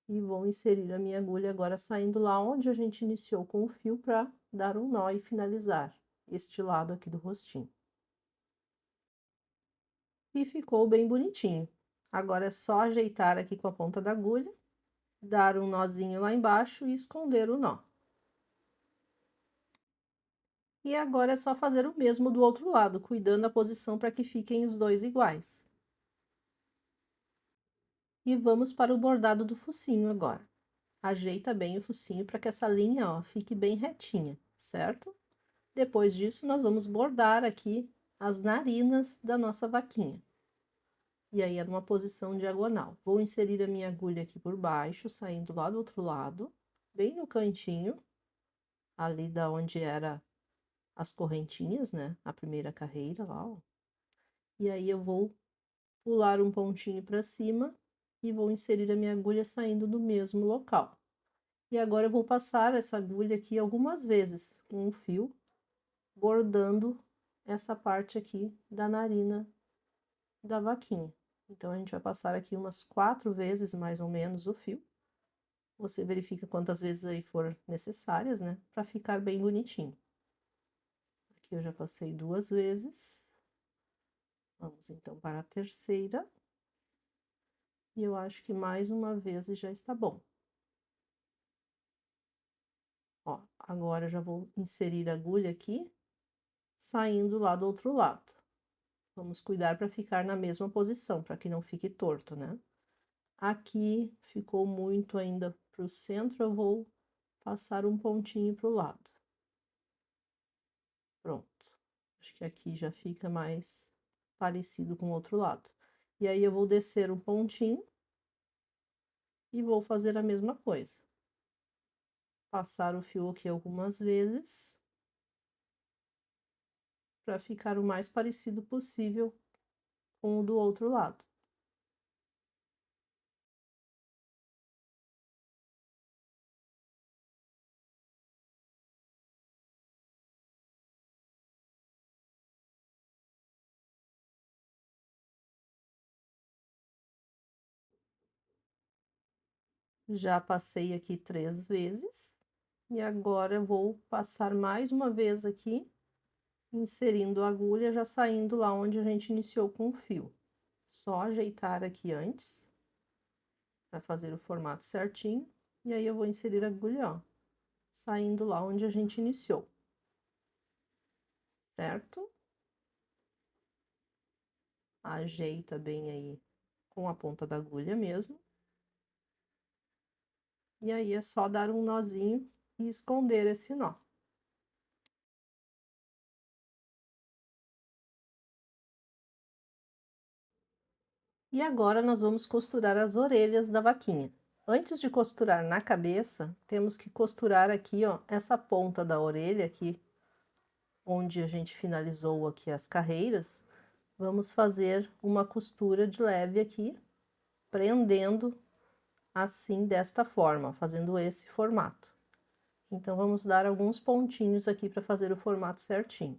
Speaker 1: E vou inserir a minha agulha agora saindo lá onde a gente iniciou com o fio para dar um nó e finalizar este lado aqui do rostinho. E ficou bem bonitinho. Agora é só ajeitar aqui com a ponta da agulha, dar um nozinho lá embaixo e esconder o nó. E agora é só fazer o mesmo do outro lado, cuidando da posição para que fiquem os dois iguais. E vamos para o bordado do focinho agora. Ajeita bem o focinho para que essa linha, ó, fique bem retinha, certo? Depois disso, nós vamos bordar aqui as narinas da nossa vaquinha. E aí, é numa posição diagonal. Vou inserir a minha agulha aqui por baixo, saindo lá do outro lado, bem no cantinho, ali da onde era as correntinhas, né? A primeira carreira lá, ó. E aí eu vou pular um pontinho para cima e vou inserir a minha agulha saindo do mesmo local. E agora eu vou passar essa agulha aqui algumas vezes com um fio, bordando essa parte aqui da narina da vaquinha. Então, a gente vai passar aqui umas 4 vezes, mais ou menos, o fio. Você verifica quantas vezes aí for necessárias, né? Para ficar bem bonitinho. Aqui eu já passei 2 vezes. Vamos então para a terceira. E eu acho que mais uma vez já está bom. Ó, agora eu já vou inserir a agulha aqui, saindo lá do outro lado. Vamos cuidar para ficar na mesma posição, para que não fique torto, né? Aqui ficou muito ainda para o centro, eu vou passar um pontinho para o lado. Pronto. Acho que aqui já fica mais parecido com o outro lado. E aí eu vou descer um pontinho e vou fazer a mesma coisa. Passar o fio aqui algumas vezes para ficar o mais parecido possível com o do outro lado. Já passei aqui 3 vezes e agora eu vou passar mais uma vez aqui, inserindo a agulha, já saindo lá onde a gente iniciou com o fio. Só ajeitar aqui antes, para fazer o formato certinho, e aí eu vou inserir a agulha, ó, saindo lá onde a gente iniciou, certo? Ajeita bem aí com a ponta da agulha mesmo. E aí é só dar um nozinho e esconder esse nó. E agora nós vamos costurar as orelhas da vaquinha. Antes de costurar na cabeça, temos que costurar aqui, ó, essa ponta da orelha aqui, onde a gente finalizou aqui as carreiras. Vamos fazer uma costura de leve aqui, prendendo assim, desta forma, fazendo esse formato. Então, vamos dar alguns pontinhos aqui para fazer o formato certinho.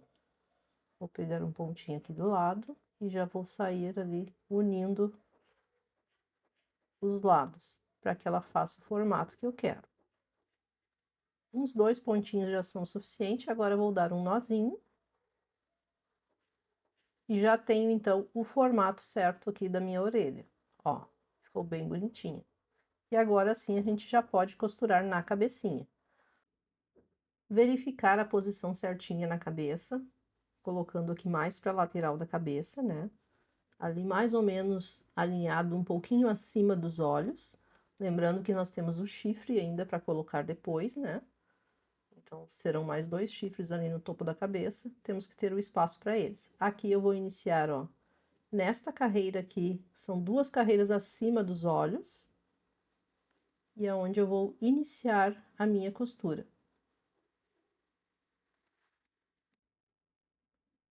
Speaker 1: Vou pegar um pontinho aqui do lado e já vou sair ali unindo os lados, para que ela faça o formato que eu quero. Uns 2 pontinhos já são suficientes, agora eu vou dar um nozinho. E já tenho, então, o formato certo aqui da minha orelha. Ó, ficou bem bonitinho. E agora sim a gente já pode costurar na cabecinha. Verificar a posição certinha na cabeça, colocando aqui mais para a lateral da cabeça, né? Ali mais ou menos alinhado um pouquinho acima dos olhos. Lembrando que nós temos o chifre ainda para colocar depois, né? Então, serão mais 2 chifres ali no topo da cabeça. Temos que ter o espaço para eles. Aqui eu vou iniciar, ó, nesta carreira aqui, são 2 carreiras acima dos olhos. E é onde eu vou iniciar a minha costura.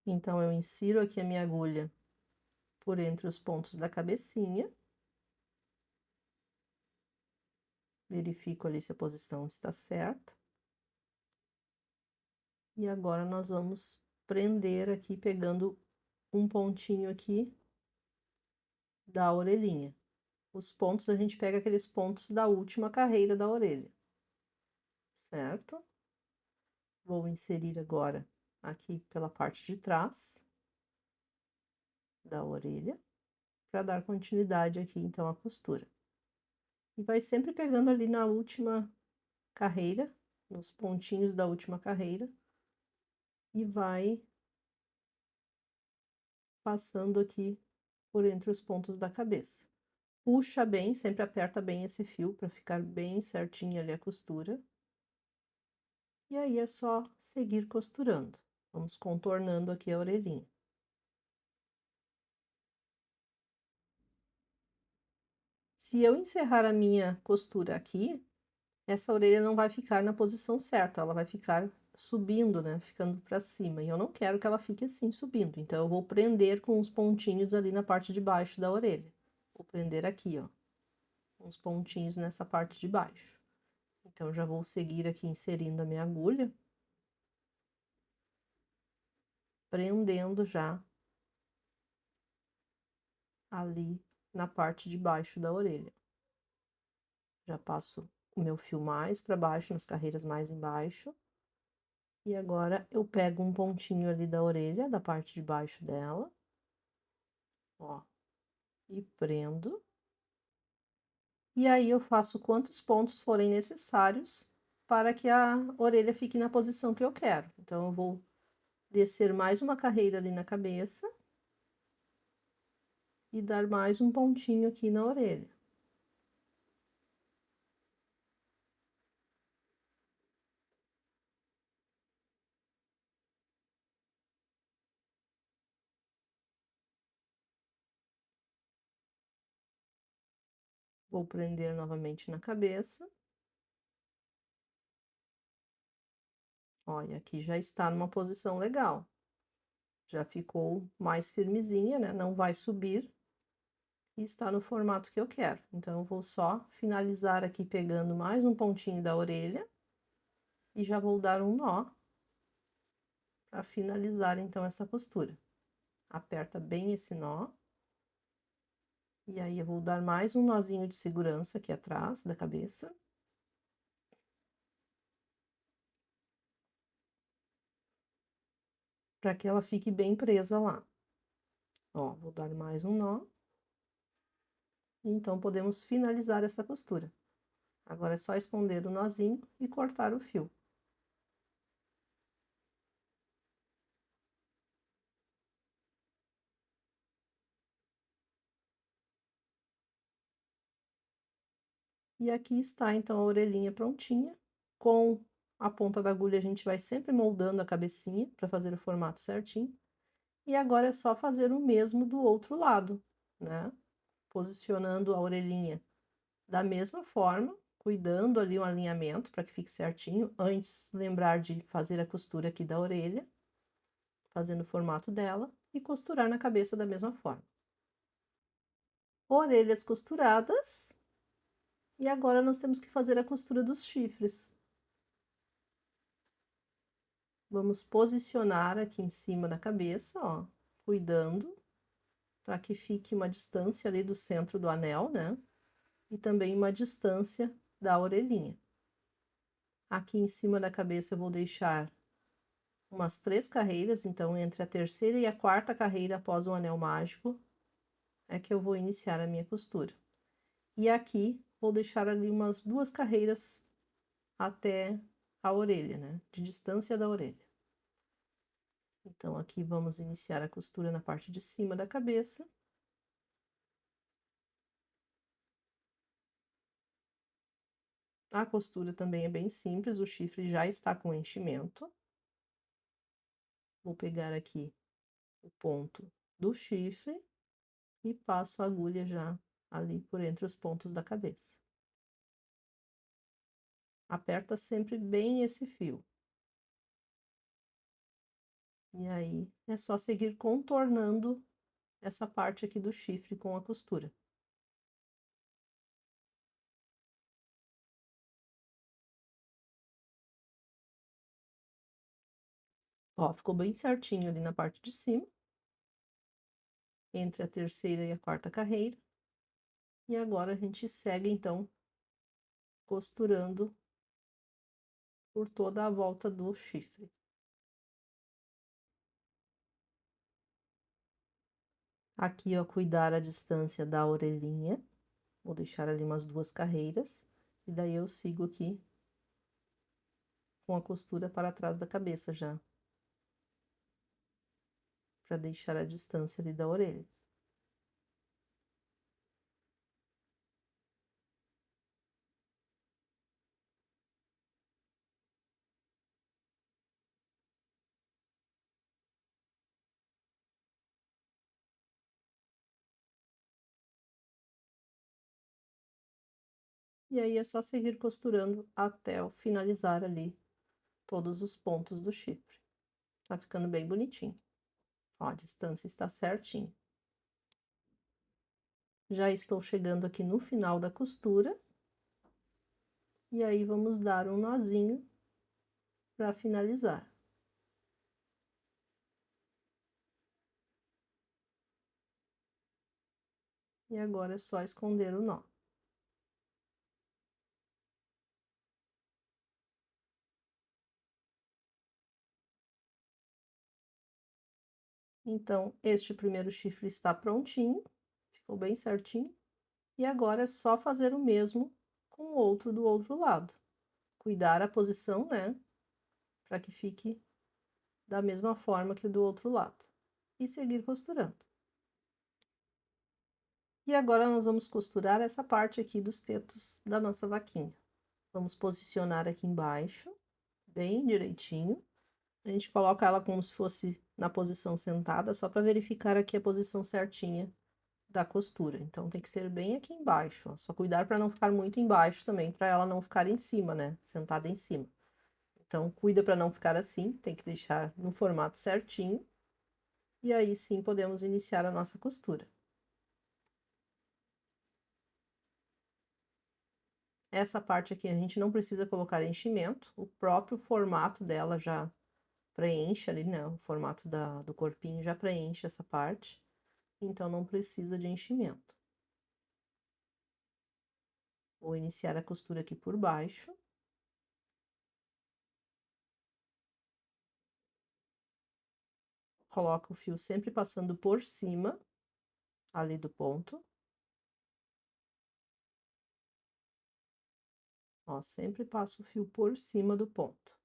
Speaker 1: Então, eu insiro aqui a minha agulha por entre os pontos da cabecinha. Verifico ali se a posição está certa. E agora nós vamos prender aqui, pegando um pontinho aqui da orelhinha. Os pontos, a gente pega aqueles pontos da última carreira da orelha, certo? Vou inserir agora aqui pela parte de trás da orelha, para dar continuidade aqui, então, à costura. E vai sempre pegando ali na última carreira, nos pontinhos da última carreira, e vai passando aqui por entre os pontos da cabeça. Puxa bem, sempre aperta bem esse fio para ficar bem certinho ali a costura. E aí é só seguir costurando. Vamos contornando aqui a orelhinha. Se eu encerrar a minha costura aqui, essa orelha não vai ficar na posição certa, ela vai ficar subindo, né, ficando para cima, e eu não quero que ela fique assim, subindo, então eu vou prender com uns pontinhos ali na parte de baixo da orelha. Vou prender aqui, ó, uns pontinhos nessa parte de baixo. Então, já vou seguir aqui inserindo a minha agulha, prendendo já ali na parte de baixo da orelha. Já passo o meu fio mais para baixo, nas carreiras mais embaixo. E agora eu pego um pontinho ali da orelha, da parte de baixo dela, ó, e prendo. E aí eu faço quantos pontos forem necessários para que a orelha fique na posição que eu quero. Então, eu vou descer mais uma carreira ali na cabeça e dar mais um pontinho aqui na orelha. Vou prender novamente na cabeça. Olha, aqui já está numa posição legal. Já ficou mais firmezinha, né? Não vai subir e está no formato que eu quero. Então, eu vou só finalizar aqui pegando mais um pontinho da orelha e já vou dar um nó para finalizar então essa costura. Aperta bem esse nó. E aí eu vou dar mais um nozinho de segurança aqui atrás da cabeça. Para que ela fique bem presa lá. Ó, vou dar mais um nó. Então, podemos finalizar essa costura. Agora é só esconder o nozinho e cortar o fio. E aqui está, então, a orelhinha prontinha. Com a ponta da agulha, a gente vai sempre moldando a cabecinha para fazer o formato certinho. E agora é só fazer o mesmo do outro lado, né? Posicionando a orelhinha da mesma forma, cuidando ali o alinhamento para que fique certinho. Antes, lembrar de fazer a costura aqui da orelha, fazendo o formato dela, e costurar na cabeça da mesma forma. Orelhas costuradas. E agora nós temos que fazer a costura dos chifres. Vamos posicionar aqui em cima da cabeça, ó, cuidando para que fique uma distância ali do centro do anel, né? E também uma distância da orelhinha. Aqui em cima da cabeça eu vou deixar umas 3 carreiras, então entre a terceira e a quarta carreira após o anel mágico é que eu vou iniciar a minha costura. E aqui vou deixar ali umas 2 carreiras até a orelha, né? De distância da orelha. Então, aqui vamos iniciar a costura na parte de cima da cabeça. A costura também é bem simples, o chifre já está com enchimento. Vou pegar aqui o ponto do chifre e passo a agulha já ali por entre os pontos da cabeça. Aperta sempre bem esse fio. E aí, é só seguir contornando essa parte aqui do chifre com a costura. Ó, ficou bem certinho ali na parte de cima, entre a terceira e a quarta carreira. E agora a gente segue, então, costurando por toda a volta do chifre. Aqui, ó, cuidar a distância da orelhinha. Vou deixar ali umas 2 carreiras. E daí eu sigo aqui com a costura para trás da cabeça já. Para deixar a distância ali da orelha. E aí é só seguir costurando até finalizar ali todos os pontos do chifre. Tá ficando bem bonitinho. Ó, a distância está certinha. Já estou chegando aqui no final da costura. E aí, vamos dar um nozinho para finalizar. E agora é só esconder o nó. Então, este primeiro chifre está prontinho, ficou bem certinho. E agora é só fazer o mesmo com o outro do outro lado. Cuidar a posição, né? Para que fique da mesma forma que o do outro lado. E seguir costurando. E agora nós vamos costurar essa parte aqui dos tetos da nossa vaquinha. Vamos posicionar aqui embaixo, bem direitinho. A gente coloca ela como se fosse na posição sentada, só para verificar aqui a posição certinha da costura. Então, tem que ser bem aqui embaixo, ó. Só cuidar para não ficar muito embaixo também, para ela não ficar em cima, né? Sentada em cima. Então, cuida para não ficar assim, tem que deixar no formato certinho. E aí sim podemos iniciar a nossa costura. Essa parte aqui a gente não precisa colocar enchimento, o próprio formato dela já preenche ali, né? O formato do corpinho já preenche essa parte, então não precisa de enchimento. Vou iniciar a costura aqui por baixo. Coloco o fio sempre passando por cima, ali do ponto. Ó, sempre passo o fio por cima do ponto.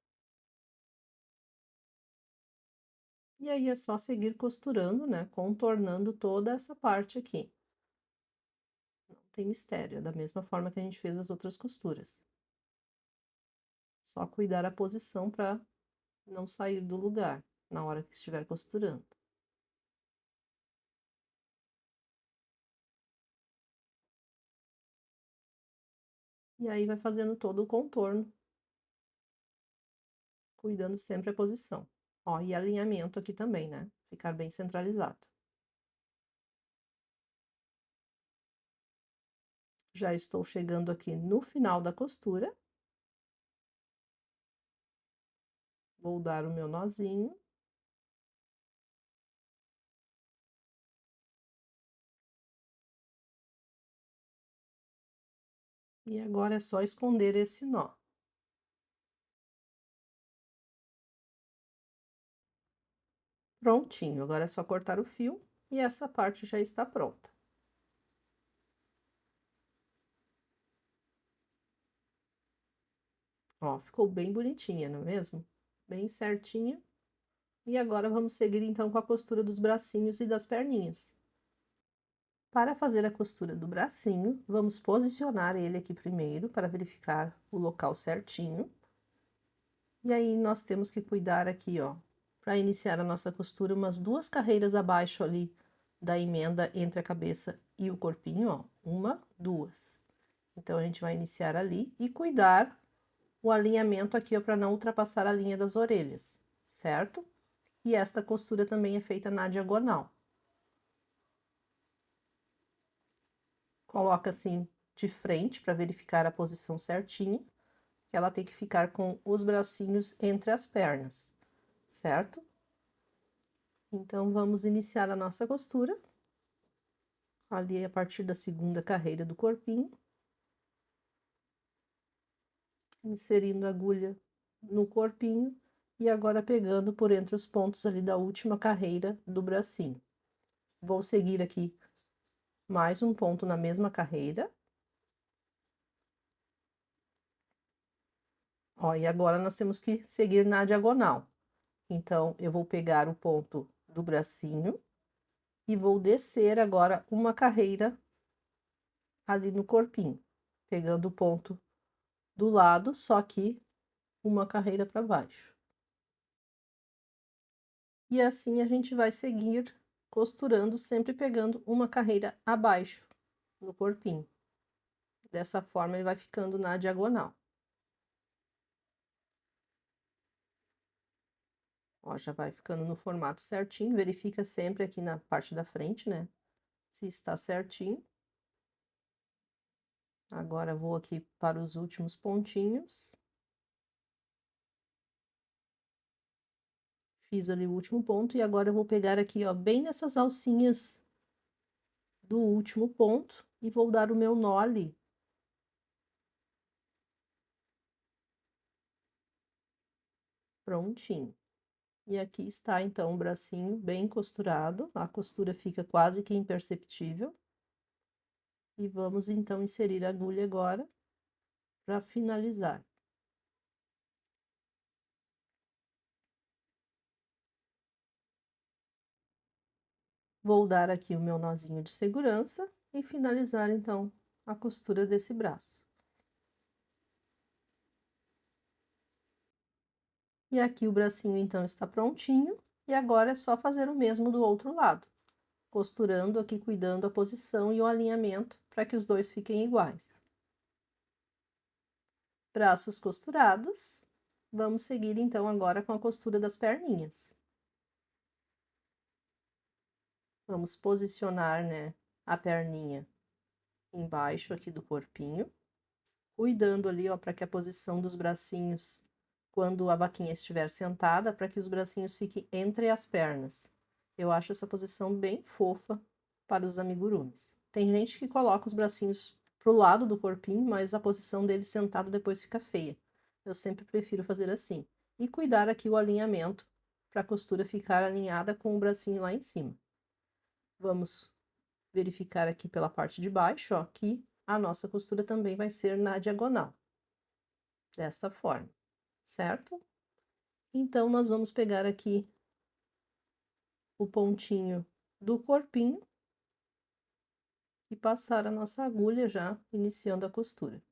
Speaker 1: E aí é só seguir costurando, né? Contornando toda essa parte aqui. Não tem mistério, é da mesma forma que a gente fez as outras costuras. Só cuidar a posição para não sair do lugar na hora que estiver costurando. E aí vai fazendo todo o contorno, cuidando sempre a posição. Ó, e alinhamento aqui também, né? Ficar bem centralizado. Já estou chegando aqui no final da costura. Vou dar o meu nozinho. E agora é só esconder esse nó. Prontinho, agora é só cortar o fio e essa parte já está pronta. Ó, ficou bem bonitinha, não é mesmo? Bem certinha. E agora vamos seguir então com a costura dos bracinhos e das perninhas. Para fazer a costura do bracinho, vamos posicionar ele aqui primeiro para verificar o local certinho. E aí nós temos que cuidar aqui, ó, para iniciar a nossa costura, umas 2 carreiras abaixo ali da emenda entre a cabeça e o corpinho, ó, 1, 2. Então a gente vai iniciar ali e cuidar o alinhamento aqui, ó, para não ultrapassar a linha das orelhas, certo? E esta costura também é feita na diagonal. Coloca assim de frente para verificar a posição certinha, que ela tem que ficar com os bracinhos entre as pernas, certo? Então, vamos iniciar a nossa costura. Ali, a partir da segunda carreira do corpinho. Inserindo a agulha no corpinho. E agora, pegando por entre os pontos ali da última carreira do bracinho. Vou seguir aqui mais um ponto na mesma carreira. Ó, e agora nós temos que seguir na diagonal. Então, eu vou pegar o ponto do bracinho e vou descer agora uma carreira ali no corpinho, pegando o ponto do lado, só que uma carreira para baixo. E assim a gente vai seguir costurando, sempre pegando uma carreira abaixo no corpinho. Dessa forma, ele vai ficando na diagonal. Ó, já vai ficando no formato certinho, verifica sempre aqui na parte da frente, né, se está certinho. Agora vou aqui para os últimos pontinhos. Fiz ali o último ponto e agora eu vou pegar aqui, ó, bem nessas alcinhas do último ponto e vou dar o meu nó ali. Prontinho. E aqui está, então, o bracinho bem costurado, a costura fica quase que imperceptível. E vamos, então, inserir a agulha agora para finalizar. Vou dar aqui o meu nozinho de segurança e finalizar, então, a costura desse braço. E aqui o bracinho, então, está prontinho. E agora é só fazer o mesmo do outro lado, costurando aqui, cuidando a posição e o alinhamento para que os dois fiquem iguais. Braços costurados. Vamos seguir, então, agora com a costura das perninhas. Vamos posicionar, né, a perninha embaixo aqui do corpinho, cuidando ali, ó, para que a posição dos bracinhos, quando a vaquinha estiver sentada, para que os bracinhos fiquem entre as pernas. Eu acho essa posição bem fofa para os amigurumis. Tem gente que coloca os bracinhos pro lado do corpinho, mas a posição dele sentado depois fica feia. Eu sempre prefiro fazer assim. E cuidar aqui o alinhamento, para a costura ficar alinhada com o bracinho lá em cima. Vamos verificar aqui pela parte de baixo, ó, que a nossa costura também vai ser na diagonal, desta forma, certo? Então, nós vamos pegar aqui o pontinho do corpinho e passar a nossa agulha já, iniciando a costura.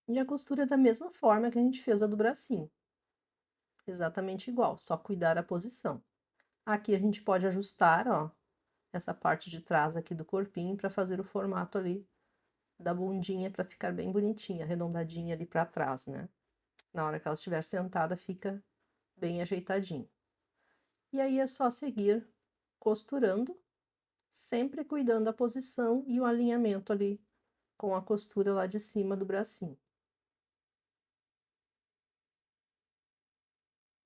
Speaker 1: E a costura é da mesma forma que a gente fez a do bracinho, exatamente igual, só cuidar a posição. Aqui a gente pode ajustar, ó, essa parte de trás aqui do corpinho para fazer o formato ali da bundinha para ficar bem bonitinha, arredondadinha ali para trás, né? Na hora que ela estiver sentada, fica bem ajeitadinho. E aí é só seguir costurando, sempre cuidando da posição e o alinhamento ali com a costura lá de cima do bracinho.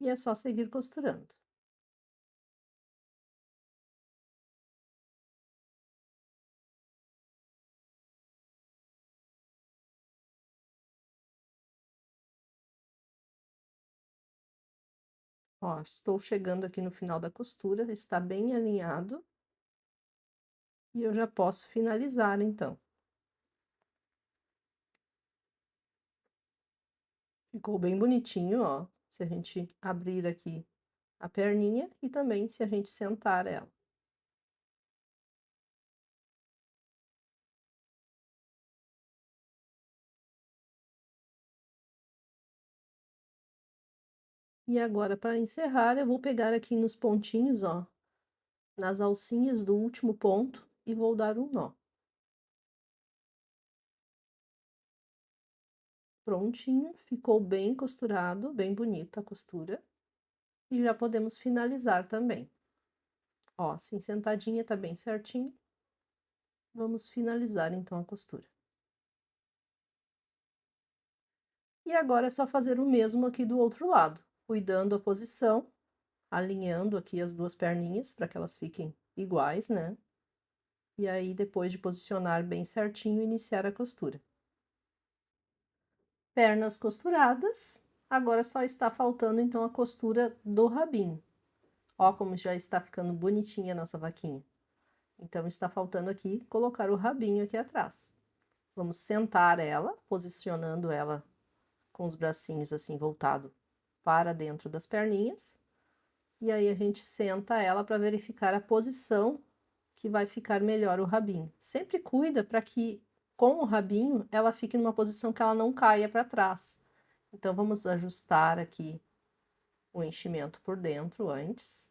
Speaker 1: E é só seguir costurando. Ó, estou chegando aqui no final da costura, está bem alinhado. E eu já posso finalizar, então. Ficou bem bonitinho, ó, se a gente abrir aqui a perninha e também se a gente sentar ela. E agora, para encerrar, eu vou pegar aqui nos pontinhos, ó, nas alcinhas do último ponto e vou dar um nó. Prontinho, ficou bem costurado, bem bonita a costura. E já podemos finalizar também. Ó, assim sentadinha, tá bem certinho. Vamos finalizar então a costura. E agora é só fazer o mesmo aqui do outro lado, cuidando a posição, alinhando aqui as duas perninhas para que elas fiquem iguais, né? E aí, depois de posicionar bem certinho, iniciar a costura. Pernas costuradas, agora só está faltando então a costura do rabinho. Ó como já está ficando bonitinha a nossa vaquinha. Então, está faltando aqui colocar o rabinho aqui atrás. Vamos sentar ela, posicionando ela com os bracinhos assim voltado para dentro das perninhas. E aí a gente senta ela para verificar a posição que vai ficar melhor o rabinho. Sempre cuida para que com o rabinho ela fique numa posição que ela não caia para trás. Então vamos ajustar aqui o enchimento por dentro antes,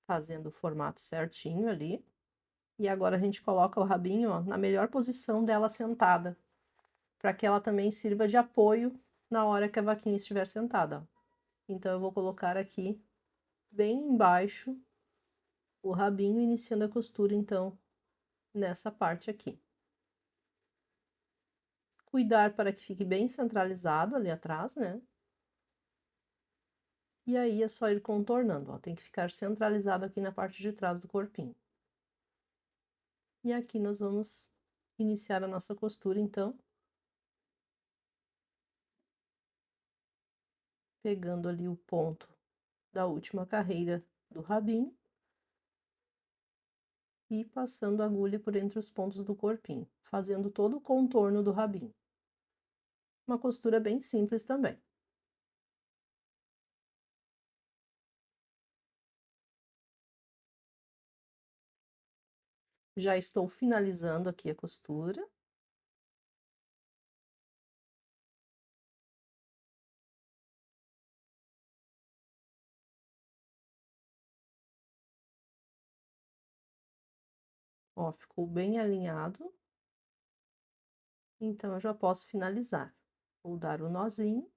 Speaker 1: fazendo o formato certinho ali. E agora a gente coloca o rabinho, ó, na melhor posição dela sentada. para que ela também sirva de apoio na hora que a vaquinha estiver sentada. Então, eu vou colocar aqui bem embaixo o rabinho, iniciando a costura, então, nessa parte aqui. Cuidar para que fique bem centralizado ali atrás, né? E aí é só ir contornando, ó, tem que ficar centralizado aqui na parte de trás do corpinho. E aqui nós vamos iniciar a nossa costura, então. Pegando ali o ponto da última carreira do rabinho. E passando a agulha por entre os pontos do corpinho, fazendo todo o contorno do rabinho. Uma costura bem simples também. Já estou finalizando aqui a costura. Ó, ficou bem alinhado. Então, eu já posso finalizar. Vou dar o nozinho.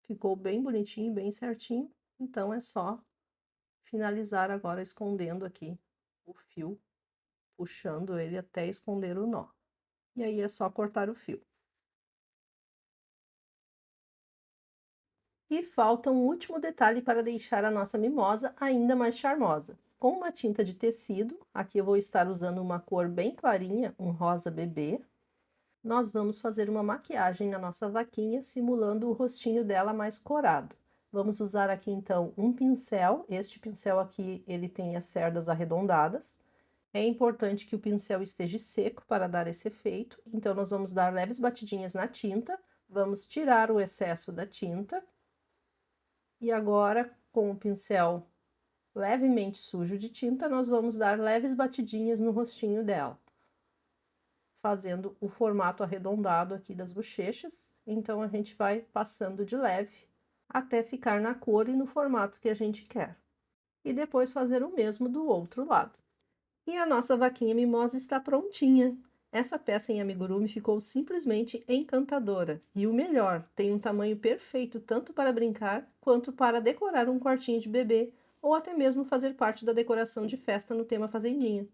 Speaker 1: Ficou bem bonitinho, bem certinho. Então, é só finalizar agora escondendo aqui o fio, puxando ele até esconder o nó. E aí é só cortar o fio. E falta um último detalhe para deixar a nossa mimosa ainda mais charmosa. Com uma tinta de tecido, aqui eu vou estar usando uma cor bem clarinha, um rosa bebê. Nós vamos fazer uma maquiagem na nossa vaquinha, simulando o rostinho dela mais corado. Vamos usar aqui então um pincel, este pincel aqui ele tem as cerdas arredondadas. É importante que o pincel esteja seco para dar esse efeito, então nós vamos dar leves batidinhas na tinta, vamos tirar o excesso da tinta. E agora, com o pincel levemente sujo de tinta, nós vamos dar leves batidinhas no rostinho dela, fazendo o formato arredondado aqui das bochechas. Então, a gente vai passando de leve até ficar na cor e no formato que a gente quer. E depois fazer o mesmo do outro lado. E a nossa vaquinha mimosa está prontinha. Essa peça em amigurumi ficou simplesmente encantadora. E o melhor, tem um tamanho perfeito tanto para brincar quanto para decorar um quartinho de bebê ou até mesmo fazer parte da decoração de festa no tema fazendinha.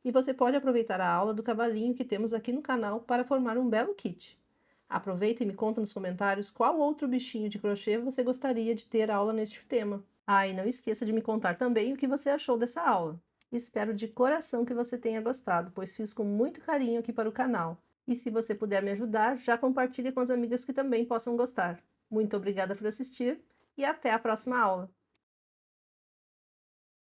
Speaker 1: E você pode aproveitar a aula do cavalinho que temos aqui no canal para formar um belo kit. Aproveita e me conta nos comentários qual outro bichinho de crochê você gostaria de ter aula neste tema. Ah, e não esqueça de me contar também o que você achou dessa aula. Espero de coração que você tenha gostado, pois fiz com muito carinho aqui para o canal. E se você puder me ajudar, já compartilhe com as amigas que também possam gostar. Muito obrigada por assistir e até a próxima aula!